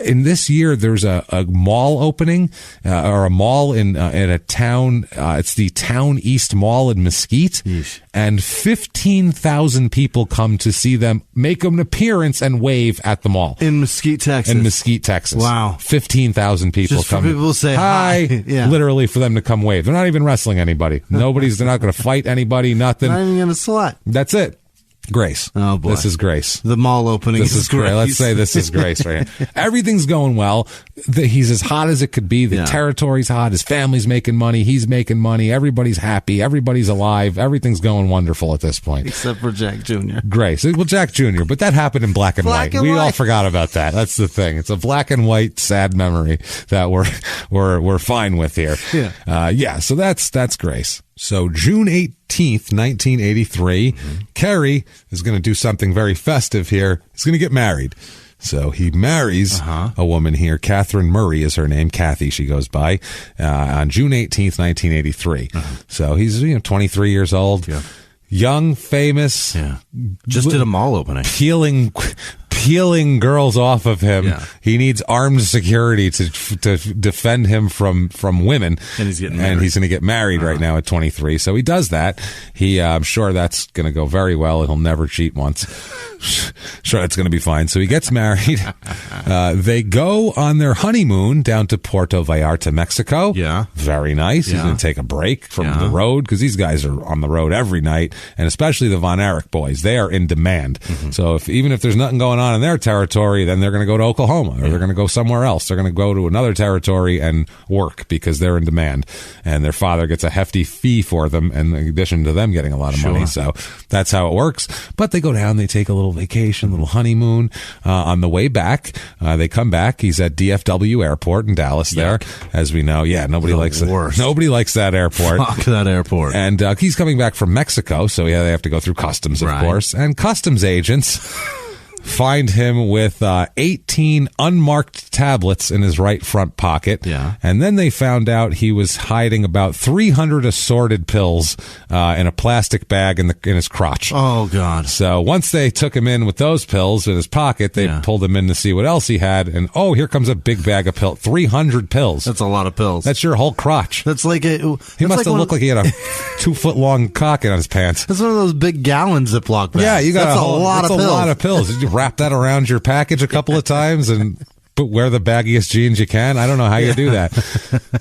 Speaker 1: in this year, there's a mall opening, or a mall in a town. It's the Town East Mall in Mesquite.
Speaker 4: Yeesh.
Speaker 1: And 15,000 people come to see them make an appearance and wave at the mall.
Speaker 4: In Mesquite, Texas.
Speaker 1: In Mesquite, Texas.
Speaker 4: Wow.
Speaker 1: 15,000 people
Speaker 4: Just
Speaker 1: come.
Speaker 4: for people to say hi. Yeah.
Speaker 1: Literally for them to come wave. They're not even wrestling anybody. They're not going to fight anybody, nothing.
Speaker 4: Not even going to sweat.
Speaker 1: That's it. Grace.
Speaker 4: Oh, boy.
Speaker 1: This is Grace.
Speaker 4: The mall opening
Speaker 1: This is Grace. Let's say this is Grace right here. Everything's going well. He's as hot as it could be. The territory's hot. His family's making money. He's making money. Everybody's happy. Everybody's alive. Everything's going wonderful at this point.
Speaker 4: Except for Jack Jr.
Speaker 1: Grace. Well, Jack Jr., but that happened in black and white. We all forgot about that. That's the thing. It's a black and white sad memory that we're fine with here.
Speaker 4: Yeah.
Speaker 1: So that's Grace. So June 18th, 1983, Kerry is going to do something very festive here. He's going to get married. So he marries a woman here. Catherine Murray is her name. Kathy, she goes by, on June 18th, 1983. So he's 23 years old. Yeah. Young, famous.
Speaker 4: Yeah. Just did a mall opening.
Speaker 1: Peeling girls off of him. Yeah. He needs armed security to defend him from women. And he's getting married. And he's going to get married right now at 23. So he does that. I'm sure that's going to go very well, and he'll never cheat once. Sure, that's going to be fine. So he gets married. They go on their honeymoon down to Puerto Vallarta, Mexico. Yeah. Very nice. Yeah. He's going to take a break from the road, because these guys are on the road every night, and especially the Von Erich boys. They are in demand. So even if there's nothing going on in their territory, then they're going to go to Oklahoma, or they're going to go somewhere else. They're going to go to another territory and work because they're in demand. And their father gets a hefty fee for them, in addition to them getting a lot of money. So that's how it works. But they go down, they take a little vacation, little honeymoon. On the way back, they come back. He's at DFW Airport in Dallas there, as we know. Yeah, nobody likes it. Nobody likes that airport.
Speaker 4: Fuck that airport.
Speaker 1: And he's coming back from Mexico, so they have to go through customs, of course. And customs agents find him with 18 unmarked tablets in his right front pocket. Yeah. And then they found out he was hiding about 300 assorted pills in a plastic bag in his crotch.
Speaker 4: Oh, God.
Speaker 1: So once they took him in with those pills in his pocket, they pulled him in to see what else he had. And, here comes a big bag of pills. 300 pills.
Speaker 4: That's a lot of pills.
Speaker 1: That's your whole crotch.
Speaker 4: That's like
Speaker 1: he must have looked like he had a 2-foot-long cock in his pants.
Speaker 4: That's one of those big gallon Ziploc bags.
Speaker 1: Yeah, you got
Speaker 4: that's a lot of pills.
Speaker 1: That's a lot of pills. Did you wrap that around your package a couple of times and wear the baggiest jeans you can? I don't know how you do that.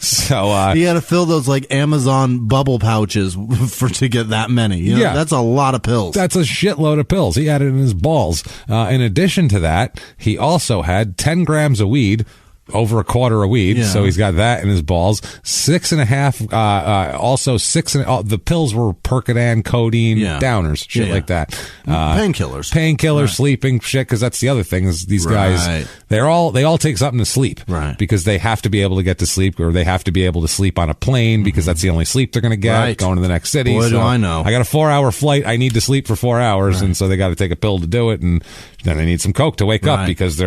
Speaker 1: So
Speaker 4: you got to fill those like Amazon bubble pouches to get that many. That's a lot of pills.
Speaker 1: That's a shitload of pills. He had it in his balls. In addition to that, he also had 10 grams of weed. Over a quarter of weed, so he's got that in his balls. 6.5, also 6. The pills were Percodan, codeine, downers, shit like that. Painkillers, sleeping shit. Because that's the other thing is these guys, they all take something to sleep, because they have to be able to get to sleep, or they have to be able to sleep on a plane because that's the only sleep they're going to get going to the next city.
Speaker 4: Boy, do I know.
Speaker 1: I got a 4-hour flight. I need to sleep for 4 hours, and so they got to take a pill to do it, and then they need some coke to wake up because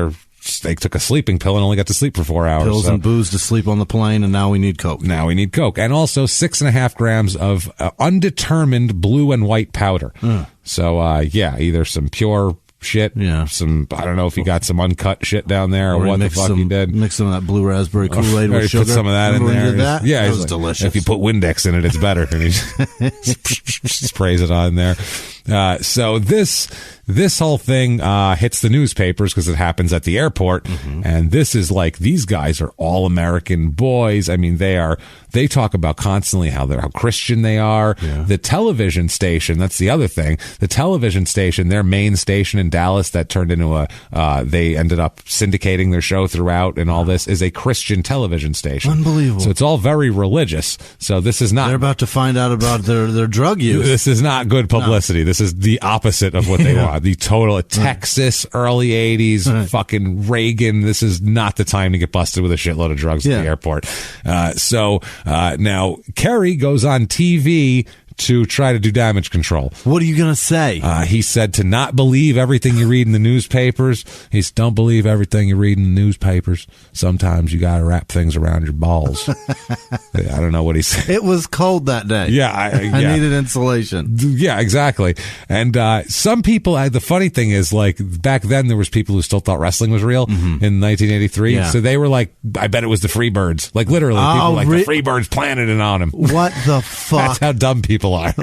Speaker 1: they took a sleeping pill and only got to sleep for 4 hours.
Speaker 4: Pills and booze to sleep on the plane, and now we need coke.
Speaker 1: And also 6.5 grams of undetermined blue and white powder. So, either some pure shit, some, I don't know if he got some uncut shit down there or what the fuck he did.
Speaker 4: Mix some of that blue raspberry Kool-Aid with sugar.
Speaker 1: Put some of that in there.
Speaker 4: That was delicious.
Speaker 1: If you put Windex in it, it's better. And he sprays it on there. So this whole thing hits the newspapers because it happens at the airport, and this is like, these guys are all American boys. I mean, they talk about constantly how Christian they are. The television station, that's the other thing. The television station, their main station in Dallas that turned into they ended up syndicating their show throughout, and all this is a Christian television station.
Speaker 4: Unbelievable.
Speaker 1: So it's all very religious. So this is not.
Speaker 4: They're about to find out about their drug use.
Speaker 1: This is not good publicity. No. This is the opposite of what they want. The total Texas, early 80s, fucking Reagan. This is not the time to get busted with a shitload of drugs at the airport. So now Kerry goes on TV to try to do damage control.
Speaker 4: What are you going to say?
Speaker 1: He said to not believe everything you read in the newspapers. He said, don't believe everything you read in the newspapers. Sometimes you got to wrap things around your balls. I don't know what he said.
Speaker 4: It was cold that day.
Speaker 1: Yeah.
Speaker 4: I needed insulation.
Speaker 1: Yeah, exactly. And some people, the funny thing is, like, back then there was people who still thought wrestling was real in 1983.
Speaker 4: Yeah.
Speaker 1: So they were like, I bet it was the Freebirds. Like, literally, people were like, the Freebirds planted it on him.
Speaker 4: What the fuck?
Speaker 1: That's how dumb people are.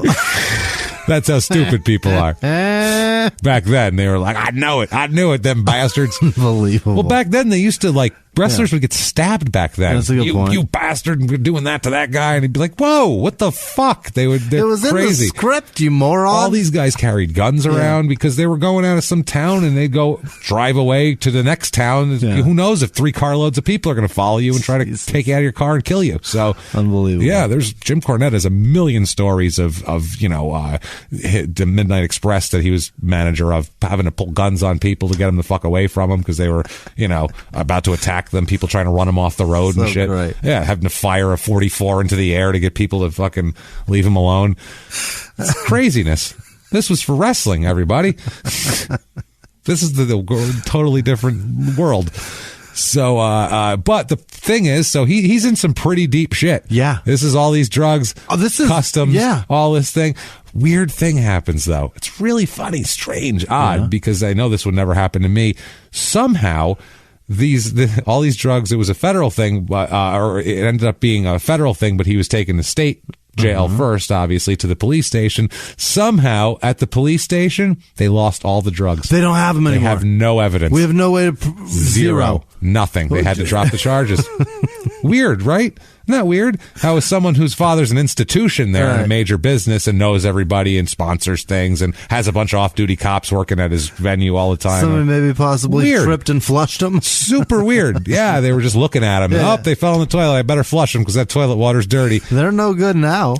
Speaker 1: That's how stupid people are. Back then, they were like, I know it. I knew it, them bastards.
Speaker 4: Unbelievable.
Speaker 1: Well, back then, they used to, like, wrestlers would get stabbed back then.
Speaker 4: That's a good point.
Speaker 1: You bastard, we're doing that to that guy. And he'd be like, whoa, what the fuck? They're
Speaker 4: it was
Speaker 1: crazy.
Speaker 4: In the script, you moron.
Speaker 1: All these guys carried guns around because they were going out of some town and they'd go drive away to the next town. Yeah. Who knows if 3 carloads of people are going to follow you and try to take you out of your car and kill you. So
Speaker 4: unbelievable.
Speaker 1: Yeah, there's Jim Cornette has a million stories of the Midnight Express that he was manager of, having to pull guns on people to get them the fuck away from him because they were, about to attack them, people trying to run them off the road and shit.
Speaker 4: Great.
Speaker 1: Yeah, having to fire a 44 into the air to get people to fucking leave him alone. It's craziness. This was for wrestling, everybody. This is the totally different world. So, but the thing is, so he's in some pretty deep shit. Yeah. This is all these drugs,
Speaker 4: this is
Speaker 1: customs,
Speaker 4: yeah.
Speaker 1: all this thing. Weird thing happens, though. It's really funny, strange, odd, because I know this would never happen to me. Somehow, all these drugs, it was a federal thing, or it ended up being a federal thing, but he was taken to state jail first, obviously, to the police station. Somehow, at the police station, they lost all the drugs.
Speaker 4: They don't have them anymore.
Speaker 1: They have no evidence.
Speaker 4: We have no way to
Speaker 1: Zero. Nothing. They had to drop the charges. Weird, right? Isn't that weird? How is someone whose father's an institution there in a major business and knows everybody and sponsors things and has a bunch of off-duty cops working at his venue all the time?
Speaker 4: Someone maybe possibly tripped and flushed him.
Speaker 1: Super weird. Yeah, they were just looking at him.
Speaker 4: Yeah.
Speaker 1: Oh, they fell in the toilet. I better flush them because that toilet water's dirty.
Speaker 4: They're no good now.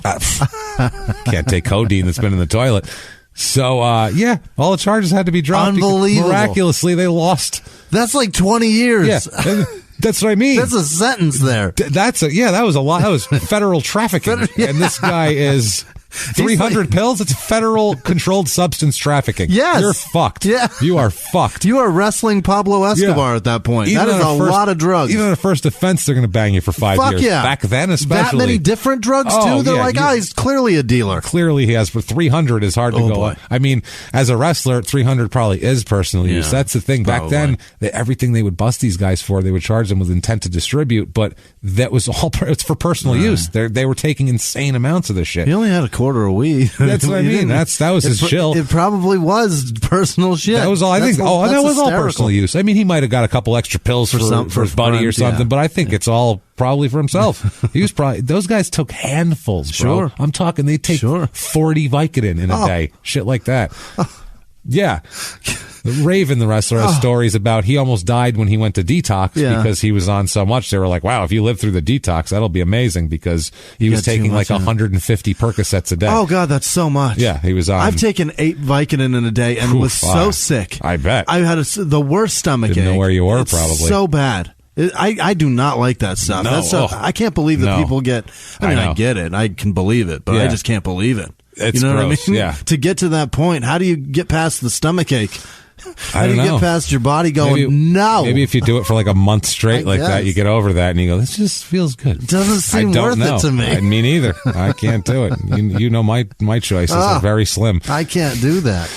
Speaker 1: Can't take codeine that's been in the toilet. So, all the charges had to be dropped.
Speaker 4: Unbelievable.
Speaker 1: Miraculously, they lost.
Speaker 4: That's like 20 years.
Speaker 1: Yeah. That's what I mean.
Speaker 4: That's a sentence there.
Speaker 1: That was a lot. That was federal trafficking. And this guy is 300 pills. It's federal controlled substance trafficking.
Speaker 4: Yes.
Speaker 1: You're fucked.
Speaker 4: Yeah.
Speaker 1: You are fucked.
Speaker 4: You are wrestling Pablo Escobar at that point.
Speaker 1: Even
Speaker 4: that is a lot of drugs.
Speaker 1: Even on a first offense, they're going to bang you for 5
Speaker 4: Fuck
Speaker 1: years.
Speaker 4: Yeah.
Speaker 1: Back then, especially.
Speaker 4: That many different drugs, too? They're like, he's clearly a dealer.
Speaker 1: Clearly he has, but 300 is hard to go on. I mean, as a wrestler, 300 probably is personal use. That's the thing. Back then, everything they would bust these guys for, they would charge them with intent to distribute, but that was all, it's for personal use. They were taking insane amounts of this shit.
Speaker 4: He only had a quarter of weed.
Speaker 1: That's what I mean. That was his chill.
Speaker 4: It probably was personal shit.
Speaker 1: That was all. I think. That was all personal use. I mean, he might have got a couple extra pills for his buddy or something, but I think it's all probably for himself. He was probably. Those guys took handfuls, bro. I'm talking. They take 40 Vicodin in a day, shit like that. Yeah. Raven, the wrestler, has stories about he almost died when he went to detox because he was on so much. They were like, wow, if you live through the detox, that'll be amazing, because he was taking like 150 Percocets a day.
Speaker 4: Oh, God, that's so much.
Speaker 1: Yeah, he was on.
Speaker 4: I've taken 8 Vicodin in a day and was so sick.
Speaker 1: I bet.
Speaker 4: I had the worst stomach ache.
Speaker 1: Didn't know where you were,
Speaker 4: it's
Speaker 1: probably.
Speaker 4: So bad. I do not like that stuff.
Speaker 1: No.
Speaker 4: That stuff, I can't believe that people get. I get it. I can believe it, but I just can't believe it.
Speaker 1: It's
Speaker 4: you know
Speaker 1: gross,
Speaker 4: what I mean?
Speaker 1: yeah.
Speaker 4: To get to that point, how do you get past the stomach ache? How do you get past your body going, no?
Speaker 1: Maybe if you do it for like a month straight that, you get over that and you go, this just feels good.
Speaker 4: It doesn't seem worth it to me.
Speaker 1: Me neither. I can't do it. You know my choices are very slim.
Speaker 4: I can't do that.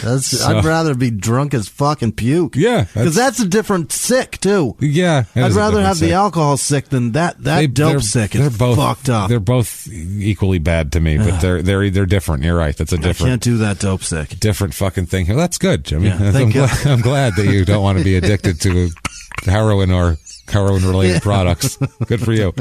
Speaker 4: I'd rather be drunk as fucking puke.
Speaker 1: Yeah.
Speaker 4: Because that's a different sick, too.
Speaker 1: Yeah.
Speaker 4: I'd rather have the alcohol sick than that dope sick. It's fucked up.
Speaker 1: They're both equally bad to me, but they're different. You're right. That's a different.
Speaker 4: I can't do that dope sick.
Speaker 1: Different fucking thing. Well, that's good, Jimmy.
Speaker 4: Yeah, thank you.
Speaker 1: I'm glad that you don't want to be addicted to heroin or heroin-related products. Good for you.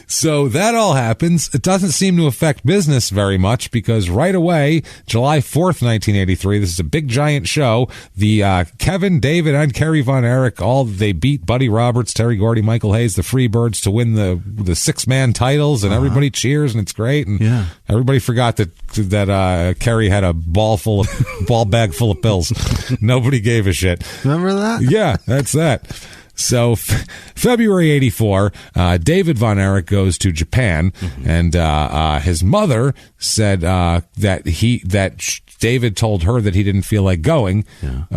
Speaker 1: So that all happens. It doesn't seem to affect business very much, because right away, July 4th, 1983, this is a big, giant show. The Kevin, David, and Kerry Von Erich, they beat Buddy Roberts, Terry Gordy, Michael Hayes, the Freebirds, to win the 6-man titles, and everybody cheers, and it's great. And everybody forgot that Kerry had a ball bag full of pills. Nobody gave a shit.
Speaker 4: Remember that?
Speaker 1: Yeah, that's that. So February 84, David Von Erich goes to Japan, and his mother said that David told her that he didn't feel like going on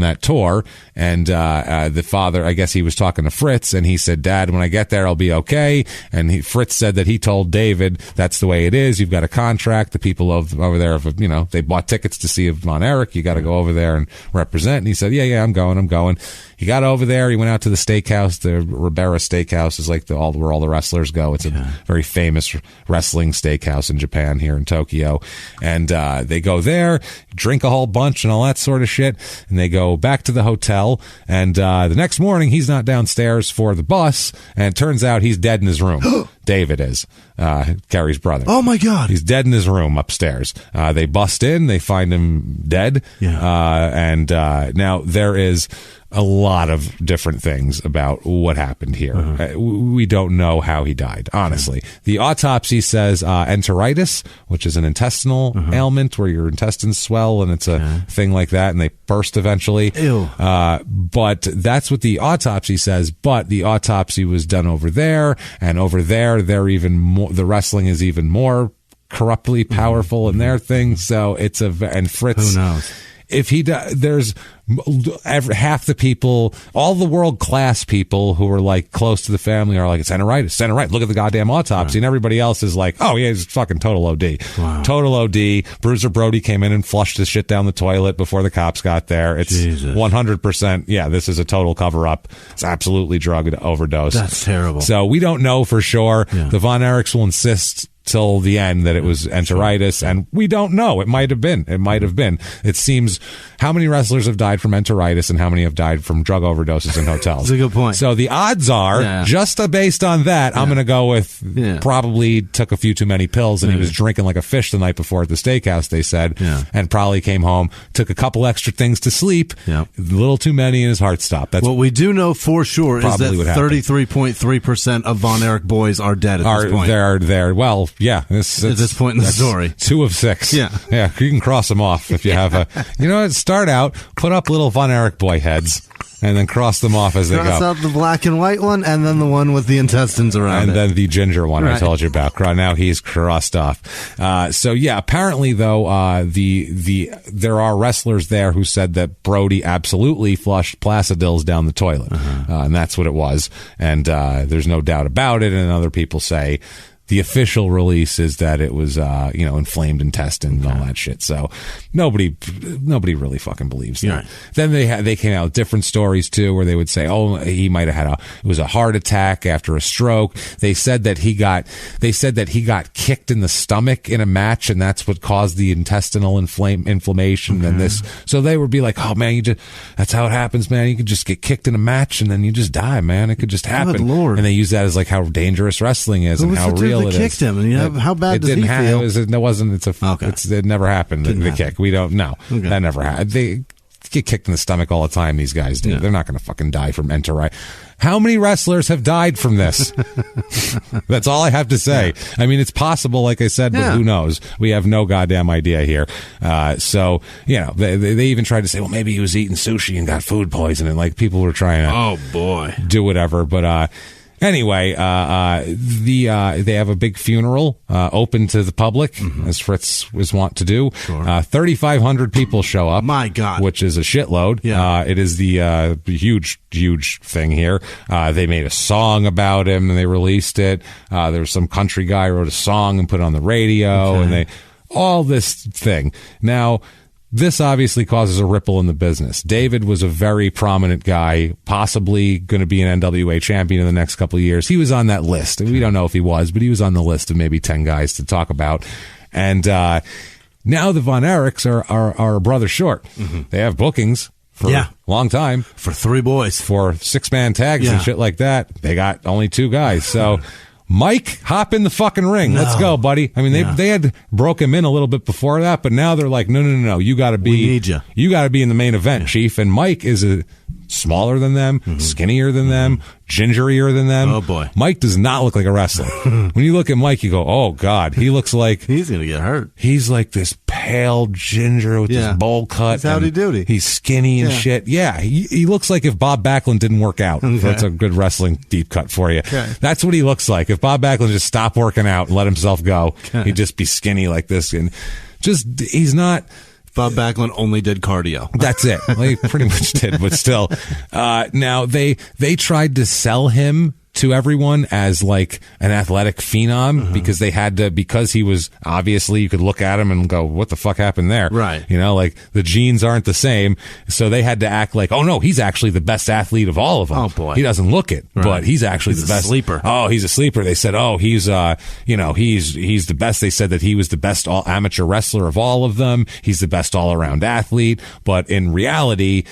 Speaker 1: that tour, and the father, I guess he was talking to Fritz, and he said, "Dad, when I get there, I'll be okay." And Fritz said that he told David, "That's the way it is. You've got a contract. The people over there, they bought tickets to see Von Erich. You got to go over there and represent." And he said, "Yeah, I'm going." He got over there. He went out to the steakhouse. The Ribera Steakhouse is like where all the wrestlers go. It's a very famous wrestling steakhouse in Japan, here in Tokyo. And they go there, drink a whole bunch and all that sort of shit. And they go back to the hotel. And the next morning, he's not downstairs for the bus. And it turns out he's dead in his room. David is, Kerry's brother.
Speaker 4: Oh, my God.
Speaker 1: He's dead in his room upstairs. They bust in. They find him dead. And now there is a lot of different things about what happened here. We don't know how he died, honestly. The autopsy says enteritis, which is an intestinal ailment where your intestines swell, and it's a thing like that, and they burst eventually.
Speaker 4: Ew.
Speaker 1: But that's what the autopsy says. But the autopsy was done over there, and over there, they're even more. The wrestling is even more corruptly powerful in their thing. So it's and Fritz.
Speaker 4: Who knows?
Speaker 1: If there's half the people, all the world-class people who are like close to the family are like, it's enteritis. Look at the goddamn autopsy. And everybody else is like, oh yeah, it's fucking total OD.
Speaker 4: Wow.
Speaker 1: Total OD. Bruiser Brody came in and flushed his shit down the toilet before the cops got there. It's 100%. Yeah, this is a total cover-up. It's absolutely drug overdose.
Speaker 4: That's terrible.
Speaker 1: So we don't know for sure. The Von Erichs will insist till the end that it was enteritis, and we don't know. It might have been. It seems, how many wrestlers have died from enteritis and how many have died from drug overdoses in hotels?
Speaker 4: That's a good point.
Speaker 1: So the odds are, just based on that, I'm going to go with probably took a few too many pills, and he was drinking like a fish the night before at the steakhouse, they said, and probably came home, took a couple extra things to sleep, a little too many, and his heart stopped. That's
Speaker 4: what we do know for sure is that 33.3% of Von Erich boys are dead at this point.
Speaker 1: They're well, yeah.
Speaker 4: At this point in the story.
Speaker 1: 2 of 6. Yeah. You can cross them off if you have a... You know what? Start out, put up little Von Erich boy heads, and then cross them off as they go.
Speaker 4: Cross out the black and white one, and then the one with the intestines around
Speaker 1: and then the ginger one I told you about. Now he's crossed off. So, yeah, apparently, though, there are wrestlers there who said that Brody absolutely flushed Placidils down the toilet. And that's what it was. And there's no doubt about it. And other people say... The official release is that it was, inflamed intestine and all that shit. So nobody really fucking believes that. Right. Then they came out with different stories too, where they would say, oh, he might have had it was a heart attack after a stroke. They said that he got kicked in the stomach in a match, and that's what caused the intestinal inflammation and this. So they would be like, oh man, that's how it happens, man. You could just get kicked in a match and then you just die, man. It could just happen.
Speaker 4: Good Lord.
Speaker 1: And they use that as like how dangerous wrestling is and how real.
Speaker 4: They kicked him, and how bad does he feel?
Speaker 1: It never happened. The kick, we don't know. That never happened. They get kicked in the stomach all the time. These guys do. They're not going to fucking die from enteritis. How many wrestlers have died from this? That's all I have to say. I mean, it's possible, like I said, but who knows? We have no goddamn idea here. So, they even tried to say, well, maybe he was eating sushi and got food poisoning. Like, people were trying to do whatever. But anyway, they have a big funeral open to the public, as Fritz was wont to do. 3,500 people show up.
Speaker 4: My God.
Speaker 1: Which is a shitload. Yeah. It is the huge thing here. They made a song about him, and they released it. There was some country guy who wrote a song and put it on the radio, and all this thing. Now, this obviously causes a ripple in the business. David was a very prominent guy, possibly going to be an NWA champion in the next couple of years. He was on that list. We don't know if he was, but he was on the list of maybe 10 guys to talk about. And now the Von Erichs are a brother short. They have bookings for a long time.
Speaker 4: For 3 boys.
Speaker 1: For 6-man tags and shit like that. They got only 2 guys. So... Mike, hop in the fucking ring. Let's go, buddy. I mean, they had broke him in a little bit before that, but now they're like, no. You got to be,
Speaker 4: we need you.
Speaker 1: You got to be in the main event, Chief. And Mike is a smaller than them, skinnier than them, gingerier than them.
Speaker 4: Oh, boy.
Speaker 1: Mike does not look like a wrestler. When you look at Mike, you go, oh, God, he looks like...
Speaker 4: He's going to get hurt.
Speaker 1: He's like this pale ginger with this bowl cut.
Speaker 4: He's howdy-doody.
Speaker 1: He's skinny and shit. Yeah, he looks like if Bob Backlund didn't work out. Okay. That's a good wrestling deep cut for you. Okay. That's what he looks like. If Bob Backlund just stopped working out and let himself go, he'd just be skinny like this. And he's not...
Speaker 4: Bob Backlund only did cardio.
Speaker 1: That's it. Well, he pretty much did, but still. Now, they tried to sell him to everyone as like an athletic phenom because he was obviously, you could look at him and go, what the fuck happened there?
Speaker 4: Right.
Speaker 1: You know, like the genes aren't the same. So they had to act like, oh no, he's actually the best athlete of all of them.
Speaker 4: Oh boy.
Speaker 1: He doesn't look it, but he's actually the best
Speaker 4: sleeper.
Speaker 1: Oh, he's a sleeper. They said, oh, he's he's the best. They said that he was the best amateur wrestler of all of them. He's the best all around athlete. But in reality,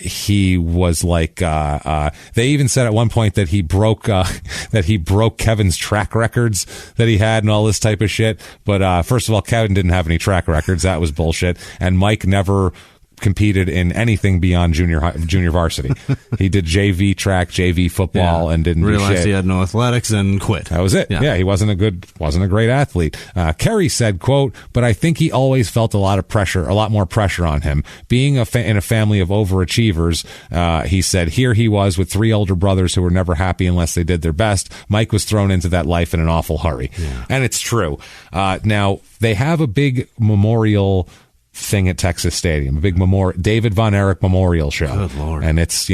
Speaker 1: he was like, they even said at one point that he broke Kevin's track records that he had and all this type of shit. But first of all, Kevin didn't have any track records. That was bullshit. And Mike never competed in anything beyond junior varsity. He did JV track, JV football, and didn't
Speaker 4: realize
Speaker 1: do shit.
Speaker 4: He had no athletics and quit.
Speaker 1: That was it. Yeah, he wasn't a great athlete. Kerry said, quote, but I think he always felt a lot more pressure on him. Being in a family of overachievers, he said, here he was with 3 older brothers who were never happy unless they did their best. Mike was thrown into that life in an awful hurry. Yeah. And it's true. Now, they have a big memorial thing at Texas Stadium, a big David Von Erich memorial show.
Speaker 4: Good Lord.
Speaker 1: And it's,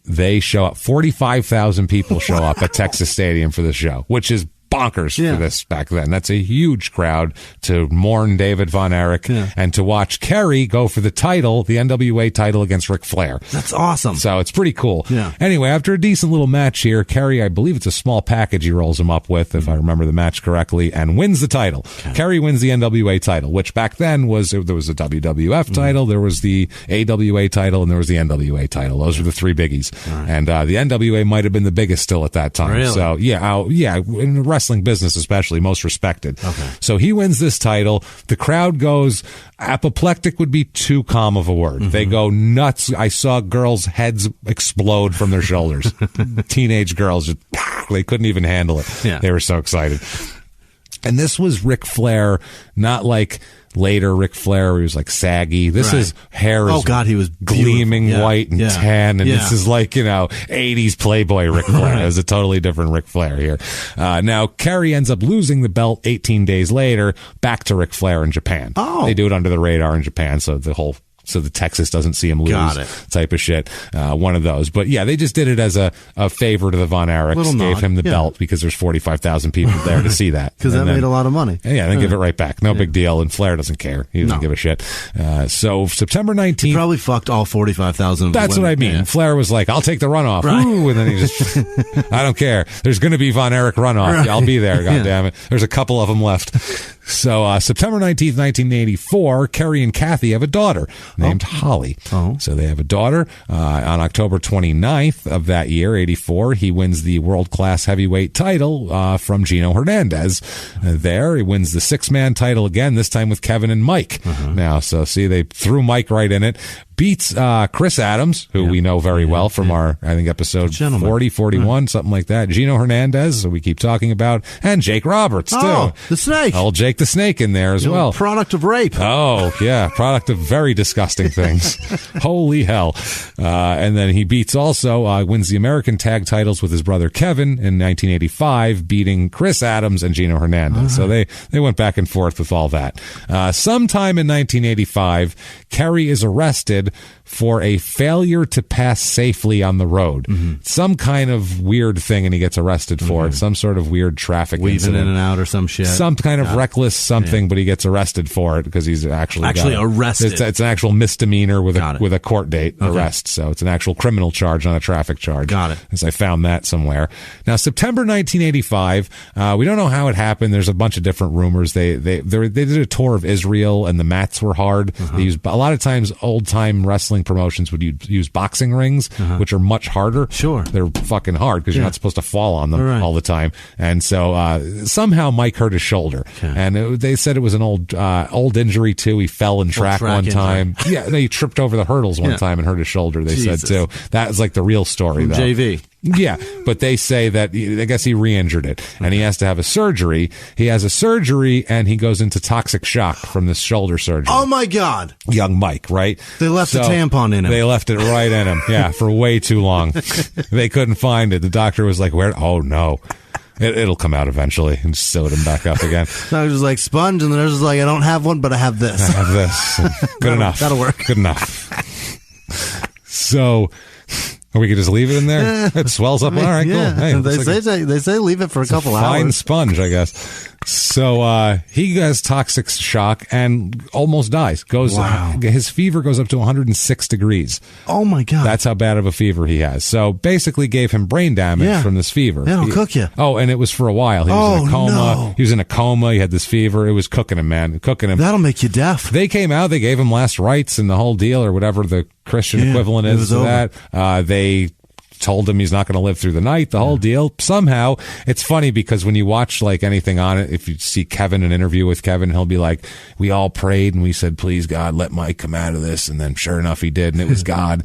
Speaker 1: they show up, 45,000 people show up at Texas Stadium for this show, which is bonkers for this back then. That's a huge crowd to mourn David Von Erich and to watch Kerry go for the title, the NWA title against Ric Flair.
Speaker 4: That's awesome.
Speaker 1: So it's pretty cool.
Speaker 4: Yeah.
Speaker 1: Anyway, after a decent little match here, Kerry, I believe it's a small package he rolls him up with, if I remember the match correctly, and wins the title. Okay. Kerry wins the NWA title, which back then there was a WWF title, there was the AWA title, and there was the NWA title. Those were the 3 biggies. Right. And the NWA might have been the biggest still at that time.
Speaker 4: Really?
Speaker 1: So in the wrestling business especially, most respected. Okay. So he wins this title. The crowd goes, apoplectic would be too calm of a word. They go nuts. I saw girls' heads explode from their shoulders. Teenage girls, they couldn't even handle it. Yeah. They were so excited. And this was Ric Flair, not like later Ric Flair, where he was like saggy. This is hair is
Speaker 4: he was
Speaker 1: gleaming white and tan, and this is like 80s Playboy Ric Flair. It was a totally different Ric Flair here. Now Kerry ends up losing the belt 18 days later back to Ric Flair in Japan. They do it under the radar in Japan, so the Texas doesn't see him lose type of shit. One of those. But yeah, they just did it as a favor to the Von Erichs, gave him the belt because there's 45,000 people there to see that.
Speaker 4: Because that made a lot of money.
Speaker 1: Yeah, they give it right back. No big deal. And Flair doesn't care. He doesn't give a shit. So September 19th.
Speaker 4: He probably fucked all 45,000.
Speaker 1: That's what I mean. Yeah. Flair was like, I'll take the runoff. Right. Ooh, and then he just, I don't care. There's going to be Von Erich runoff. Right. I'll be there. God damn it. There's a couple of them left. So September 19th, 1984, Kerry and Kathy have a daughter named Holly. So they have a daughter. On October 29th of that year, 84, he wins the world-class heavyweight title from Gino Hernandez. There, he wins the 6-man title again, this time with Kevin and Mike. Now, so see, they threw Mike right in it. Beats Chris Adams, who we know very well from our, I think, episode 40, 41, something like that. Gino Hernandez, who we keep talking about, and Jake Roberts, too.
Speaker 4: Oh, the Snake.
Speaker 1: Old Jake the Snake in there as well.
Speaker 4: Product of rape.
Speaker 1: Oh, yeah. Product of very disgusting things. Holy hell. And then he beats also, wins the American tag titles with his brother Kevin in 1985, beating Chris Adams and Gino Hernandez. So they went back and forth with all that. Sometime in 1985, Kerry is arrested for a failure to pass safely on the road. Some kind of weird thing, and he gets arrested for it. Some sort of weird traffic incident.
Speaker 4: Weaving in and out or some shit.
Speaker 1: Some kind of reckless something, but he gets arrested for it because he's actually
Speaker 4: arrested.
Speaker 1: It's an actual misdemeanor with a court date arrest. So it's an actual criminal charge, not a traffic charge.
Speaker 4: Got it.
Speaker 1: Because I found that somewhere. Now, September 1985, we don't know how it happened. There's a bunch of different rumors. They did a tour of Israel, and the mats were hard. They used, a lot of times, old-time wrestling promotions would use boxing rings, which are much harder.
Speaker 4: Sure.
Speaker 1: They're fucking hard because you're not supposed to fall on them all the time. And so somehow Mike hurt his shoulder. And and they said it was an old injury too. He fell in track one time. Yeah, he tripped over the hurdles one time and hurt his shoulder. They said too. That was like the real story though.
Speaker 4: JV.
Speaker 1: Yeah, but they say that I guess he re-injured it, and he has to have a surgery. He has a surgery, and he goes into toxic shock from this shoulder surgery.
Speaker 4: Oh my God!
Speaker 1: Young Mike, right?
Speaker 4: They left the tampon in him.
Speaker 1: They left it right in him. Yeah, for way too long. They couldn't find it. The doctor was like, "Where? Oh no." It'll come out eventually, and sewed him back up again.
Speaker 4: So I was just like sponge, and the nurse was like, "I don't have one, but I have this.
Speaker 1: I have this. Good enough.
Speaker 4: That'll work.
Speaker 1: Good enough." So we could just leave it in there. It swells up. All right, cool. Hey,
Speaker 4: they say leave it for a couple hours.
Speaker 1: Fine sponge, I guess. So he has toxic shock and almost dies. His fever goes up to 106 degrees.
Speaker 4: Oh my God!
Speaker 1: That's how bad of a fever he has. So basically, gave him brain damage from this fever.
Speaker 4: It'll cook you.
Speaker 1: Oh, and it was for a while. He was in a coma.
Speaker 4: No.
Speaker 1: He was in a coma. He had this fever. It was cooking him, man. Cooking him.
Speaker 4: That'll make you deaf.
Speaker 1: They came out. They gave him last rites and the whole deal, or whatever the Christian equivalent is to that. They told him he's not going to live through the night, the whole deal. Somehow, it's funny because when you watch like anything on it, if you see Kevin, an interview with Kevin, he'll be like, we all prayed and we said, please God, let Mike come out of this. And then sure enough, he did. And it was God.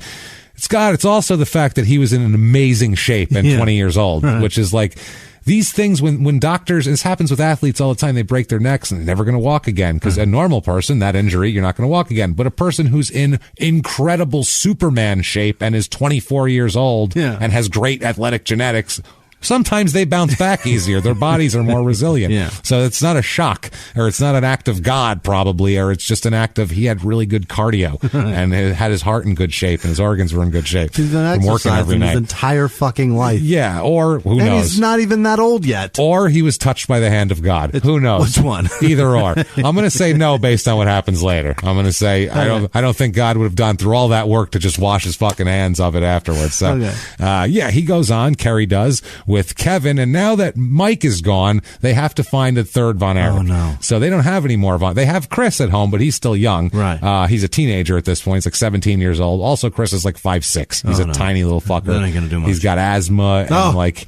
Speaker 1: It's God. It's also the fact that he was in an amazing shape and 20 years old, which is like, these things, when doctors, this happens with athletes all the time, they break their necks and they're never going to walk again. Because a normal person, that injury, you're not going to walk again. But a person who's in incredible Superman shape and is 24 years old and has great athletic genetics, sometimes they bounce back easier. Their bodies are more resilient. So it's not a shock, or it's not an act of God, probably, or it's just an act of he had really good cardio and had his heart in good shape and his organs were in good shape.
Speaker 4: He's been exercising his entire fucking life.
Speaker 1: Yeah, or who knows?
Speaker 4: And he's not even that old yet.
Speaker 1: Or he was touched by the hand of God. Who knows?
Speaker 4: Which one?
Speaker 1: Either or. I'm going to say no based on what happens later. I'm going to say I don't think God would have gone through all that work to just wash his fucking hands of it afterwards. So, he goes on. Kerry does with Kevin, and now that Mike is gone, they have to find a third Von Erich.
Speaker 4: Oh no!
Speaker 1: So they don't have any more Von. They have Chris at home, but he's still young.
Speaker 4: Right.
Speaker 1: He's a teenager at this point. He's like 17 years old. Also, Chris is like 5'6". He's a tiny little fucker.
Speaker 4: That ain't gonna do much.
Speaker 1: He's got asthma and like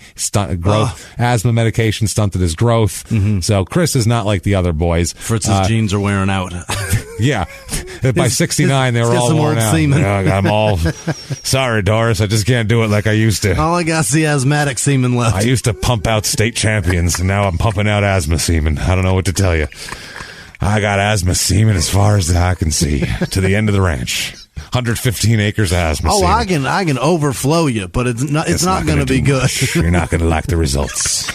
Speaker 1: growth. Asthma medication stunted his growth. So Chris is not like the other boys.
Speaker 4: Fritz's jeans are wearing out.
Speaker 1: Yeah. By 69, they were all worn out. I'm all sorry, Doris. I just can't do it like I used to.
Speaker 4: All I got is the asthmatic semen left.
Speaker 1: I used to pump out state champions, and now I'm pumping out asthma semen. I don't know what to tell you. I got asthma semen as far as the eye can see, to the end of the ranch. 115 acres of asthma semen.
Speaker 4: I can overflow you, but it's not going to be good.
Speaker 1: You're not going to like the results.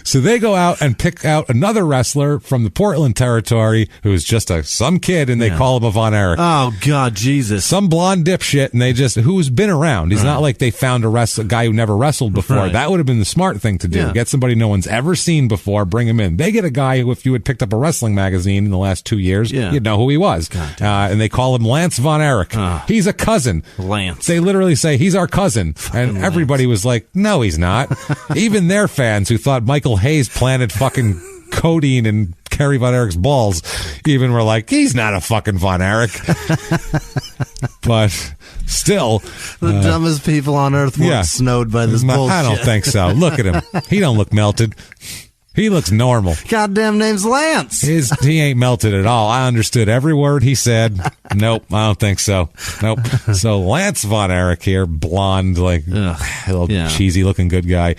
Speaker 1: So they go out and pick out another wrestler from the Portland territory who's just some kid, and they call him a Von Erich.
Speaker 4: Oh, God, Jesus.
Speaker 1: Some blonde dipshit, and who's been around. He's not like they found a guy who never wrestled before.
Speaker 4: Right.
Speaker 1: That would have been the smart thing to do.
Speaker 4: Yeah.
Speaker 1: Get somebody no one's ever seen before, bring him in. They get a guy who, if you had picked up a wrestling magazine in the last 2 years, you'd know who he was. And they call him Lance Von Erich. He's a cousin.
Speaker 4: Lance.
Speaker 1: They literally say, he's our cousin. And everybody was like, no, he's not. Even their fans who thought Michael Hayes planted fucking codeine in Kerry Von Erich's balls even were like, he's not a fucking Von Erich. But still,
Speaker 4: the dumbest people on earth weren't snowed by this bullshit.
Speaker 1: I don't think so. Look at him. He don't look melted. He looks normal.
Speaker 4: Goddamn name's Lance.
Speaker 1: He ain't melted at all. I understood every word he said. Nope, I don't think so. Nope. So Lance Von Erich here, blonde, like little cheesy looking good guy.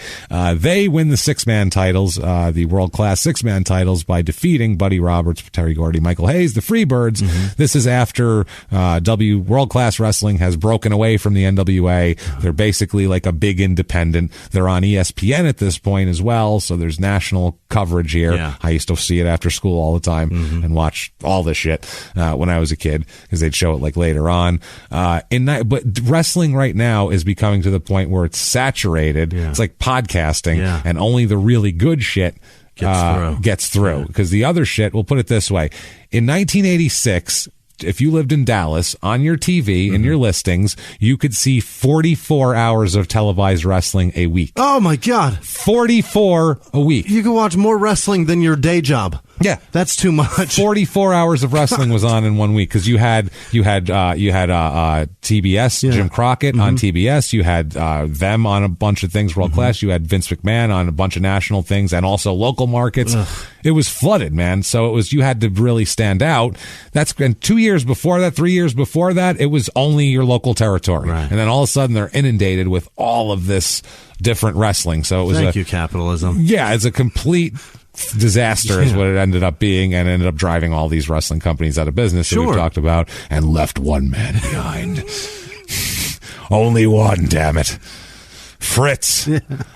Speaker 1: They win the 6-man titles, the world-class 6-man titles, by defeating Buddy Roberts, Terry Gordy, Michael Hayes, the Freebirds. This is after World-Class Wrestling has broken away from the NWA. They're basically like a big independent. They're on ESPN at this point as well, so there's national coverage here. I used to see it after school all the time and watch all this shit when I was a kid, because they'd show it like later on. But wrestling right now is becoming to the point where it's saturated. It's like podcasting, and only the really good shit gets through. Because the other shit, we'll put it this way. In 1986, if you lived in Dallas, on your TV, in your listings, you could see 44 hours of televised wrestling a week.
Speaker 4: Oh, my God.
Speaker 1: 44 a week.
Speaker 4: You could watch more wrestling than your day job.
Speaker 1: Yeah,
Speaker 4: that's too much.
Speaker 1: 44 hours of wrestling was on in 1 week because you had TBS, Jim Crockett on TBS. You had them on a bunch of things, World Class. You had Vince McMahon on a bunch of national things and also local markets. It was flooded, man. So you had to really stand out. And 2 years before that, 3 years before that, it was only your local territory, and then all of a sudden they're inundated with all of this different wrestling. So it was
Speaker 4: thank you, capitalism.
Speaker 1: Yeah, it's a complete disaster is what it ended up being, and ended up driving all these wrestling companies out of business that we've talked about, and left one man behind. Only one, damn it. Fritz,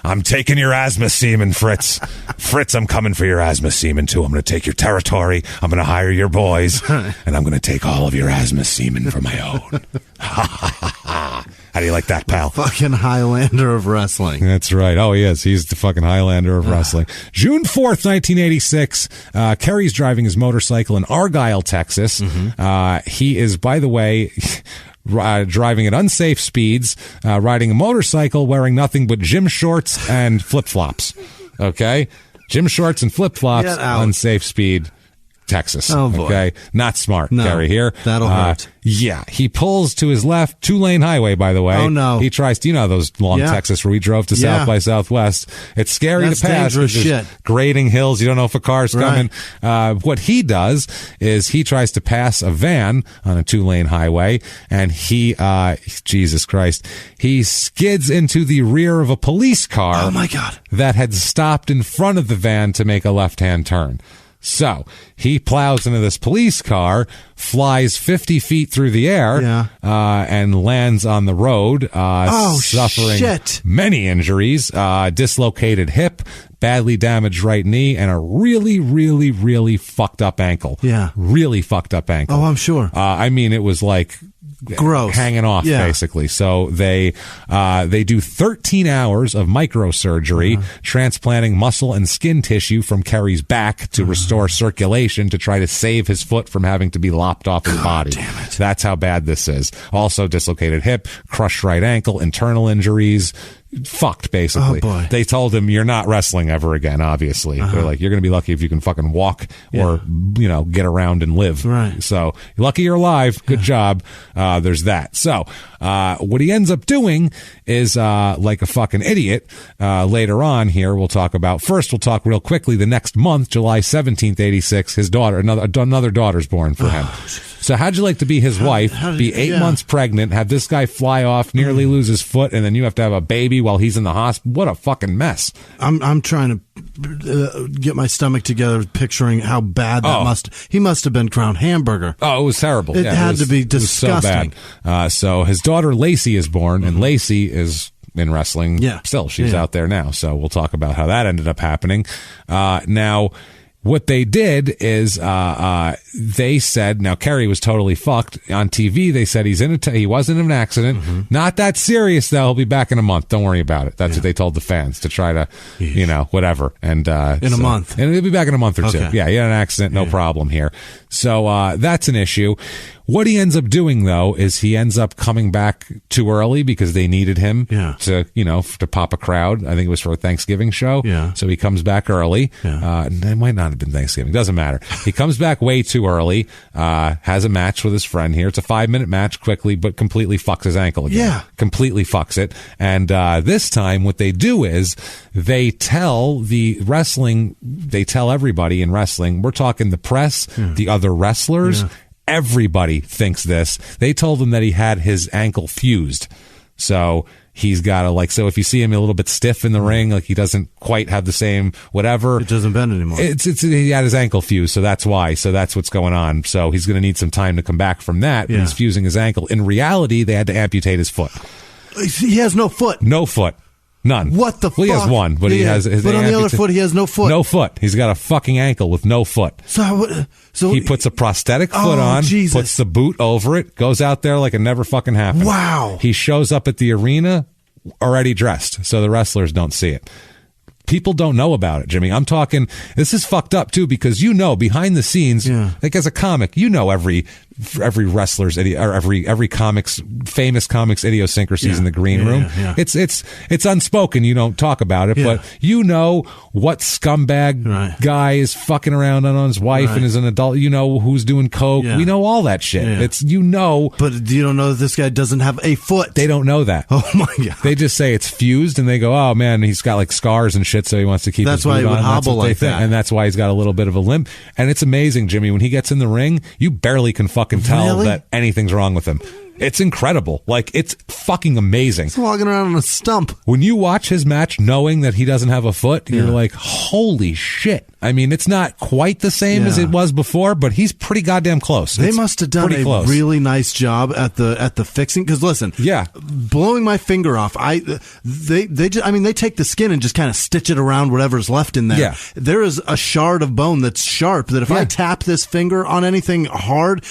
Speaker 1: I'm taking your asthma semen, Fritz. Fritz, I'm coming for your asthma semen, too. I'm going to take your territory. I'm going to hire your boys, and I'm going to take all of your asthma semen for my own. How do you like that, pal?
Speaker 4: Fucking Highlander of wrestling.
Speaker 1: That's right. Oh, he is. He's the fucking Highlander of wrestling. June 4th, 1986, Kerry's driving his motorcycle in Argyle, Texas. He is, by the way... driving at unsafe speeds, riding a motorcycle, wearing nothing but gym shorts and flip-flops. Okay? Gym shorts and flip-flops, unsafe speed, Texas.
Speaker 4: Oh, boy.
Speaker 1: Okay? Not smart, Kerry here.
Speaker 4: That'll hurt.
Speaker 1: Yeah. He pulls to his left, 2-lane highway, by the way.
Speaker 4: Oh, no.
Speaker 1: He tries to, those long Texas where we drove to South by Southwest. It's scary to pass.
Speaker 4: Dangerous shit.
Speaker 1: Grading hills. You don't know if a car's coming. What he does is he tries to pass a van on a 2-lane highway, and he, Jesus Christ, he skids into the rear of a police car.
Speaker 4: Oh, my God.
Speaker 1: That had stopped in front of the van to make a left-hand turn. So he plows into this police car, flies 50 feet through the air, and lands on the road, suffering many injuries, dislocated hip, badly damaged right knee, and a really, really, really fucked up ankle.
Speaker 4: Yeah.
Speaker 1: Really fucked up ankle.
Speaker 4: Oh, I'm sure.
Speaker 1: I mean, it was like...
Speaker 4: gross,
Speaker 1: hanging off basically. So they do 13 hours of microsurgery, transplanting muscle and skin tissue from Kerry's back to restore circulation to try to save his foot from having to be lopped off his body.
Speaker 4: Damn it.
Speaker 1: That's how bad this is. Also dislocated hip, crushed right ankle, internal injuries. Fucked, basically.
Speaker 4: Oh, boy.
Speaker 1: They told him, you're not wrestling ever again, obviously. They're like, you're going to be lucky if you can fucking walk or, get around and live.
Speaker 4: Right.
Speaker 1: So, lucky you're alive. Good job. There's that. So, what he ends up doing is, like a fucking idiot, later on here, we'll talk talk real quickly. The next month, July 17th, 86, his daughter, another daughter's born for him. So how'd you like to be his wife, be 8 months pregnant, have this guy fly off, nearly lose his foot, and then you have to have a baby while he's in the hospital? What a fucking mess.
Speaker 4: I'm trying to get my stomach together, picturing how bad that he must have been crowned hamburger.
Speaker 1: Oh, it was terrible.
Speaker 4: It had to be disgusting.
Speaker 1: It was so bad. So his daughter Lacey is born, and Lacey is in wrestling. Yeah. Still, she's out there now. So we'll talk about how that ended up happening. Now, what they did is they said, now Kerry was totally fucked. On TV, they said he wasn't in an accident. Not that serious, though. He'll be back in a month. Don't worry about it. That's what they told the fans, to try to, whatever. And in
Speaker 4: a month.
Speaker 1: And he'll be back in a month or two. Yeah, he had an accident. No problem here. So that's an issue. What he ends up doing, though, is he ends up coming back too early because they needed him to, to pop a crowd. I think it was for a Thanksgiving show.
Speaker 4: Yeah.
Speaker 1: So he comes back early. It might not have been Thanksgiving. Doesn't matter. He comes back way too early, has a match with his friend here. It's a 5-minute match quickly, but completely fucks his ankle again. Yeah. Completely fucks it. And this time what they do is they tell everybody in wrestling, we're talking the press, the other wrestlers, everybody thinks this. They told him that he had his ankle fused. So he's got to so if you see him a little bit stiff in the ring, like he doesn't quite have the same whatever.
Speaker 4: It doesn't bend anymore.
Speaker 1: He had his ankle fused, so that's why. So that's what's going on. So he's going to need some time to come back from that. But he's fusing his ankle. In reality, they had to amputate his foot.
Speaker 4: He has no foot.
Speaker 1: No foot. None.
Speaker 4: What the fuck?
Speaker 1: Well, he has one, but he has.
Speaker 4: But on the other foot, he has no foot.
Speaker 1: No foot. He's got a fucking ankle with no foot.
Speaker 4: So
Speaker 1: he puts a prosthetic foot on, puts the boot over it, goes out there like it never fucking happened.
Speaker 4: Wow.
Speaker 1: He shows up at the arena already dressed, so the wrestlers don't see it. People don't know about it, Jimmy. I'm talking, this is fucked up too, because behind the scenes, like as a comic, every wrestler's or every famous comics idiosyncrasies in the green room.
Speaker 4: Yeah.
Speaker 1: It's unspoken. You don't talk about it, but you know what scumbag guy is fucking around on his wife and is an adult. You know who's doing coke. We know all that shit. It's but
Speaker 4: you don't know that this guy doesn't have a foot.
Speaker 1: They don't know that.
Speaker 4: Oh my god!
Speaker 1: They just say it's fused, and they go, "Oh man, he's got like scars and shit, so he wants to keep."
Speaker 4: That's
Speaker 1: his
Speaker 4: why he
Speaker 1: boot
Speaker 4: would
Speaker 1: on."
Speaker 4: hobble like that,
Speaker 1: and that's why he's got a little bit of a limp. And it's amazing, Jimmy. When he gets in the ring, you barely can fucking tell that anything's wrong with him. It's incredible. Like, it's fucking amazing.
Speaker 4: He's walking around on a stump.
Speaker 1: When you watch his match knowing that he doesn't have a foot, you're like, holy shit. I mean, it's not quite the same as it was before, but he's pretty goddamn close.
Speaker 4: They must have done a really nice job at the fixing. Because listen, blowing my finger off, they take the skin and just kind of stitch it around whatever's left in there. There is a shard of bone that's sharp that if I tap this finger on anything hard,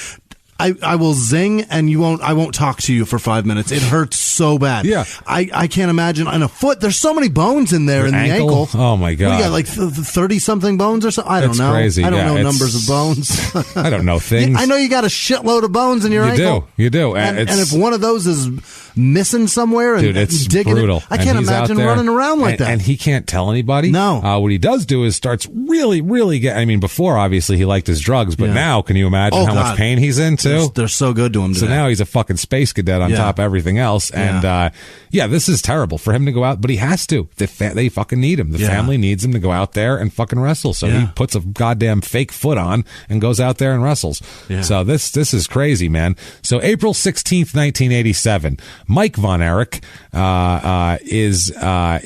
Speaker 4: I will zing and I won't talk to you for 5 minutes. It hurts so bad. I can't imagine on a foot. There's so many bones in there in the ankle.
Speaker 1: Oh my god.
Speaker 4: We got like 30 something bones or something. I don't know.
Speaker 1: Crazy.
Speaker 4: I don't know numbers of bones.
Speaker 1: I don't know things.
Speaker 4: I know you got a shitload of bones in your ankle.
Speaker 1: You do.
Speaker 4: And if one of those is missing somewhere and
Speaker 1: it's
Speaker 4: digging
Speaker 1: brutal.
Speaker 4: it, I can't imagine running around like that.
Speaker 1: And he can't tell anybody.
Speaker 4: No.
Speaker 1: What he does do is starts really, really before obviously he liked his drugs, but now can you imagine how much pain he's in too?
Speaker 4: They're so good to him today.
Speaker 1: So now he's a fucking space cadet on top of everything else. And this is terrible for him to go out, but he has to. They fucking need him. The family needs him to go out there and fucking wrestle. So he puts a goddamn fake foot on and goes out there and wrestles. So this is crazy, man. So April 16th, 1987, Mike Von Erich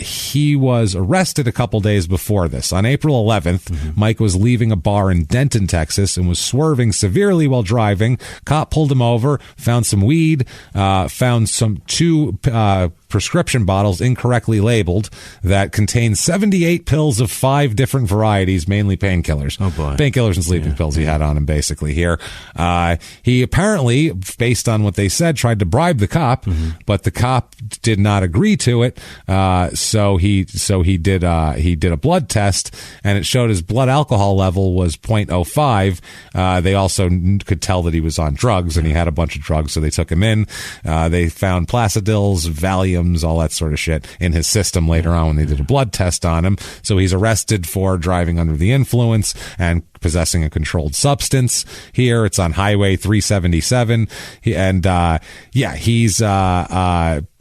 Speaker 1: he was arrested a couple days before this. On April 11th, Mike was leaving a bar in Denton, Texas, and was swerving severely while driving. Cop pulled him over, found some weed, found two prescription bottles incorrectly labeled that contained 78 pills of 5 different varieties, mainly painkillers.
Speaker 4: Oh boy.
Speaker 1: Painkillers and sleeping pills he had on him basically here. He apparently, based on what they said, tried to bribe the cop, but the cop did not agree to it. So he did a blood test, and it showed his blood alcohol level was 0.05. They also could tell that he was on drugs, and he had a bunch of drugs, so they took him in. They found Placidils, Valium, all that sort of shit in his system later on when they did a blood test on him. So he's arrested for driving under the influence and possessing a controlled substance. Here it's on Highway 377.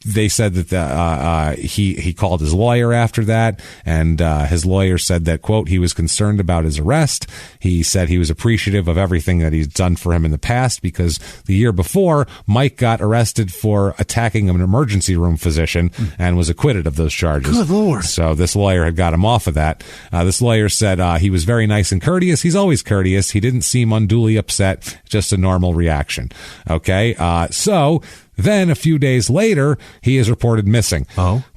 Speaker 1: They said that he called his lawyer after that, and his lawyer said that, quote, he was concerned about his arrest. He said he was appreciative of everything that he's done for him in the past, because the year before, Mike got arrested for attacking an emergency room physician and was acquitted of those charges.
Speaker 4: Good Lord.
Speaker 1: So this lawyer had got him off of that. This lawyer said he was very nice and courteous. He's always courteous. He didn't seem unduly upset, just a normal reaction. Okay, so then a few days later, he is reported missing.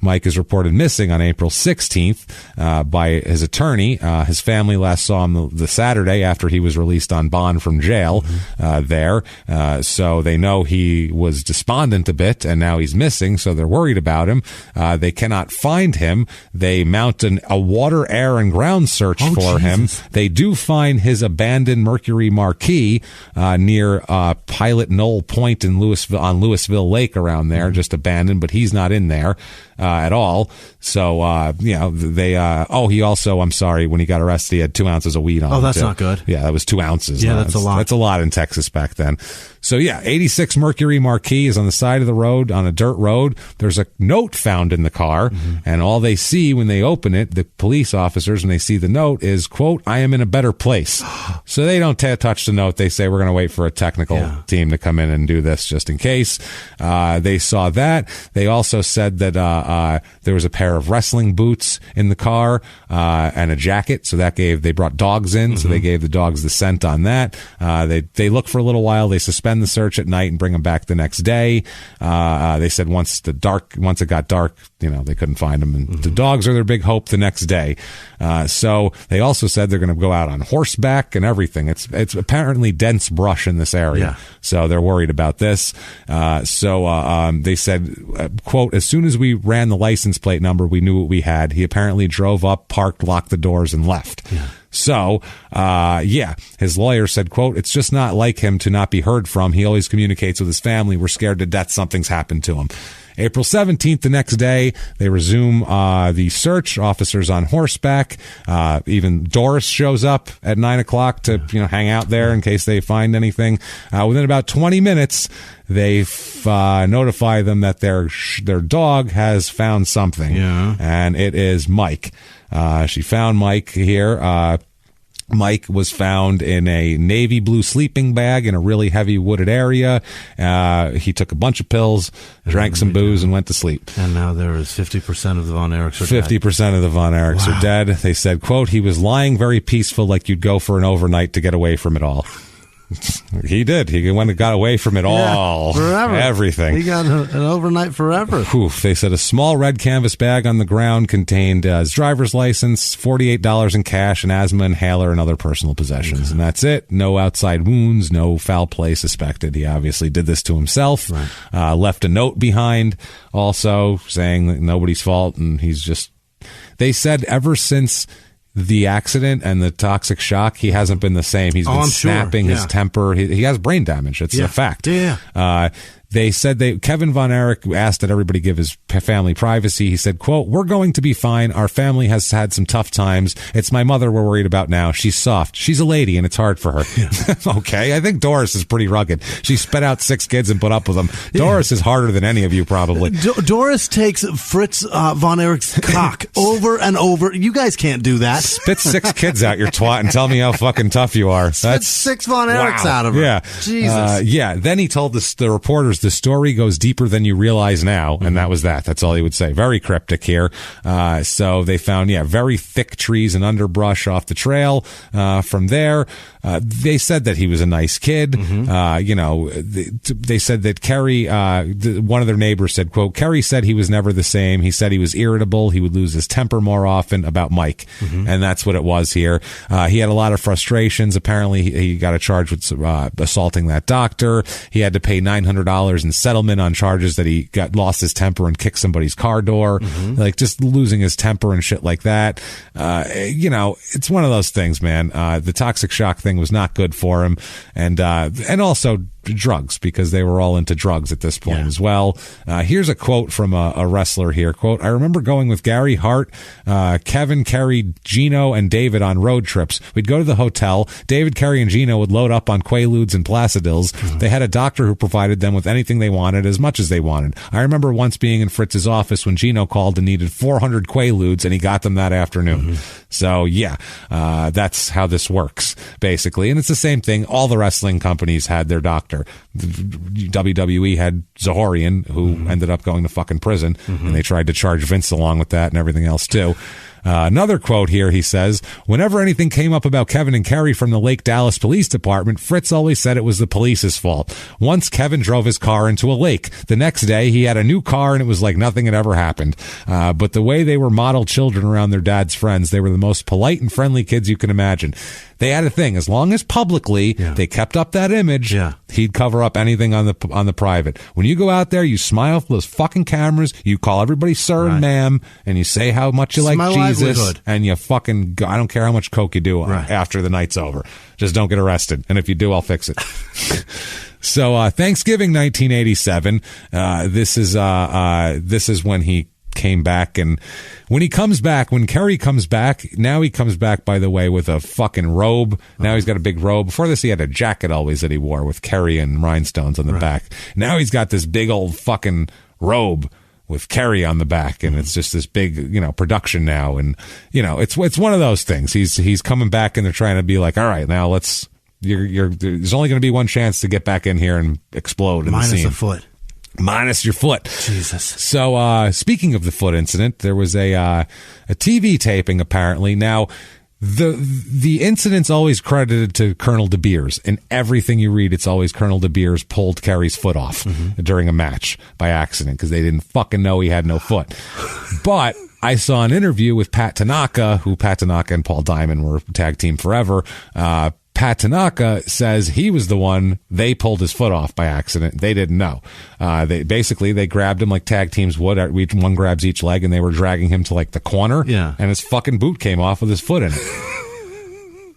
Speaker 1: Mike is reported missing on April 16th by his attorney. His family last saw him the Saturday after he was released on bond from jail there. So they know he was despondent a bit, and now he's missing, so they're worried about him. They cannot find him. They mount a water, air, and ground search for him. They do find his abandoned Mercury Marquis near Pilot Knoll Point in Louisville Lake around there, just abandoned, but he's not in there at all. So, he also, I'm sorry, when he got arrested, he had 2 ounces of weed on him.
Speaker 4: Oh, that's not good.
Speaker 1: Yeah, that was 2 ounces.
Speaker 4: Yeah, that's a lot.
Speaker 1: That's a lot in Texas back then. So, 86 Mercury Marquis is on the side of the road, on a dirt road. There's a note found in the car, and all they see when they open it, the police officers, when they see the note, is, quote, I am in a better place. So they don't touch the note. They say, we're going to wait for a technical team to come in and do this just in case. They saw that. They also said that there was a pair of wrestling boots in the car and a jacket. So they brought dogs in, so they gave the dogs the scent on that. They look for a little while. They suspend the search at night and bring them back the next day. They said once it got dark, they couldn't find them. And the dogs are their big hope the next day. So they also said they're going to go out on horseback and everything. It's apparently dense brush in this area. So they're worried about this. They said, quote, as soon as we ran the license plate number, we knew what we had. He apparently drove up, parked, locked the doors, and left. So, his lawyer said, quote, "It's just not like him to not be heard from. He always communicates with his family. We're scared to death something's happened to him." April 17th, the next day, they resume the search. Officers on horseback. Even Doris shows up at 9 o'clock to hang out there in case they find anything. Within about 20 minutes, they notify them that their dog has found something, and it is Mike. She found Mike here. Mike was found in a navy blue sleeping bag in a really heavy wooded area. He took a bunch of pills, drank some booze, and went to sleep.
Speaker 4: And now there is 50% of the Von Erichs are dead.
Speaker 1: 50% of the Von Erichs are dead. They said, quote, "He was lying very peaceful like you'd go for an overnight to get away from it all." He did. He went and got away from it all.
Speaker 4: Forever.
Speaker 1: Everything.
Speaker 4: He got an overnight forever.
Speaker 1: Oof. They said a small red canvas bag on the ground contained his driver's license, $48 in cash, an asthma inhaler, and other personal possessions. And that's it. No outside wounds, no foul play suspected. He obviously did this to himself. Right. Left a note behind also saying that nobody's fault. And he's just, they said ever since the accident and the toxic shock, he hasn't been the same. He's been snapping his temper. He has brain damage. It's a fact.
Speaker 4: Yeah.
Speaker 1: They said Kevin Von Erich asked that everybody give his family privacy. He said, quote, "We're going to be fine. Our family has had some tough times. It's my mother we're worried about now. She's soft. She's a lady, and it's hard for her." Yeah. Okay. I think Doris is pretty rugged. She spit out 6 kids and put up with them. Yeah. Doris is harder than any of you, probably.
Speaker 4: Doris takes Fritz Von Erich's cock over and over. You guys can't do that.
Speaker 1: Spit 6 kids out, your twat, and tell me how fucking tough you are.
Speaker 4: That's 6 Von Erichs out of her.
Speaker 1: Yeah.
Speaker 4: Jesus.
Speaker 1: Then he told the reporters, "The story goes deeper than you realize now," and that was that. That's all he would say. Very cryptic here. So they found, very thick trees and underbrush off the trail. From there, they said that he was a nice kid. They said that Kerry, one of their neighbors said, quote, "Kerry said he was never the same. He said he was irritable. He would lose his temper more often," about Mike. And that's what it was here. He had a lot of frustrations. Apparently, he got a charge with assaulting that doctor. He had to pay $900 in settlement on charges that he lost his temper and kicked somebody's car door, like just losing his temper and shit like that. It's one of those things, man. The toxic shock thing was not good for him, and also drugs, because they were all into drugs at this point as well. Here's a quote from a wrestler here. Quote, "I remember going with Gary, Hart, Kevin, Kerry, Gino, and David on road trips. We'd go to the hotel. David, Kerry, and Gino would load up on Quaaludes and Placidils. They had a doctor who provided them with anything they wanted, as much as they wanted. I remember once being in Fritz's office when Gino called and needed 400 Quaaludes, and he got them that afternoon." So, that's how this works, basically. And it's the same thing. All the wrestling companies had their doctor. WWE had Zahorian, who ended up going to fucking prison, and they tried to charge Vince along with that and everything else, too. Another quote here, he says, "Whenever anything came up about Kevin and Kerry from the Lake Dallas Police Department, Fritz always said it was the police's fault. Once Kevin drove his car into a lake. The next day, he had a new car and it was like nothing had ever happened. But the way they were model children around their dad's friends, they were the most polite and friendly kids you can imagine. They had a thing. As long as publicly they kept up that image, he'd cover up anything on the private. When you go out there, you smile for those fucking cameras, you call everybody sir and ma'am, and you say how much you like Jesus, and you fucking, I don't care how much coke you do after the night's over. Just don't get arrested. And if you do, I'll fix it." So, Thanksgiving 1987, this is when he came back, and when Kerry comes back, now he comes back, by the way, with a fucking robe. Now he's got a big robe. Before this, he had a jacket always that he wore with Kerry and rhinestones on the back. Now he's got this big old fucking robe with Kerry on the back, and it's just this big, production now, and it's one of those things. He's coming back, and they're trying to be like, all right, now let's. There's only going to be one chance to get back in here and explode.
Speaker 4: Minus
Speaker 1: the scene.
Speaker 4: a foot.
Speaker 1: Minus your foot.
Speaker 4: Jesus.
Speaker 1: So, speaking of the foot incident, there was a TV taping, apparently. Now, the incident's always credited to Colonel De Beers. In everything you read, it's always Colonel De Beers pulled Kerry's foot off during a match by accident, because they didn't fucking know he had no foot. But I saw an interview with Pat Tanaka, Pat Tanaka and Paul Diamond were tag team forever. Pat Tanaka says he was the one, they pulled his foot off by accident. They didn't know. They grabbed him like tag teams would. One grabs each leg, and they were dragging him to like the corner. Yeah. And his fucking boot came off with his foot in it.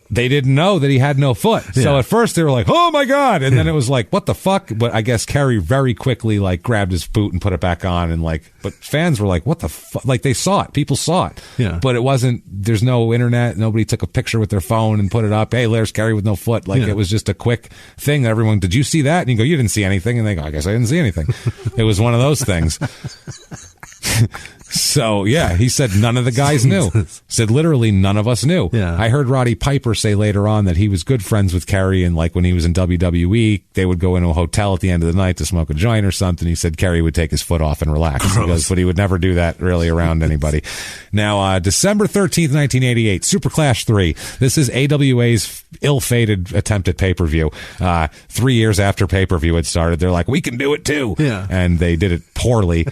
Speaker 1: they didn't know that he had no foot. Yeah. So at first they were like, oh my God. And then it was like, what the fuck? But I guess Kerry very quickly like grabbed his boot and put it back on. And like, but fans were like, what the fuck? Like they saw it. People saw it.
Speaker 4: Yeah.
Speaker 1: But it wasn't, there's no internet. Nobody took a picture with their phone and put it up. Hey, there's Kerry with no foot. Like it was just a quick thing that everyone, did you see that? And you go, you didn't see anything. And they go, I guess I didn't see anything. It was one of those things. So, yeah, he said none of the guys knew. Said literally none of us knew.
Speaker 4: Yeah.
Speaker 1: I heard Roddy Piper say later on that he was good friends with Kerry, and like when he was in WWE, they would go into a hotel at the end of the night to smoke a joint or something. He said Kerry would take his foot off and relax. He goes, but he would never do that really around anybody. Now, December 13th, 1988, Super Clash 3. This is AWA's ill-fated attempt at pay-per-view. 3 years after pay-per-view had started, they're like, we can do it too.
Speaker 4: Yeah.
Speaker 1: And they did it poorly.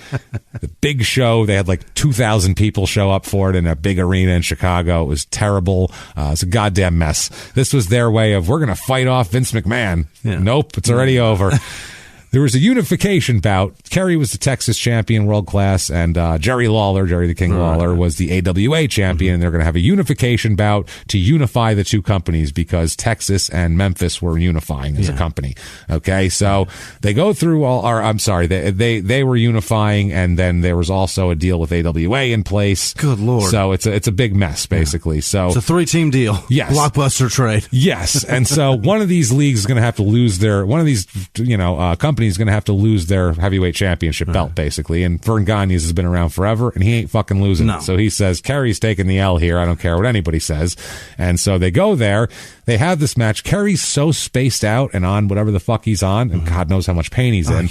Speaker 1: The big show, they had like 2,000 people show up for it in a big arena in Chicago. It was terrible. It was a goddamn mess. This was their way of, we're going to fight off Vince McMahon. Yeah. Nope, it's already over. There was a unification bout. Kerry was the Texas champion, world class, and Jerry Lawler, Jerry the King Lawler, was the AWA champion, and they're going to have a unification bout to unify the two companies because Texas and Memphis were unifying as a company. Okay, so they go through they were unifying, and then there was also a deal with AWA in place.
Speaker 4: Good Lord.
Speaker 1: So it's a big mess, basically. So
Speaker 4: it's a 3-team deal.
Speaker 1: Yes.
Speaker 4: Blockbuster trade.
Speaker 1: Yes, and so one of these leagues is going to have to lose companies is going to have to lose their heavyweight championship belt, basically. And Vern Gagne's has been around forever, and he ain't fucking losing it. So he says, Kerry's taking the L here. I don't care what anybody says. And so they go there. They have this match. Kerry's so spaced out and on whatever the fuck he's on, and God knows how much pain he's in.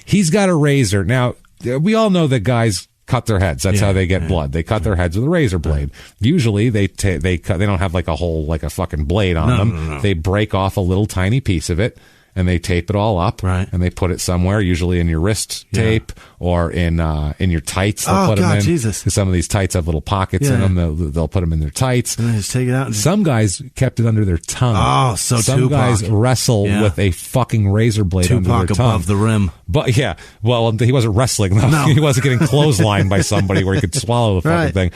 Speaker 1: He's got a razor. Now, we all know that guys cut their heads. That's how they get blood. They cut their heads with a razor blade. Usually they don't have like a fucking blade on them. No. They break off a little tiny piece of it, and they tape it all up, and they put it somewhere, usually in your wrist tape or in your tights. They'll put them in.
Speaker 4: Jesus.
Speaker 1: Some of these tights have little pockets in them. They'll put them in their tights.
Speaker 4: And then just take it out.
Speaker 1: Some guys kept it under their tongue.
Speaker 4: Oh, so
Speaker 1: some
Speaker 4: Tupac.
Speaker 1: guys wrestle with a fucking razor blade under their tongue.
Speaker 4: Above the rim.
Speaker 1: But he wasn't wrestling though. No. He wasn't getting clotheslined by somebody where he could swallow the fucking thing.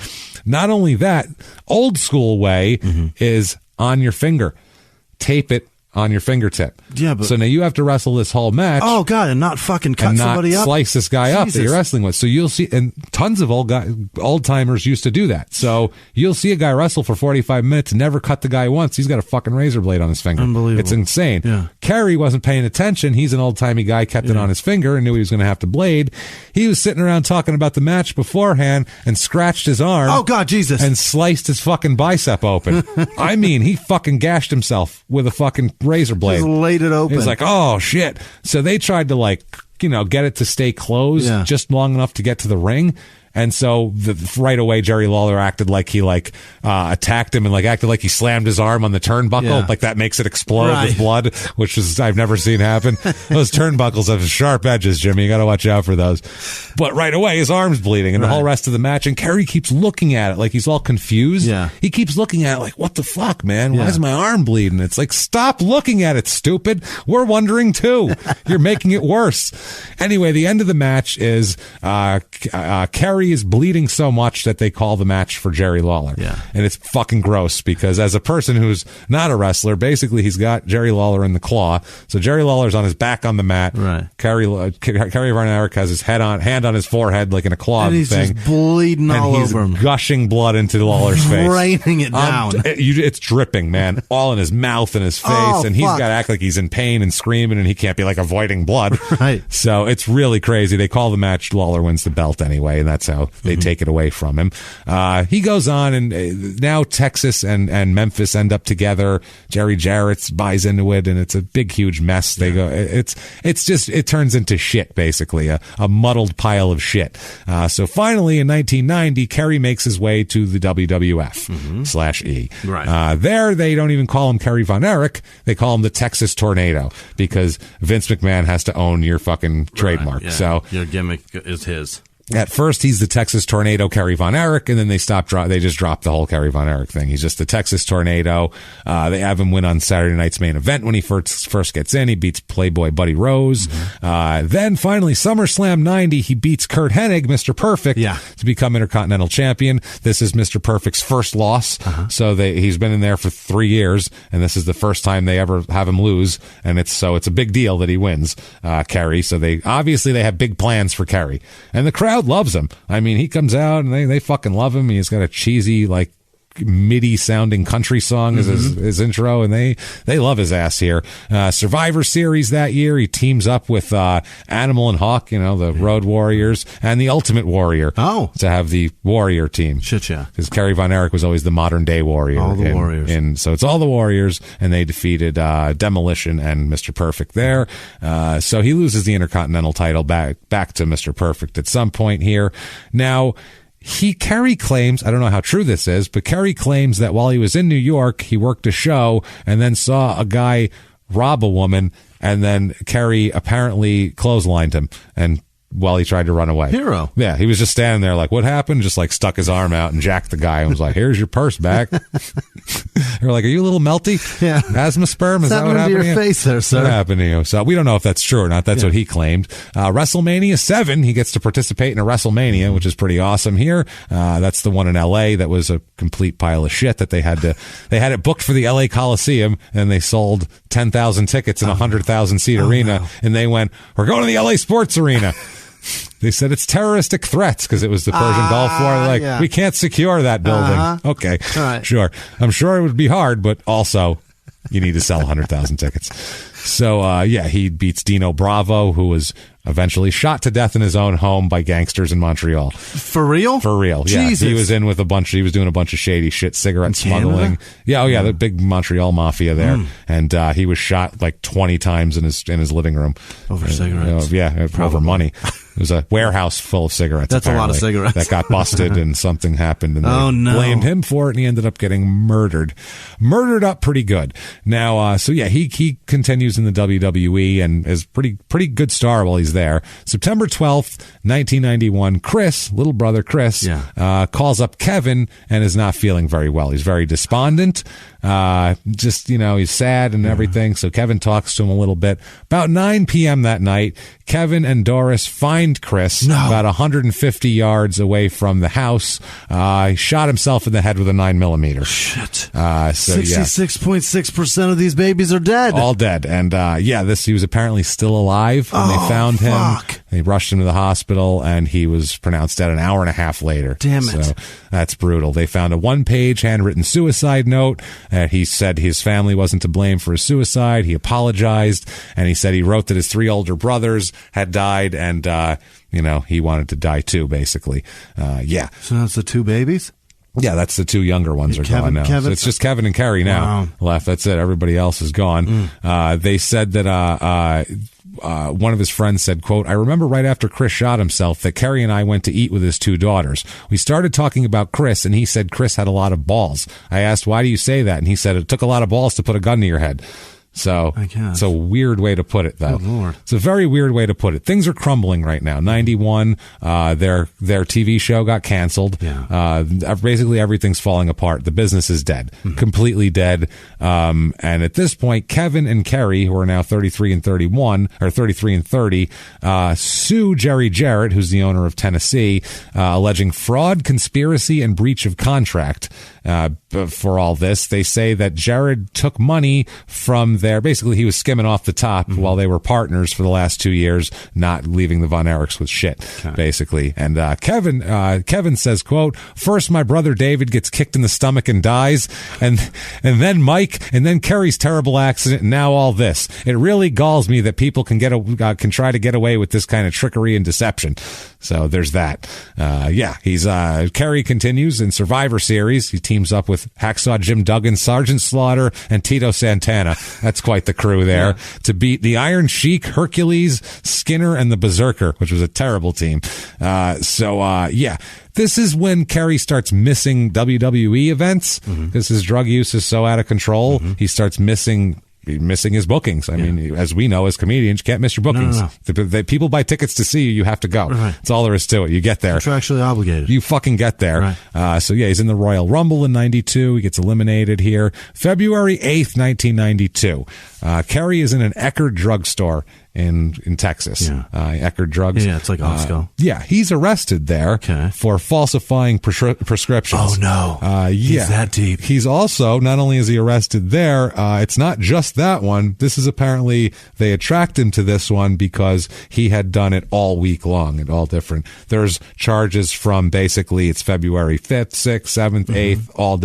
Speaker 1: Not only that, old school way is on your finger. Tape it on your fingertip.
Speaker 4: Yeah, but
Speaker 1: so now you have to wrestle this whole match.
Speaker 4: Oh God, and not fucking cut somebody up,
Speaker 1: slice this guy up that you're wrestling with. So you'll see, and tons of old timers used to do that. So you'll see a guy wrestle for 45 minutes, never cut the guy once. He's got a fucking razor blade on his finger.
Speaker 4: Unbelievable.
Speaker 1: It's insane.
Speaker 4: Yeah.
Speaker 1: Kerry wasn't paying attention. He's an old timey guy, kept it on his finger and knew he was going to have to blade. He was sitting around talking about the match beforehand and scratched his arm.
Speaker 4: Oh God, Jesus!
Speaker 1: And sliced his fucking bicep open. I mean, he fucking gashed himself with a fucking razor blade.
Speaker 4: Just laid it open.
Speaker 1: He's like, oh shit. So they tried to get it to stay closed just long enough to get to the ring. And so right away, Jerry Lawler acted like he attacked him and acted like he slammed his arm on the turnbuckle.
Speaker 4: Yeah.
Speaker 1: Like that makes it explode with blood, which is I've never seen happen. Those turnbuckles have sharp edges, Jimmy. You got to watch out for those. But right away, his arm's bleeding and the whole rest of the match. And Kerry keeps looking at it like he's all confused.
Speaker 4: Yeah.
Speaker 1: He keeps looking at it like, what the fuck, man? Why is my arm bleeding? It's like, stop looking at it, stupid. We're wondering too. You're making it worse. Anyway, the end of the match is Kerry is bleeding so much that they call the match for Jerry Lawler.
Speaker 4: Yeah.
Speaker 1: And it's fucking gross because as a person who's not a wrestler, basically he's got Jerry Lawler in the claw. So Jerry Lawler's on his back on the mat.
Speaker 4: Right.
Speaker 1: Kerry Von Erich has his hand on his forehead like in a claw
Speaker 4: and he's
Speaker 1: thing.
Speaker 4: Just bleeding all over him.
Speaker 1: Gushing blood into Lawler's face.
Speaker 4: Raining it down.
Speaker 1: It's dripping, man. All in his mouth and his face. And he's got to act like he's in pain and screaming and he can't be avoiding blood.
Speaker 4: Right.
Speaker 1: So it's really crazy. They call the match Lawler wins the belt anyway, and that's how they take it away from him. He goes on, and now Texas and Memphis end up together. Jerry Jarrett buys into it, and it's a big, huge mess. They go. It turns into shit, basically, a muddled pile of shit. So finally, in 1990, Kerry makes his way to the WWF/E.
Speaker 4: Right.
Speaker 1: There, they don't even call him Kerry Von Erich. They call him the Texas Tornado because Vince McMahon has to own your fucking trademark.
Speaker 4: Yeah.
Speaker 1: So
Speaker 4: your gimmick is his.
Speaker 1: At first, he's the Texas Tornado Kerry Von Erich, and then they just dropped the whole Kerry Von Erich thing. He's just the Texas Tornado. They have him win on Saturday night's main event when he first gets in. He beats Playboy Buddy Rose. Then finally, SummerSlam 90, he beats Curt Hennig, Mr. Perfect, to become Intercontinental Champion. This is Mr. Perfect's first loss. So he's been in there for 3 years, and this is the first time they ever have him lose. And it's a big deal that he wins, Kerry. So they have big plans for Kerry. And the crowd loves him. I mean, he comes out and they fucking love him. He's got a cheesy, like, MIDI sounding country song as his intro, and they love his ass here. Survivor Series that year, he teams up with Animal and Hawk, the Road Warriors, and the Ultimate Warrior to have the Warrior team.
Speaker 4: Shit, yeah.
Speaker 1: Because Kerry Von Erich was always the modern day Warrior.
Speaker 4: All the Warriors.
Speaker 1: So it's all the Warriors, and they defeated Demolition and Mr. Perfect there. So he loses the Intercontinental title back to Mr. Perfect at some point here. Now, Kerry claims, I don't know how true this is, but Kerry claims that while he was in New York, he worked a show and then saw a guy rob a woman, and then Kerry apparently clotheslined him and while he tried to run away.
Speaker 4: Hero.
Speaker 1: Yeah, he was just standing there like, what happened? Just like stuck his arm out and jacked the guy and was like, here's your purse back. They were like, are you a little melty?
Speaker 4: Yeah.
Speaker 1: Asthma sperm? Is that what happened
Speaker 4: to your face there, sir?
Speaker 1: What happened to you? So we don't know if that's true or not. That's what he claimed. WrestleMania 7, he gets to participate in a WrestleMania, which is pretty awesome here. That's the one in LA that was a complete pile of shit that they had it booked for the LA Coliseum, and they sold 10,000 tickets in a 100,000 seat arena. No. And they went, we're going to the LA Sports Arena. They said it's terroristic threats because it was the Persian Gulf War. Like, we can't secure that building. Okay,
Speaker 4: right.
Speaker 1: Sure. I'm sure it would be hard, but also you need to sell 100,000 tickets. So, he beats Dino Bravo, who was eventually shot to death in his own home by gangsters in Montreal.
Speaker 4: For real?
Speaker 1: For real, yeah.
Speaker 4: Jesus.
Speaker 1: He was in with he was doing a bunch of shady shit, cigarette smuggling. Yeah, the big Montreal mafia there. And he was shot like 20 times in his living room.
Speaker 4: Over cigarettes.
Speaker 1: Over money. It was a warehouse full of cigarettes.
Speaker 4: That's a lot of cigarettes.
Speaker 1: That got busted and something happened and they blamed him for it, and he ended up getting murdered. Murdered up pretty good. Now, he continues in the WWE and is pretty good star while he's there. September 12th, 1991, little brother Chris, calls up Kevin and is not feeling very well. He's very despondent. He's sad and everything. So Kevin talks to him a little bit. About 9 p.m. that night, Kevin and Doris find Chris about 150 yards away from the house. He shot himself in the head with a 9mm.
Speaker 4: Shit. 66.6% of these babies are dead.
Speaker 1: All dead. And he was apparently still alive when they found him. They rushed him to the hospital, and he was pronounced dead an hour and a half later.
Speaker 4: Damn it.
Speaker 1: So that's brutal. They found a 1-page handwritten suicide note. He said his family wasn't to blame for his suicide. He apologized, and he said he wrote that his 3 older brothers had died, and he wanted to die too, basically.
Speaker 4: So that's the 2 babies?
Speaker 1: Yeah, that's the 2 younger ones are gone now. So it's just Kevin and Kerry now left. That's it. Everybody else is gone. They said that one of his friends said, quote, I remember right after Chris shot himself that Kerry and I went to eat with his 2 daughters. We started talking about Chris, and he said Chris had a lot of balls. I asked, why do you say that? And he said, it took a lot of balls to put a gun to your head. So it's a weird way to put it, though.
Speaker 4: Good Lord.
Speaker 1: It's a very weird way to put it. Things are crumbling right now. 91, their TV show got canceled. Basically everything's falling apart. The business is dead, completely dead. And at this point, Kevin and Kerry, who are now 33 and 31, or 33 and 30, sue Jerry Jarrett, who's the owner of Tennessee, alleging fraud, conspiracy, and breach of contract. For all this, they say that Jared took money from basically he was skimming off the top while they were partners for the last 2 years, not leaving the Von Erichs with shit, basically. And Kevin says, quote, first my brother David gets kicked in the stomach and dies, and then Mike, and then Kerry's terrible accident, and now all this. It really galls me that people can try to get away with this kind of trickery and deception. So there's that. Kerry continues in Survivor Series. He teams up with Hacksaw Jim Duggan, Sergeant Slaughter, and Tito Santana. That's quite the crew there to beat the Iron Sheik, Hercules, Skinner, and the Berserker, which was a terrible team. This is when Kerry starts missing WWE events because his drug use is so out of control. He starts missing missing his bookings. I mean, as we know, as comedians, you can't miss your bookings. No. People buy tickets to see you. You have to go. Right. That's all there is to it. You get there.
Speaker 4: Contractually obligated.
Speaker 1: You fucking get there. Right. So yeah, he's in the Royal Rumble in 92. He gets eliminated here. February 8th, 1992. Kerry is in an Eckerd drugstore in Texas. Eckerd Drugs.
Speaker 4: Yeah, it's like Osco.
Speaker 1: Yeah, he's arrested there for falsifying prescriptions.
Speaker 4: Oh no. He's that deep.
Speaker 1: He's also, not only is he arrested there, it's not just that one. This is apparently, they attract him to this one because he had done it all week long and all different. There's charges from basically, it's February 5th, 6th, 7th, 8th, all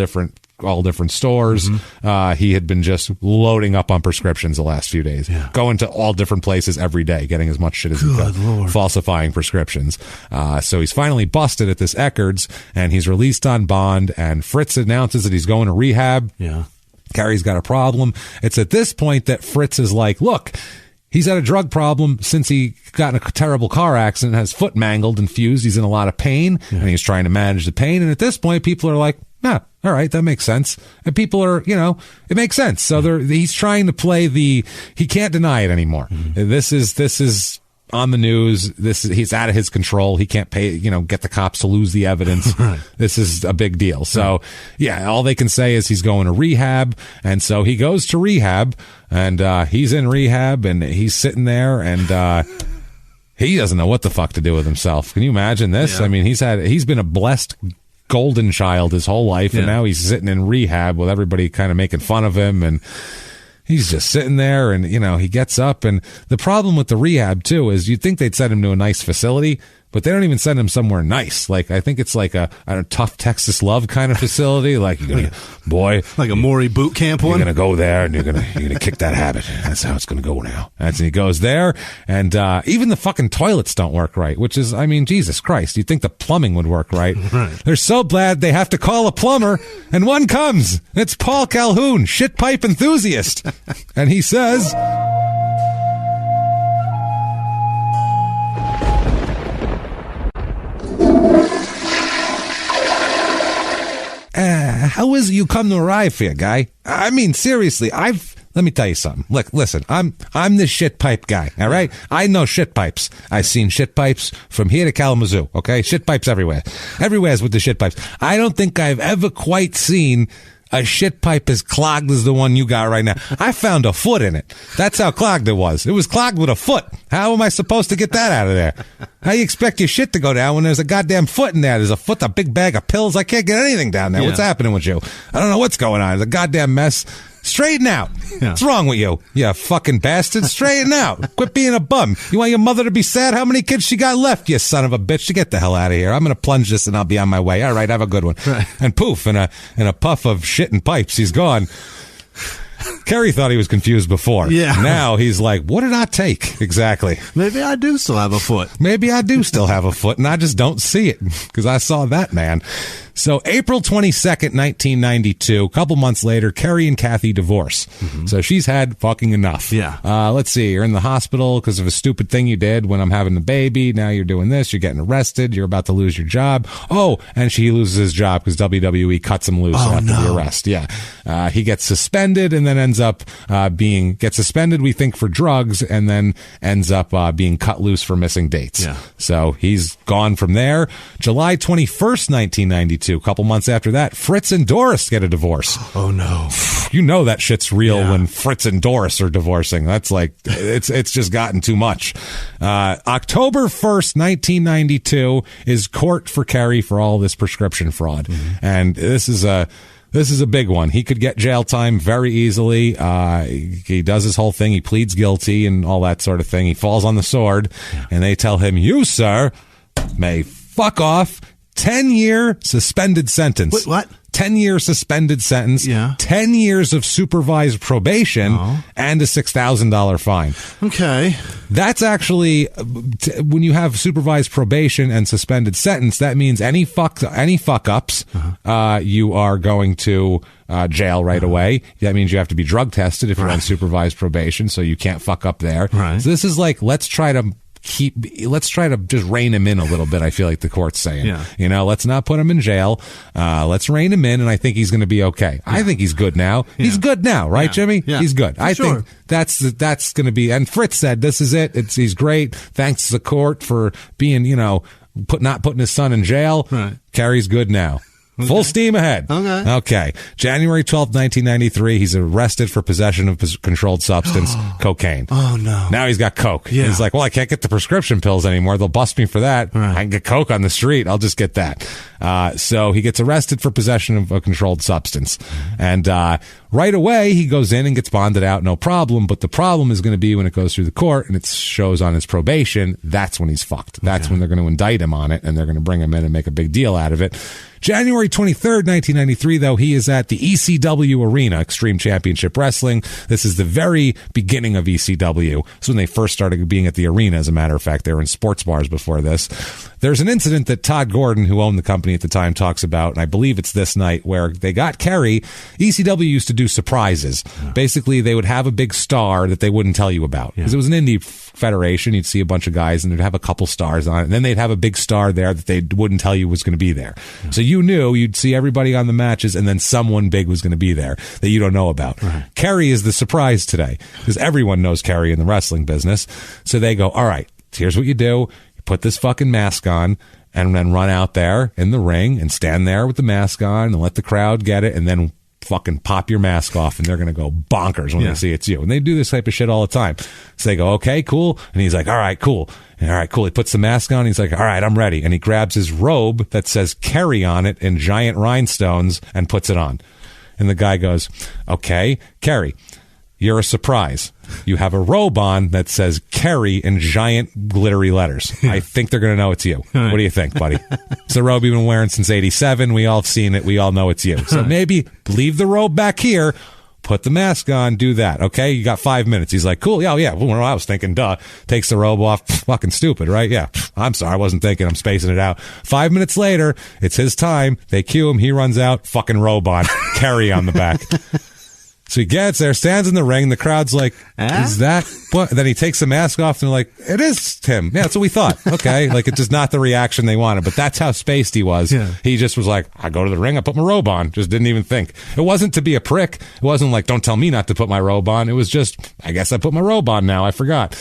Speaker 1: different stores. He had been just loading up on prescriptions the last few days, going to all different places every day, getting as much shit as he could, falsifying prescriptions. So he's finally busted at this Eckerd's, and he's released on bond, and Fritz announces that he's going to rehab. Kerry's got a problem. It's at this point that Fritz is like, look, he's had a drug problem since he got in a terrible car accident, has foot mangled and fused. He's in a lot of pain, and he's trying to manage the pain. And at this point, people are like, yeah, all right, that makes sense. And people are, it makes sense. So he's trying to play he can't deny it anymore. This is on the news. He's out of his control. He can't get the cops to lose the evidence. This is a big deal. So yeah, all they can say is he's going to rehab. And so he goes to rehab, and he's in rehab, and he's sitting there, and he doesn't know what the fuck to do with himself. Can you imagine this? I mean, he's been a blessed golden child his whole life, and now he's sitting in rehab with everybody kind of making fun of him, and he's just sitting there, and he gets up. And the problem with the rehab too is you'd think they'd send him to a nice facility, but they don't even send him somewhere nice. Like, I think it's like a tough Texas love kind of facility. Like,
Speaker 4: like a Maury boot camp one.
Speaker 1: You're gonna go there, and you're gonna kick that habit. That's how it's gonna go now. And he goes there, and even the fucking toilets don't work right. Which is, I mean, Jesus Christ, you'd think the plumbing would work right. They're so glad they have to call a plumber, and one comes. It's Paul Calhoun, shit pipe enthusiast, and he says, how is it you come to arrive here, guy? I mean, seriously, let me tell you something. Look, listen, I'm the shit pipe guy, all right? I know shit pipes. I've seen shit pipes from here to Kalamazoo, okay? Shit pipes everywhere. Everywhere's with the shit pipes. I don't think I've ever quite seen a shit pipe as clogged as the one you got right now. I found a foot in it. That's how clogged it was. It was clogged with a foot. How am I supposed to get that out of there? How you expect your shit to go down when there's a goddamn foot in there? There's a foot, a big bag of pills. I can't get anything down there. What's happening with you? I don't know what's going on. It's a goddamn mess. Straighten out. What's wrong with you? You fucking bastard. Straighten out. Quit being a bum. You want your mother to be sad? How many kids she got left, you son of a bitch? Get the hell out of here. I'm going to plunge this and I'll be on my way. All right, have a good one. Right. And poof, in a puff of shit and pipes, he's gone. Kerry thought he was confused before. Yeah. Now he's like, what did I take? Exactly.
Speaker 4: Maybe I do still have a foot.
Speaker 1: Maybe I do still have a foot, and I just don't see it because I saw that man. So April 22nd, 1992, a couple months later, Kerry and Kathy divorce. So she's had fucking enough.
Speaker 4: Yeah.
Speaker 1: Let's see. You're in the hospital because of a stupid thing you did when I'm having the baby. Now you're doing this. You're getting arrested. You're about to lose your job. Oh, and she loses his job because WWE cuts him loose after the arrest. Yeah. He gets suspended and then ends up gets suspended, we think, for drugs, and then ends up being cut loose for missing dates. Yeah. So he's gone from there. July 21st, 1992. A couple months after that, Fritz and Doris get a divorce.
Speaker 4: Oh no.
Speaker 1: You know that shit's real when Fritz and Doris are divorcing. That's like, it's just gotten too much. October 1st, 1992 is court for Kerry for all this prescription fraud. And this is a big one. He could get jail time very easily. He does his whole thing. He pleads guilty and all that sort of thing. He falls on the sword, and they tell him, you, sir, may fuck off. 10-year suspended sentence.
Speaker 4: Wait, what?
Speaker 1: 10-year suspended sentence.
Speaker 4: Yeah.
Speaker 1: 10 years of supervised probation and a $6,000 fine.
Speaker 4: Okay.
Speaker 1: That's actually, when you have supervised probation and suspended sentence, that means any fuck ups, you are going to jail right away. That means you have to be drug tested if you're on supervised probation, so you can't fuck up there.
Speaker 4: Right.
Speaker 1: So this is like, let's try to let's try to just rein him in a little bit. I feel like the court's saying, let's not put him in jail. Let's rein him in, and I think he's going to be okay. I think he's good now. He's good now, right, Jimmy? He's good. I think that's going to be. And Fritz said, "This is it. He's great. Thanks to the court for being, not putting his son in jail. Right. Kerry's good now." Okay. Full steam ahead. Okay. January 12th, 1993, he's arrested for possession of controlled substance, cocaine.
Speaker 4: Oh, no.
Speaker 1: Now he's got coke. Yeah. He's like, well, I can't get the prescription pills anymore. They'll bust me for that. Right. I can get coke on the street. I'll just get that. So he gets arrested for possession of a controlled substance. And right away, he goes in and gets bonded out, no problem. But the problem is going to be when it goes through the court and it shows on his probation, that's when he's fucked. That's when they're going to indict him on it, and they're going to bring him in and make a big deal out of it. January 23rd, 1993, though, he is at the ECW Arena, Extreme Championship Wrestling. This is the very beginning of ECW. It's when they first started being at the arena, as a matter of fact. They were in sports bars before this. There's an incident that Todd Gordon, who owned the company at the time, talks about, and I believe it's this night, where they got Kerry. ECW used to do surprises. Yeah. Basically, they would have a big star that they wouldn't tell you about. Because it was an indie federation. You'd see a bunch of guys, and they'd have a couple stars on it. And then they'd have a big star there that they wouldn't tell you was going to be there. Yeah. So you knew you'd see everybody on the matches, and then someone big was going to be there that you don't know about. Right. Kerry is the surprise today, because everyone knows Kerry in the wrestling business. So they go, all right, here's what you do. Put this fucking mask on and then run out there in the ring and stand there with the mask on and let the crowd get it, and then fucking pop your mask off, and they're going to go bonkers when they see it's you. And they do this type of shit all the time. So they go, okay, cool. And he's like, all right, cool. And all right, cool. He puts the mask on. He's like, all right, I'm ready. And he grabs his robe that says Kerry on it in giant rhinestones and puts it on. And the guy goes, okay, Kerry, you're a surprise. You have a robe on that says Kerry in giant glittery letters. I think they're going to know it's you. What do you think, buddy? It's the robe you've been wearing since 87. We all have seen it. We all know it's you. So maybe leave the robe back here, put the mask on, do that. Okay, you got 5 minutes. He's like, cool. Yeah. Well, I was thinking, duh. Takes the robe off. Fucking stupid, right? Yeah. I'm sorry. I wasn't thinking. I'm spacing it out. 5 minutes later, it's his time. They cue him. He runs out. Fucking robe on. Kerry on the back. So he gets there, stands in the ring. The crowd's like, is that what? Then he takes the mask off, and they're like, it is him. Yeah, that's what we thought. Okay. Like, it's just not the reaction they wanted, but that's how spaced he was. Yeah. He just was like, I go to the ring, I put my robe on. Just didn't even think. It wasn't to be a prick. It wasn't like, don't tell me not to put my robe on. It was just, I guess I put my robe on now. I forgot.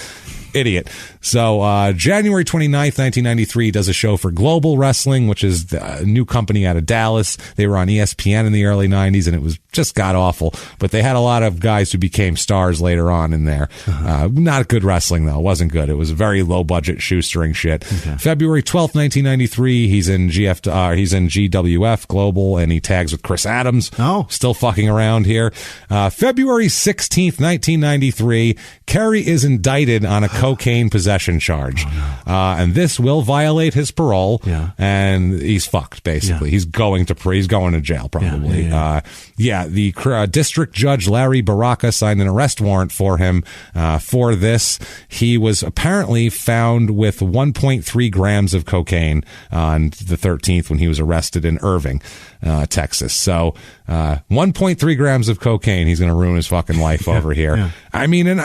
Speaker 1: Idiot. So January 29th, 1993, does a show for Global Wrestling, which is a new company out of Dallas. They were on ESPN in the early 90s, and it was just god-awful. But they had a lot of guys who became stars later on in there. Not good wrestling, though. It wasn't good. It was very low-budget shoestring shit. Okay. February 12th, 1993, he's in GWF Global, and he tags with Chris Adams. Oh. Still fucking around here. February 16th, 1993, Kerry is indicted on a cocaine possession charge. Oh, no. And this will violate his parole. Yeah. And he's fucked, basically. Yeah. He's going to jail, probably. The district judge, Larry Baraka, signed an arrest warrant for him for this. He was apparently found with 1.3 grams of cocaine on the 13th when he was arrested in Irving, Texas. So 1.3 grams of cocaine. He's going to ruin his fucking life over here. Yeah. I mean, and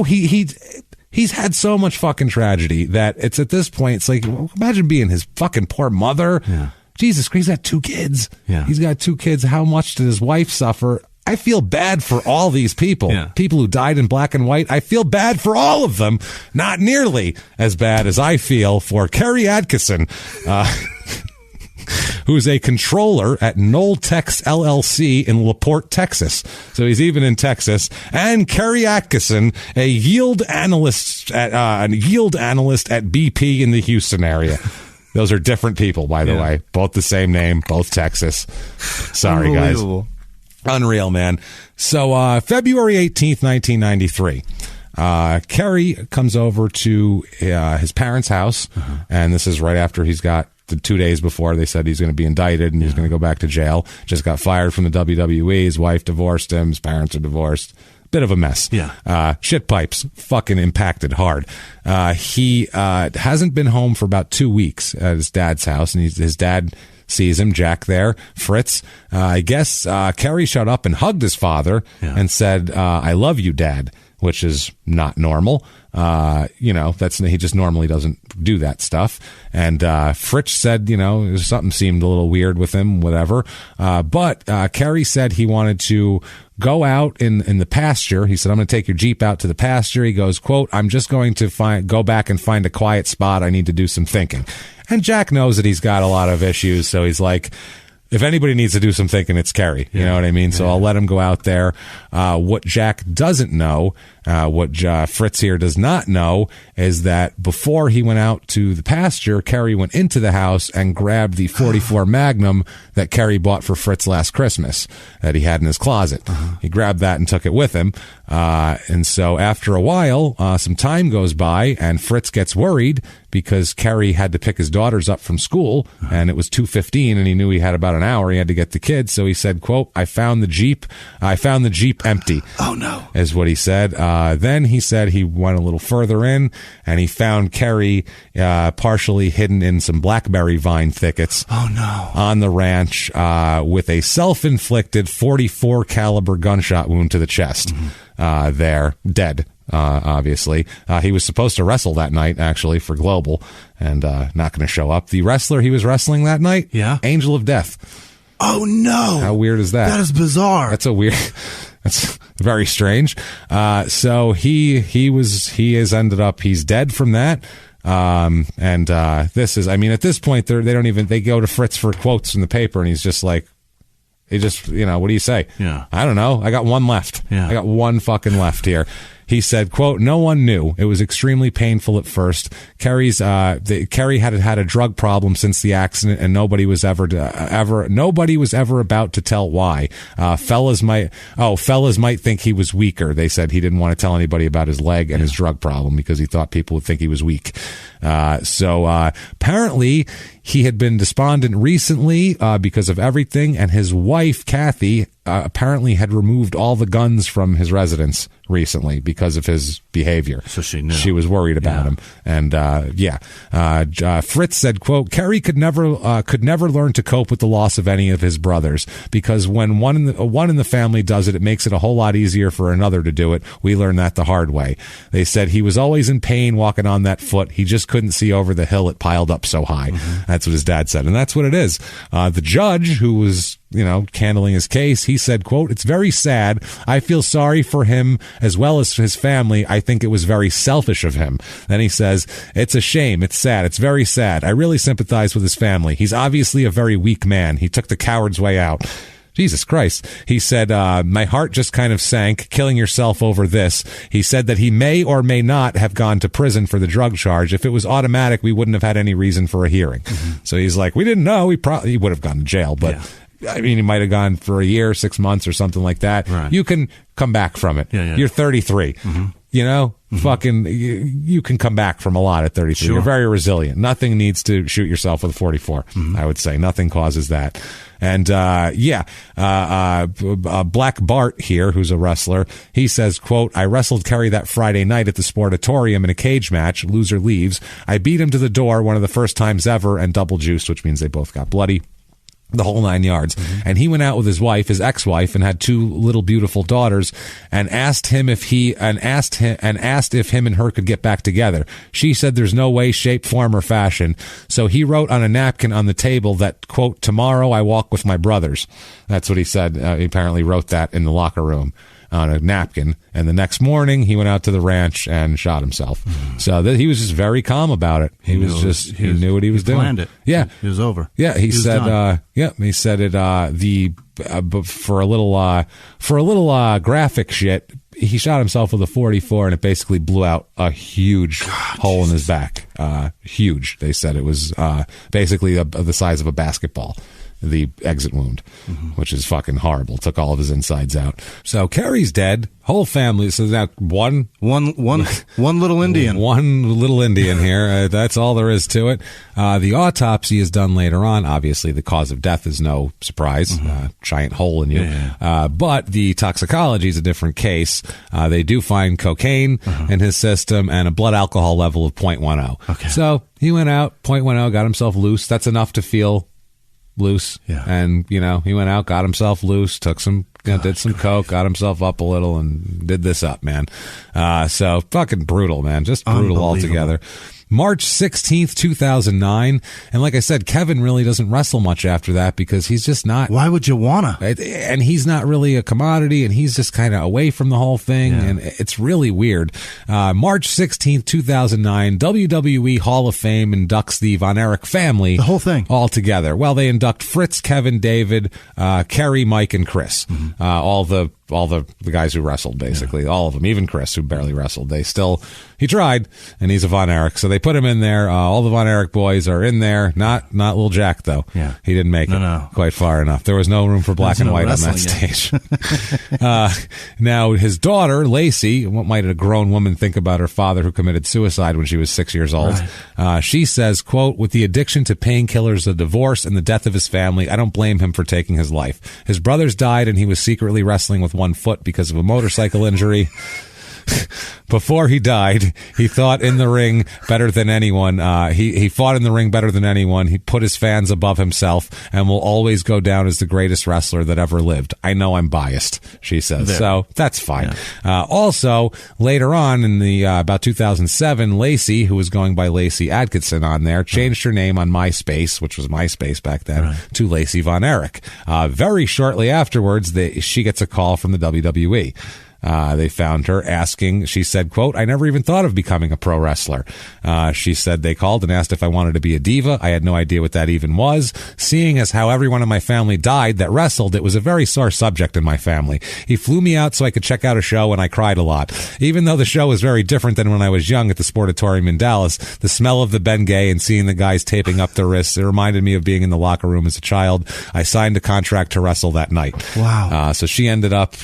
Speaker 1: he's had so much fucking tragedy that it's at this point, it's like, imagine being his fucking poor mother. Yeah. Jesus Christ, he's got 2 kids. Yeah. He's got 2 kids. How much did his wife suffer? I feel bad for all these people. Yeah. People who died in black and white. I feel bad for all of them. Not nearly as bad as I feel for Kerry Adkisson, who's a controller at Knowltex LLC in LaPorte, Texas. So he's even in Texas. And Kerry Adkisson, a yield analyst at BP in the Houston area. Those are different people, by the way. Both the same name, both Texas. Sorry, guys. Unreal, man. So February 18th, 1993. Kerry comes over to his parents' house, and this is right after he's got the 2 days before they said he's going to be indicted and he's going to go back to jail. Just got fired from the WWE. His wife divorced him. His parents are divorced. Bit of a mess. Yeah. Shit pipes fucking impacted hard. He hasn't been home for about 2 weeks at his dad's house, and his dad sees him, Jack there, Fritz. I guess Kerry showed up and hugged his father and said, I love you, Dad. which is not normal. He just normally doesn't do that stuff. And Fritz said, something seemed a little weird with him, whatever. But Kerry said he wanted to go out in the pasture. He said, I'm going to take your Jeep out to the pasture. He goes, quote, I'm just going to go back and find a quiet spot. I need to do some thinking. And Jack knows that he's got a lot of issues, so he's like, if anybody needs to do some thinking, it's Kerry. You know what I mean? So I'll let him go out there. What Jack doesn't know, what Fritz here does not know, is that before he went out to the pasture, Kerry went into the house and grabbed the 44 Magnum that Kerry bought for Fritz last Christmas that he had in his closet. He grabbed that and took it with him. And so after a while, some time goes by, and Fritz gets worried because Kerry had to pick his daughters up from school, and it was 2:15, and he knew he had about an hour. He had to get the kids, so he said, quote, I found the Jeep empty.
Speaker 4: Oh, no.
Speaker 1: Is what he said. Then he said he went a little further in, and he found Kerry partially hidden in some blackberry vine thickets.
Speaker 4: Oh, no.
Speaker 1: On the ranch with a self-inflicted 44 caliber gunshot wound to the chest. There, dead. Obviously, he was supposed to wrestle that night, actually, for Global, and not going to show up. The wrestler he was wrestling that night, Angel of Death.
Speaker 4: Oh no!
Speaker 1: How weird is that?
Speaker 4: That is bizarre.
Speaker 1: That's very strange. So he's dead from that. This is, at this point, they go to Fritz for quotes in the paper, and he's just like, what do you say?
Speaker 4: Yeah.
Speaker 1: I don't know. I got one left.
Speaker 4: Yeah.
Speaker 1: I got one fucking left here. He said, quote, no one knew. It was extremely painful at first. Kerry had a drug problem since the accident, and nobody was ever about to tell why. Fellas might think he was weaker. They said he didn't want to tell anybody about his leg and his drug problem because he thought people would think he was weak. So apparently he had been despondent recently because of everything, and his wife, Kathy, apparently had removed all the guns from his residence recently because of his behavior.
Speaker 4: So she knew.
Speaker 1: She was worried about him. And Fritz said, quote, Kerry could never learn to cope with the loss of any of his brothers, because when one in the family does it, it makes it a whole lot easier for another to do it. We learned that the hard way. They said he was always in pain walking on that foot. He just couldn't see over the hill. It piled up so high. That's what his dad said. And that's what it is. The judge, who was handling his case, he said, quote, it's very sad. I feel sorry for him as well as his family. I think it was very selfish of him. Then he says, it's a shame. It's sad. It's very sad. I really sympathize with his family. He's obviously a very weak man. He took the coward's way out. Jesus Christ. He said, my heart just kind of sank, killing yourself over this. He said that he may or may not have gone to prison for the drug charge. If it was automatic, we wouldn't have had any reason for a hearing. So he's like, we didn't know. He would have gone to jail, but he might have gone for a year, 6 months or something like that.
Speaker 4: Right.
Speaker 1: You can come back from it. You're 33. Fucking, you can come back from a lot at 33.
Speaker 4: Sure.
Speaker 1: You're very resilient. Nothing needs to shoot yourself with a 44. I would say nothing causes that. And Black Bart here, who's a wrestler, he says, quote, I wrestled Kerry that Friday night at the Sportatorium in a cage match. Loser leaves. I beat him to the door one of the first times ever and double juiced, which means they both got bloody. The whole 9 yards. And he went out with his wife, his ex-wife, and had 2 little beautiful daughters, and asked him if him and her could get back together. She said there's no way, shape, form, or fashion. So he wrote on a napkin on the table that, quote, tomorrow I walk with my brothers. That's what he said. He apparently wrote that in the locker room on a napkin, and the next morning he went out to the ranch and shot himself. So he was just very calm about it. He knew what he was doing.
Speaker 4: Planned it.
Speaker 1: Yeah,
Speaker 4: it was over.
Speaker 1: Yeah, he said. He said it. For a little graphic shit, he shot himself with a 44, and it basically blew out a huge hole in his back. Huge. They said it was basically the size of a basketball. The exit wound, which is fucking horrible. Took all of his insides out. So Kerry's dead. Whole family. So now one little Indian. One little Indian here. That's all there is to it. The autopsy is done later on. Obviously, the cause of death is no surprise. Giant hole in you. But the toxicology is a different case. They do find cocaine in his system and a blood alcohol level of 0.10.
Speaker 4: Okay.
Speaker 1: So he went out, 0.10, got himself loose. That's enough to feel loose.
Speaker 4: Yeah.
Speaker 1: And he went out, got himself loose, took some did some coke, got himself up a little, and did this up, man. So fucking brutal, man. Just brutal altogether. March 16th, 2009. And like I said, Kevin really doesn't wrestle much after that because he's just not.
Speaker 4: Why would you wanna?
Speaker 1: And he's not really a commodity, and he's just kind of away from the whole thing. Yeah. And it's really weird. March 16th, 2009, WWE Hall of Fame inducts the Von Erich family.
Speaker 4: The whole thing.
Speaker 1: All together. Well, they induct Fritz, Kevin, David, Kerry, Mike, and Chris. Mm-hmm. All the guys who wrestled, basically. Yeah. All of them. Even Chris, who barely wrestled. He tried, and he's a Von Erich. So they put him in there. All the Von Erich boys are in there. Not Little Jack, though. Yeah. He didn't make it quite far enough. There was no room for black and white on that stage. Now, his daughter, Lacey, what might a grown woman think about her father who committed suicide when she was 6 years old? Right. She says, quote, with the addiction to painkillers, the divorce, and the death of his family, I don't blame him for taking his life. His brothers died, and he was secretly wrestling with one foot because of a motorcycle injury. Before he died, he thought in the ring better than anyone. He fought in the ring better than anyone. He put his fans above himself and will always go down as the greatest wrestler that ever lived. I know I'm biased, she says. So that's fine. Yeah. Also, later on in the about 2007, Lacey, who was going by Lacey Adkisson on there, changed her name on MySpace, which was MySpace back then, to Lacey Von Erich. Very shortly afterwards, she gets a call from the WWE. They found her asking, she said, quote, I never even thought of becoming a pro wrestler. She said they called and asked if I wanted to be a diva. I had no idea what that even was. Seeing as how everyone in my family died that wrestled, it was a very sore subject in my family. He flew me out so I could check out a show, and I cried a lot. Even though the show was very different than when I was young at the Sportatorium in Dallas, the smell of the Bengay and seeing the guys taping up their wrists, it reminded me of being in the locker room as a child. I signed a contract to wrestle that night.
Speaker 4: Wow.
Speaker 1: So she ends up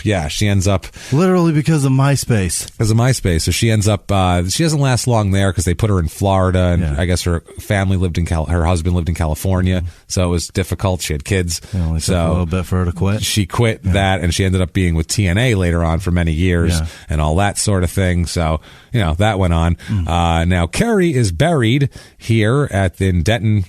Speaker 4: literally because of MySpace.
Speaker 1: Because of MySpace. So she ends up, she doesn't last long there because they put her in Florida, and I guess her family lived in her husband lived in California, so it was difficult. She had kids.
Speaker 4: It only took a little bit for her to quit.
Speaker 1: She quit that, and she ended up being with TNA later on for many years and all that sort of thing. So, that went on. Now, Kerry is buried here in Denton,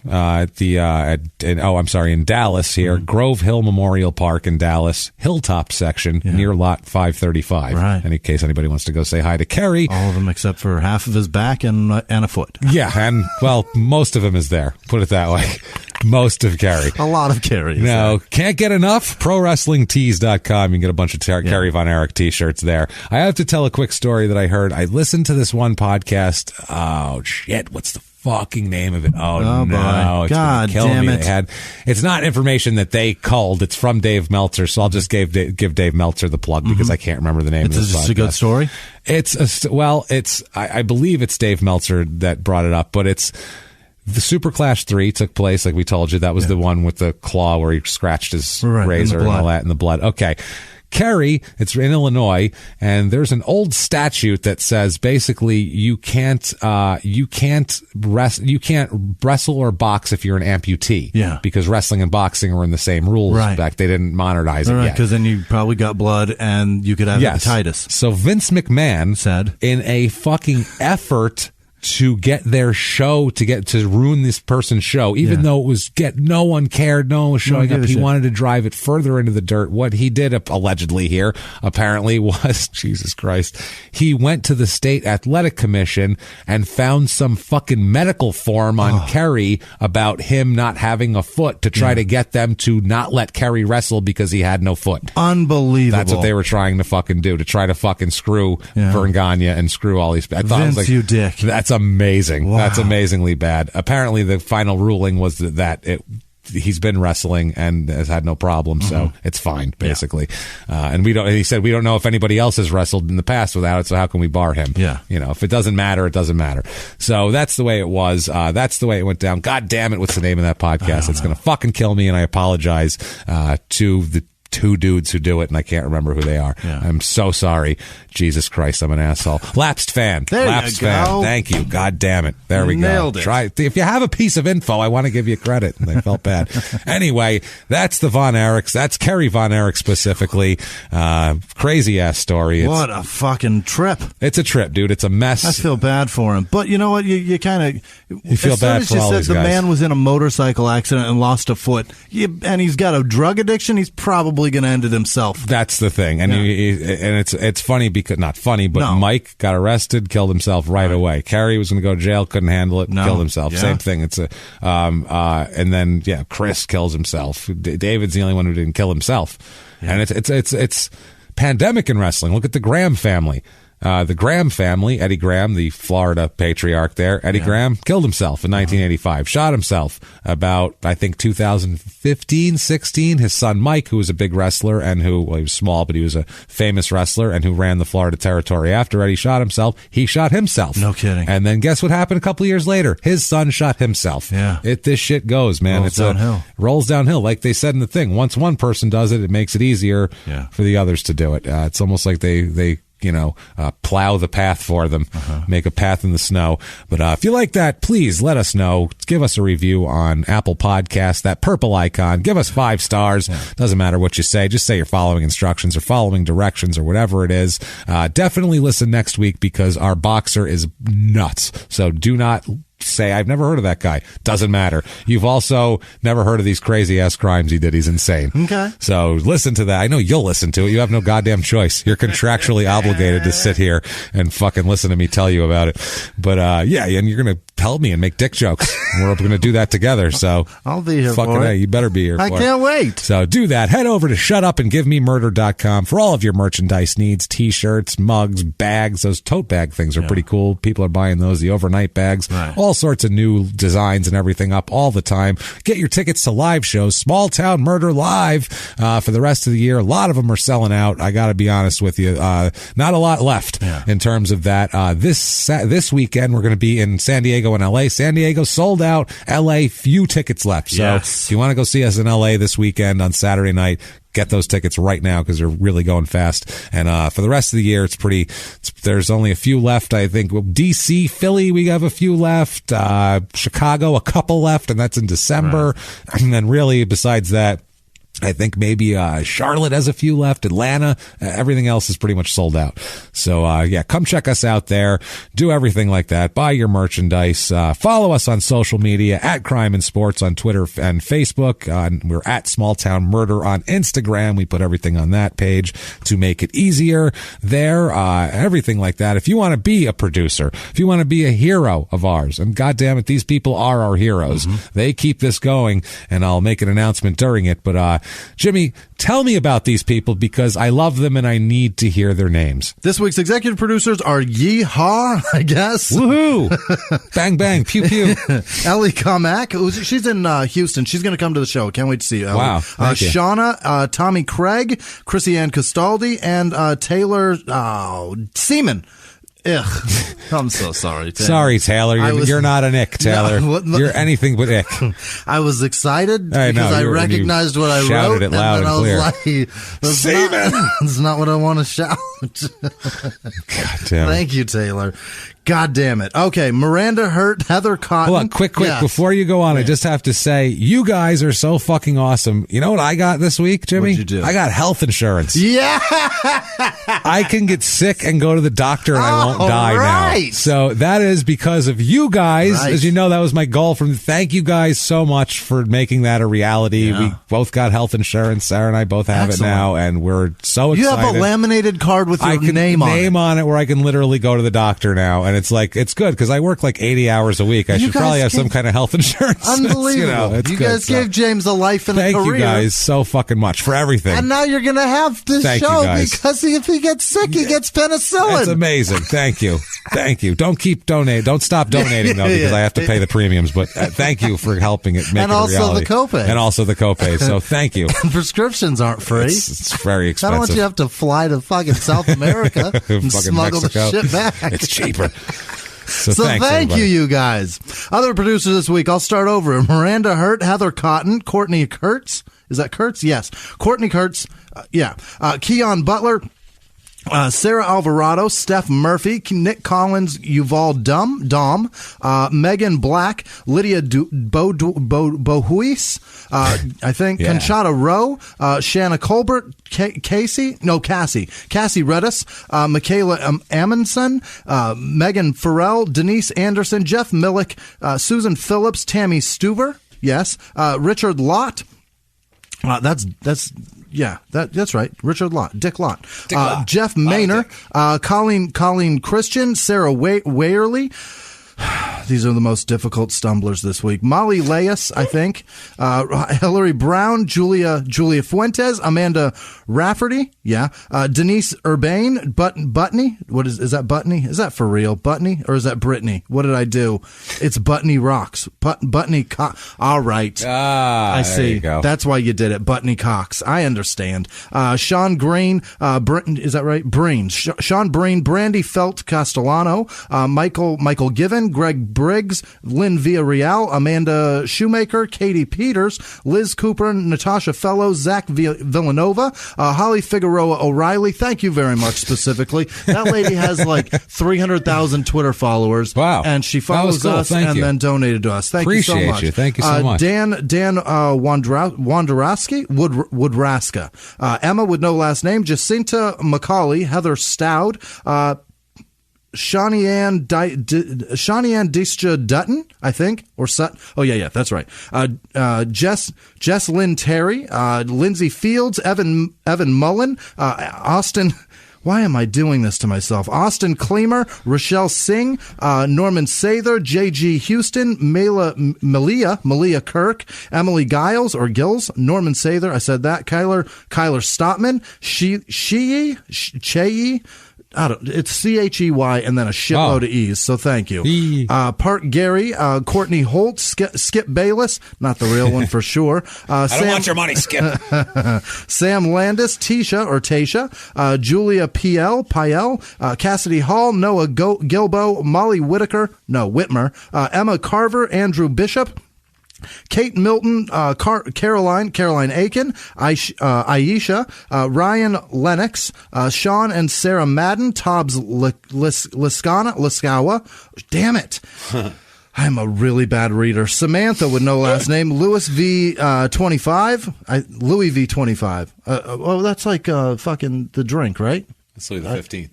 Speaker 1: in Dallas here, Grove Hill Memorial Park in Dallas, Hilltop section near lot 535. Right. In case anybody wants to go say hi to Kerry.
Speaker 4: All of them except for half of his back and a foot.
Speaker 1: Yeah, and, most of him is there. Put it that way. Most of Kerry.
Speaker 4: A lot of Kerry.
Speaker 1: No, can't get enough? ProWrestlingTees.com. You can get a bunch of Kerry Von Erich t-shirts there. I have to tell a quick story that I heard. I listened to this one podcast. Oh, shit. What's the fucking name of it? Oh no. It's
Speaker 4: God damn it.
Speaker 1: It's not information that they culled. It's from Dave Meltzer, so I'll just give Dave Meltzer the plug because I can't remember the name of this podcast.
Speaker 4: It's a good story?
Speaker 1: I believe it's Dave Meltzer that brought it up, but it's the Super Clash 3 took place, like we told you. That was the one with the claw where he scratched his razor and all that in the blood. Okay. Kerry, it's in Illinois, and there's an old statute that says basically you can't wrestle or box if you're an amputee. Yeah. Because wrestling and boxing are in the same rules. Right. Back they didn't modernize it yet.
Speaker 4: Because then you probably got blood and you could have hepatitis.
Speaker 1: So Vince McMahon
Speaker 4: said,
Speaker 1: in a fucking effort to get their show, to ruin this person's show, even though it was no one cared, no one was showing up. He wanted to drive it further into the dirt. What he did allegedly here, apparently, was, Jesus Christ, he went to the State Athletic Commission and found some fucking medical form on Kerry about him not having a foot to try to get them to not let Kerry wrestle because he had no foot.
Speaker 4: Unbelievable.
Speaker 1: That's what they were trying to fucking do, to try to fucking screw Vern Gagne and screw all these. I thought
Speaker 4: Vince,
Speaker 1: it was like,
Speaker 4: you dick.
Speaker 1: That's amazing.
Speaker 4: Wow.
Speaker 1: That's amazingly bad. Apparently, the final ruling was that he's been wrestling and has had no problem, so it's fine, basically. And he said we don't know if anybody else has wrestled in the past without it, so how can we bar him? Yeah. If it doesn't matter, it doesn't matter. So that's the way it was. That's the way it went down. God damn it, what's the name of that podcast? It's going to fucking kill me, and I apologize to the two dudes who do it, and I can't remember who they are. I'm so sorry. Jesus Christ, I'm an asshole. Lapsed fan. Lapsed fan. Thank you. God damn it. There we
Speaker 4: Nailed
Speaker 1: go.
Speaker 4: It.
Speaker 1: Try if you have a piece of info, I want to give you credit. And I felt bad. Anyway, that's the Von Erichs. That's Kerry Von Erich specifically. Crazy ass story.
Speaker 4: What a fucking trip.
Speaker 1: It's a trip, dude. It's a mess.
Speaker 4: I feel bad for him. But you know what? You kind of
Speaker 1: feel bad for all these guys.
Speaker 4: The man was in a motorcycle accident and lost a foot, and he's got a drug addiction. He's probably probably going to end it himself.
Speaker 1: That's the thing. And it's funny because, not funny, but Mike got arrested, killed himself right away. Kerry was going to go to jail, couldn't handle it, killed himself. Same thing. It's and then, Chris kills himself. David's the only one who didn't kill himself. Yeah. And it's pandemic in wrestling. Look at the Graham family. The Graham family, Eddie Graham, the Florida patriarch there, Eddie Graham killed himself in 1985, shot himself about, I think, 2015, 16. His son Mike, who was a big wrestler and he was small, but he was a famous wrestler and who ran the Florida territory after Eddie shot himself, he shot himself.
Speaker 4: No kidding.
Speaker 1: And then guess what happened a couple of years later? His son shot himself.
Speaker 4: Yeah.
Speaker 1: This shit goes, man.
Speaker 4: Rolls downhill.
Speaker 1: Rolls downhill. Like they said in the thing, once one person does it, it makes it easier for the others to do it. It's almost like they plow the path for them, make a path in the snow. But if you like that, please let us know. Give us a review on Apple Podcasts, that purple icon. Give us 5 stars. Doesn't matter what you say. Just say you're following instructions or following directions or whatever it is. Definitely listen next week because our boxer is nuts. So do not say, I've never heard of that guy. Doesn't matter. You've also never heard of these crazy ass crimes he did. He's insane.
Speaker 4: Okay.
Speaker 1: So listen to that. I know you'll listen to it. You have no goddamn choice. You're contractually obligated to sit here and fucking listen to me tell you about it. But and you're going to help me and make dick jokes. We're going to do that together. So
Speaker 4: I'll be here
Speaker 1: fucking
Speaker 4: for it.
Speaker 1: You better be here for it.
Speaker 4: I can't wait.
Speaker 1: So do that. Head over to shutupandgivememurder.com for all of your merchandise needs, t-shirts, mugs, bags. Those tote bag things are pretty cool. People are buying those, the overnight bags. All sorts of new designs and everything up all the time. Get your tickets to live shows, Small Town Murder Live, for the rest of the year. A lot of them are selling out. I got to be honest with you. Not a lot left in terms of that. This weekend, we're going to be in San Diego and LA. San Diego sold out. LA, few tickets left. So if you want to go see us in LA this weekend on Saturday night, get those tickets right now because they're really going fast. And for the rest of the year, there's only a few left. I think DC, Philly, we have a few left. Chicago, a couple left, and that's in December. And then really, besides that, I think maybe Charlotte has a few left. Atlanta, everything else is pretty much sold out. So come check us out there. Do everything like that. Buy your merchandise. Follow us on social media at Crime and Sports on Twitter and Facebook. We're at Small Town Murder on Instagram. We put everything on that page to make it easier there. Everything like that. If you want to be a producer, if you want to be a hero of ours, and goddamn it, these people are our heroes. They keep this going, and I'll make an announcement during it. But Jimmie, tell me about these people because I love them and I need to hear their names.
Speaker 4: This week's executive producers are Yeehaw, I guess.
Speaker 1: Woohoo! Bang, bang, pew, pew.
Speaker 4: Ellie Comack, she's in Houston. She's going to come to the show. Can't wait to see you, Ellie.
Speaker 1: Wow.
Speaker 4: Shauna, Tommy Craig, Chrissy Ann Castaldi, and Taylor Seaman. Ugh. I'm so sorry, Taylor.
Speaker 1: Sorry, Taylor. You're not an ick, Taylor. No, you're anything but ick.
Speaker 4: I was exciid because I recognized what I wrote.
Speaker 1: It loud and clear.
Speaker 4: That's not what I want to shout.
Speaker 1: God damn it.
Speaker 4: Thank you, Taylor. God damn it. Okay, Miranda Hurt, Heather Cotton.
Speaker 1: Hold on, quick. Yes. Before you go on, I just have to say, you guys are so fucking awesome. You know what I got this week, Jimmie?
Speaker 4: What'd you do?
Speaker 1: I got health insurance.
Speaker 4: Yeah!
Speaker 1: I can get sick and go to the doctor and I won't die now. So that is because of you guys. As you know, that was my goal. Thank you guys so much for making that a reality. We both got health insurance. Sarah and I both have it now, and we're so excited.
Speaker 4: You have a laminated card with your name on it
Speaker 1: where I can literally go to the doctor now. And it's like, it's good because I work like 80 hours a week. I should probably have some kind of health insurance.
Speaker 4: Unbelievable. You guys gave James a life and a career.
Speaker 1: Thank you guys so fucking much for everything.
Speaker 4: And now you're going to have this show because if he gets sick, he gets penicillin.
Speaker 1: That's amazing. Thank you. Thank you. Don't stop donating though because I have to pay the premiums. But thank you for helping it make it a reality. And also the copay. So thank you.
Speaker 4: Prescriptions aren't free.
Speaker 1: It's very expensive.
Speaker 4: I don't want you to have to fly to fucking South America and smuggle
Speaker 1: Mexico.
Speaker 4: the shit back.
Speaker 1: It's cheaper. So
Speaker 4: thank you guys. Other producers this week, I'll start over. Miranda Hurt, Heather Cotton, Courtney Kurtz. Is that Kurtz? Yes. Courtney Kurtz. Keon Butler. Sarah Alvarado, Steph Murphy, Nick Collins, Yuval Dom, Megan Black, Lydia Bohuis, I think, Conchata Rowe, Shanna Colbert, Cassie Redis, Michaela Amundsen, Megan Farrell, Denise Anderson, Jeff Millick, Susan Phillips, Tammy Stuver, Richard Lott. That's that's right. Richard Lott, Dick Lott,
Speaker 1: Lott.
Speaker 4: Jeff Maynor, Colleen Christian, Sarah Wayerly. These are the most difficult stumblers this week. Molly Leyes, I think. Hillary Brown, Julia Fuentes, Amanda Rafferty. Yeah. Denise Urbane, Butney. What is that Butney? Is that for real? Butney? Or is that Brittany? What did I do? It's Butney Rocks. Butney Cox. All right. I see.
Speaker 1: There you go.
Speaker 4: That's why you did it. Butney Cox. I understand. Sean Green, is that right? Breen. Sean Breen, Brandy Felt Castellano, Michael Given, Greg Briggs, Lynn Villarreal, Amanda Shoemaker, Katie Peters, Liz Cooper, Natasha Fellows, Zach Villanova, Holly Figueroa O'Reilly. Thank you very much specifically. That lady has like 300,000 Twitter followers.
Speaker 1: Wow.
Speaker 4: And she follows us then donated to us. Thank you so much.
Speaker 1: Thank you so much.
Speaker 4: Dan Wodraska. Emma with no last name, Jacinta McCauley, Heather Stout, Shani-Ann Disja Dutton, I think, or Sutton. Oh, yeah, that's right. Jess Lynn Terry, Lindsay Fields, Evan Mullen, Austin. Why am I doing this to myself? Austin Kleemer, Rochelle Singh, Norman Sather, J.G. Houston, Malia Kirk, Emily Giles, or Gills, Norman Sather, I said that, Kyler Stotman, Chey, it's Chey and then a shitload of E's, so thank you. Park Gary, Courtney Holt, Skip Bayless, not the real one for sure.
Speaker 1: I don't want your money, Skip.
Speaker 4: Sam Landis, Tasha, Julia Piel, Cassidy Hall, Noah Gilbo, Molly Whitmer, Emma Carver, Andrew Bishop, Kate Milton, Caroline Aiken, Aisha, Ryan Lennox, Sean and Sarah Madden, Tobbs Liskawa. Damn it. I'm a really bad reader. Samantha with no last name. Louis V. 25. Louis V. 25. That's like fucking the drink, right?
Speaker 1: That's Louis the 15th.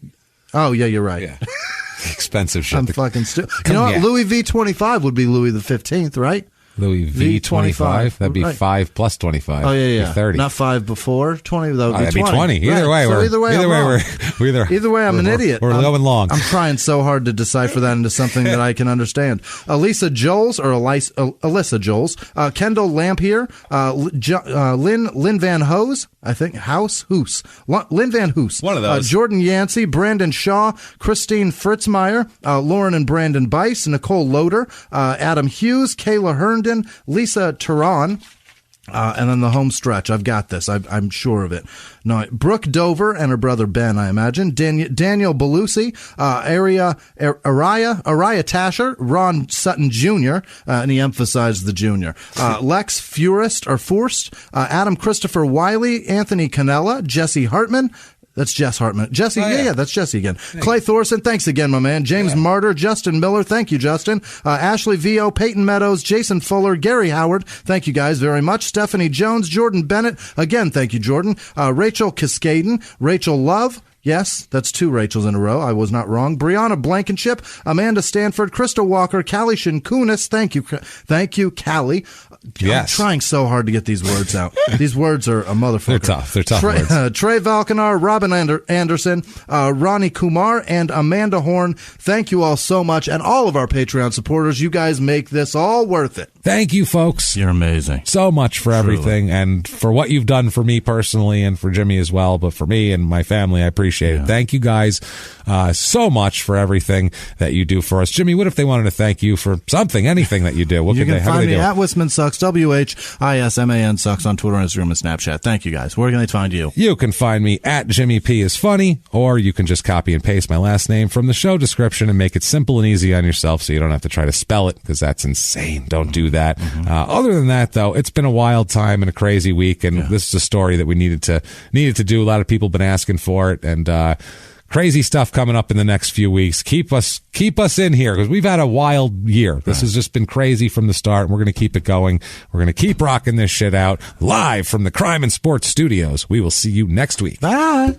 Speaker 4: Oh, yeah, you're right.
Speaker 1: Yeah. Expensive shit.
Speaker 4: I'm fucking stupid. You know what? Louis V. 25 would be Louis the 15th, right?
Speaker 1: Louis V. 25. That'd be right. 5 plus 25.
Speaker 4: Oh, yeah.
Speaker 1: 30.
Speaker 4: Not 5 before 20. That would
Speaker 1: be 20. Either way,
Speaker 4: either way, I'm an idiot.
Speaker 1: We're going long.
Speaker 4: I'm trying so hard to decipher that into something that I can understand. Alyssa Joels, Kendall Lampier, Lynn Van Hoos, I think, Lynn Van Hoos.
Speaker 1: One of those.
Speaker 4: Jordan Yancey, Brandon Shaw, Christine Fritzmeyer, Lauren and Brandon Bice, Nicole Loader, Adam Hughes, Kayla Herndon, Lisa Tehran, and then the home stretch. I've got this. I'm sure of it. No, Brooke Dover and her brother Ben, I imagine. Daniel Belusi, Araya Tasher, Ron Sutton Jr., and he emphasized the junior. Lex Forrest, Adam Christopher Wiley, Anthony Canella, Jesse Hartman. That's Jess Hartman. Jesse, yeah, that's Jesse again. Clay Thorson, thanks again, my man. James Martyr, Justin Miller, thank you, Justin. Ashley Vio, Peyton Meadows, Jason Fuller, Gary Howard, thank you guys very much. Stephanie Jones, Jordan Bennett, again, thank you, Jordan. Rachel Cascaden, Rachel Love. Yes, that's 2 Rachels in a row. I was not wrong. Brianna Blankenship, Amanda Stanford, Krista Walker, Callie Shinkunis. Thank you, Callie.
Speaker 1: Yes.
Speaker 4: I'm trying so hard to get these words out. These words are a motherfucker.
Speaker 1: They're tough words.
Speaker 4: Trey Valkanar, Robin Anderson, Ronnie Kumar, and Amanda Horn. Thank you all so much. And all of our Patreon supporters, you guys make this all worth it.
Speaker 1: Thank you, folks.
Speaker 4: You're amazing.
Speaker 1: So much for everything and for what you've done for me personally and for Jimmie as well. But for me and my family, I appreciate it. Thank you guys so much for everything that you do for us. Jimmie, what if they wanted to thank you for something, anything that you do? What could they do? You can find me
Speaker 4: at Whisman Sucks, WHISMAN Sucks on Twitter, Instagram, and Snapchat. Thank you, guys. Where can they find you?
Speaker 1: You can find me at Jimmie P is funny, or you can just copy and paste my last name from the show description and make it simple and easy on yourself so you don't have to try to spell it because that's insane. Don't do that. Other than that, though, it's been a wild time and a crazy week, and this is a story that we needed to do. A lot of people have been asking for it, and crazy stuff coming up in the next few weeks. Keep us in here because we've had a wild year. This has just been crazy from the start, and we're going to keep it going. We're going to keep rocking this shit out live from the Crime and Sports Studios. We will see you next week.
Speaker 4: Bye.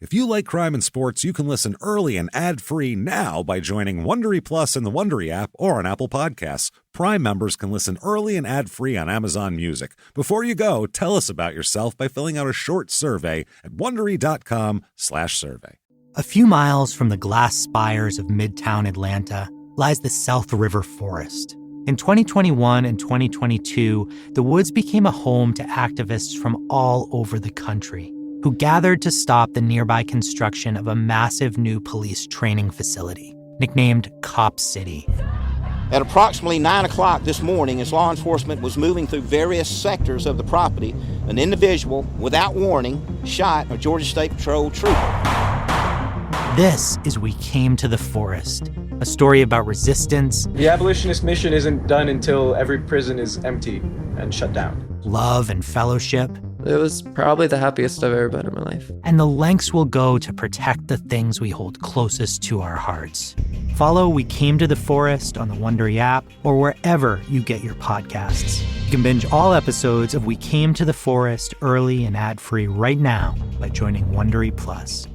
Speaker 1: If you like crime and sports, you can listen early and ad-free now by joining Wondery Plus in the Wondery app or on Apple Podcasts. Prime members can listen early and ad-free on Amazon Music. Before you go, tell us about yourself by filling out a short survey at Wondery.com/survey.
Speaker 3: A few miles from the glass spires of Midtown Atlanta lies the South River Forest. In 2021 and 2022, the woods became a home to activists from all over the country who gathered to stop the nearby construction of a massive new police training facility, nicknamed Cop City.
Speaker 5: At approximately 9 o'clock this morning, as law enforcement was moving through various sectors of the property, an individual, without warning, shot a Georgia State Patrol trooper.
Speaker 3: This is We Came to the Forest, a story about resistance.
Speaker 6: The abolitionist mission isn't done until every prison is empty and shut down.
Speaker 3: Love and fellowship.
Speaker 7: It was probably the happiest I've ever been in my life.
Speaker 3: And the lengths we'll go to protect the things we hold closest to our hearts. Follow We Came to the Forest on the Wondery app or wherever you get your podcasts. You can binge all episodes of We Came to the Forest early and ad-free right now by joining Wondery Plus.